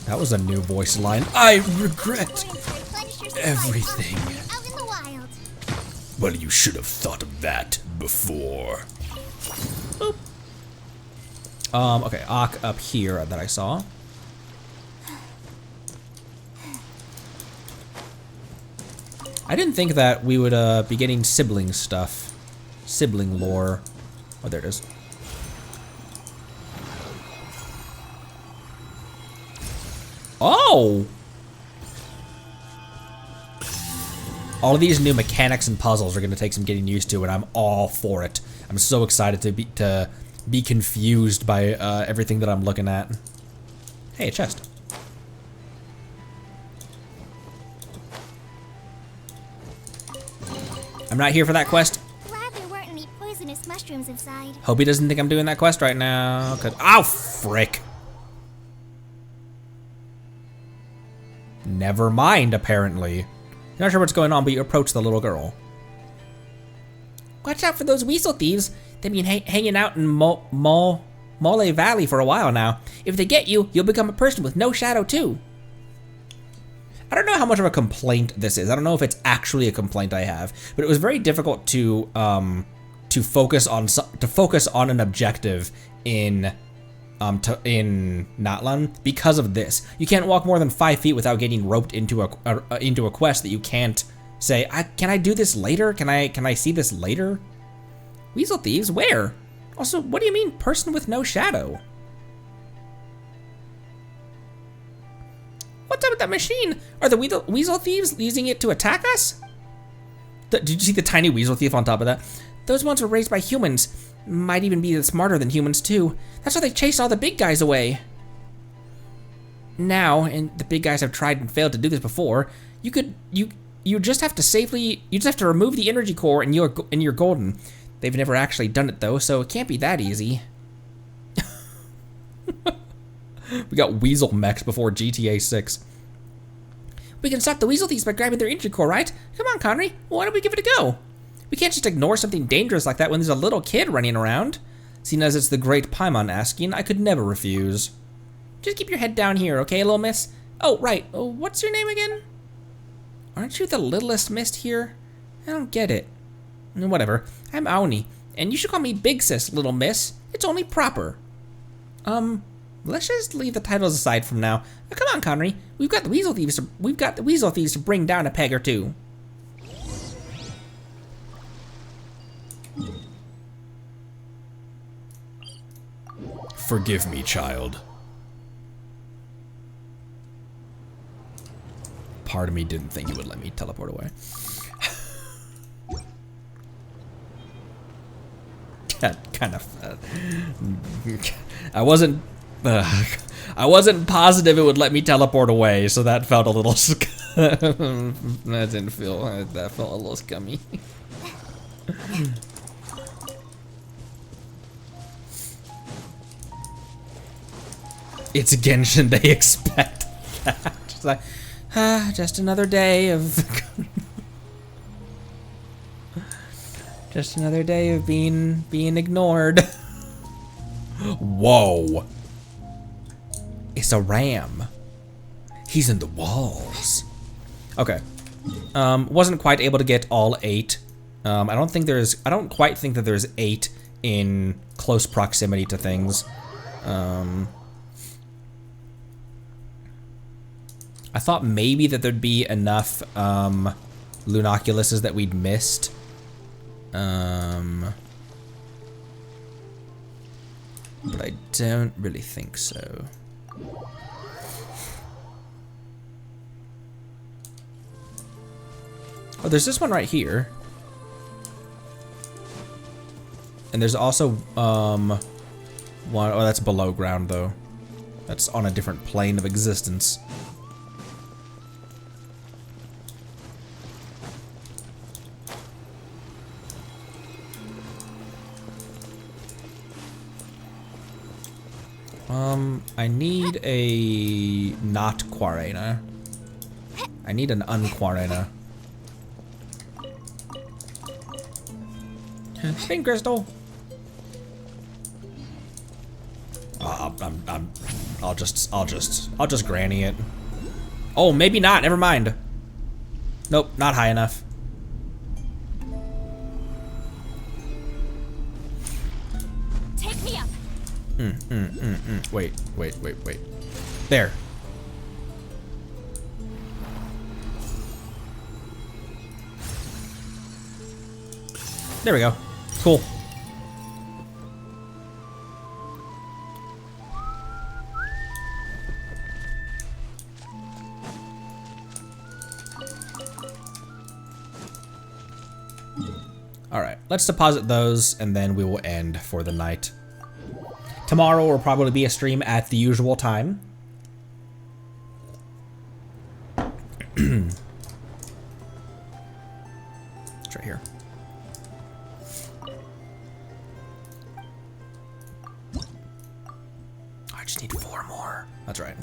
That was a new voice line. I regret everything. Well, you should have thought of that before. Boop. Okay, Ak up here that I saw. I didn't think that we would be getting sibling stuff. Sibling lore. Oh, there it is. Oh! All of these new mechanics and puzzles are going to take some getting used to, and I'm all for it. I'm so excited to be confused by everything that I'm looking at. Hey, a chest. I'm not here for that quest. Glad there weren't any poisonous mushrooms inside. Hope he doesn't think I'm doing that quest right now. Ow, frick. Never mind, apparently. You're not sure what's going on, but you approach the little girl. Watch out for those weasel thieves. They've been hanging out in Mole Valley for a while now. If they get you, you'll become a person with no shadow too. I don't know how much of a complaint this is. I don't know if it's actually a complaint I have, but it was very difficult to focus on an objective in Natlan because of this. You can't walk more than 5 feet without getting roped into a quest that you can't say, can I do this later? Can I see this later? Weasel thieves, where? Also, what do you mean person with no shadow? What's up with that machine? Are the weasel thieves using it to attack us? Did you see the tiny weasel thief on top of that? Those ones were raised by humans. Might even be smarter than humans too. That's how they chased all the big guys away. Now, and the big guys have tried and failed to do this before, you just have to remove the energy core and you're golden. They've never actually done it though, so it can't be that easy. We got weasel mechs before GTA 6. We can stop the weasel thieves by grabbing their energy core, right? Come on, Connery. Why don't we give it a go? We can't just ignore something dangerous like that when there's a little kid running around. Seeing as it's the great Paimon asking, I could never refuse. Just keep your head down here, okay, little miss? Oh, right. Oh, what's your name again? Aren't you the littlest mist here? I don't get it. Whatever. I'm Aoni, and you should call me Big Sis, little miss. It's only proper. Let's just leave the titles aside from now. Come on, Connery. We've got the weasel thieves to bring down a peg or two. Forgive me, child. Part of me didn't think you would let me teleport away. That kind of... I wasn't positive it would let me teleport away, so that felt a little... that felt a little scummy. It's Genshin, they expect that. It's like, just another day of... Just another day of being ignored. Whoa. It's a ram. He's in the walls. Okay. Wasn't quite able to get all 8. I don't quite think that there's 8 in close proximity to things. I thought maybe that there'd be enough Lunoculuses that we'd missed. But I don't really think so. Oh, there's this one right here. And there's also one, oh, that's below ground though. That's on a different plane of existence. I need a not Quarena. I need an unquarena. Spin crystal. I'll just granny it. Oh, maybe not. Never mind. Nope, not high enough. Take me up. Wait. There. There we go. Cool. Alright, let's deposit those and then we will end for the night. Tomorrow will probably be a stream at the usual time. It's right here. I just need 4 more. That's right.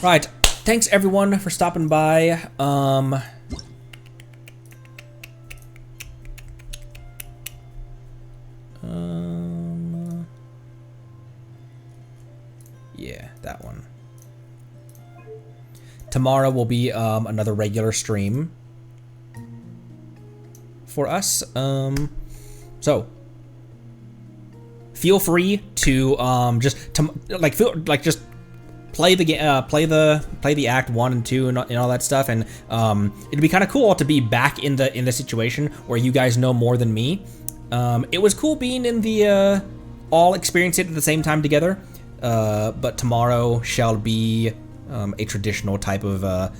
Right. Thanks everyone for stopping by. Yeah, that one. Tomorrow will be another regular stream for us. So feel free to just play the act 1 and 2 and all that stuff, and it'd be kind of cool to be back in the situation where you guys know more than me. It was cool being in the all experience it at the same time together, but tomorrow shall be a traditional type of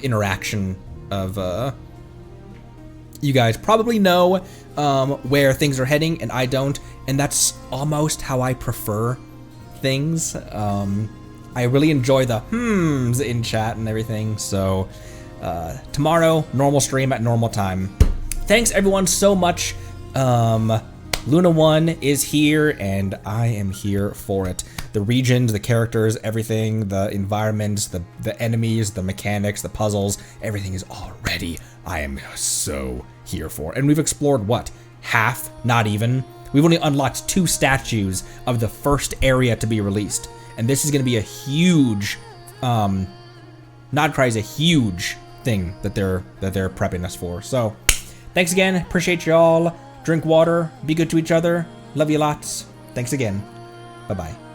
interaction of you guys probably know where things are heading and I don't, and that's almost how I prefer things. I really enjoy the hmms in chat and everything. So tomorrow, normal stream at normal time. Thanks everyone so much. Luna 1 is here and I am here for it. The regions, the characters, everything, the environments, the enemies, the mechanics, the puzzles, everything is all ready. I am so here for it. And we've explored what? Half? Not even. We've only unlocked 2 statues of the first area to be released. And this is going to be a huge, Nod Krai is a huge thing that they're prepping us for. So thanks again. Appreciate y'all. Drink water. Be good to each other. Love you lots. Thanks again. Bye-bye.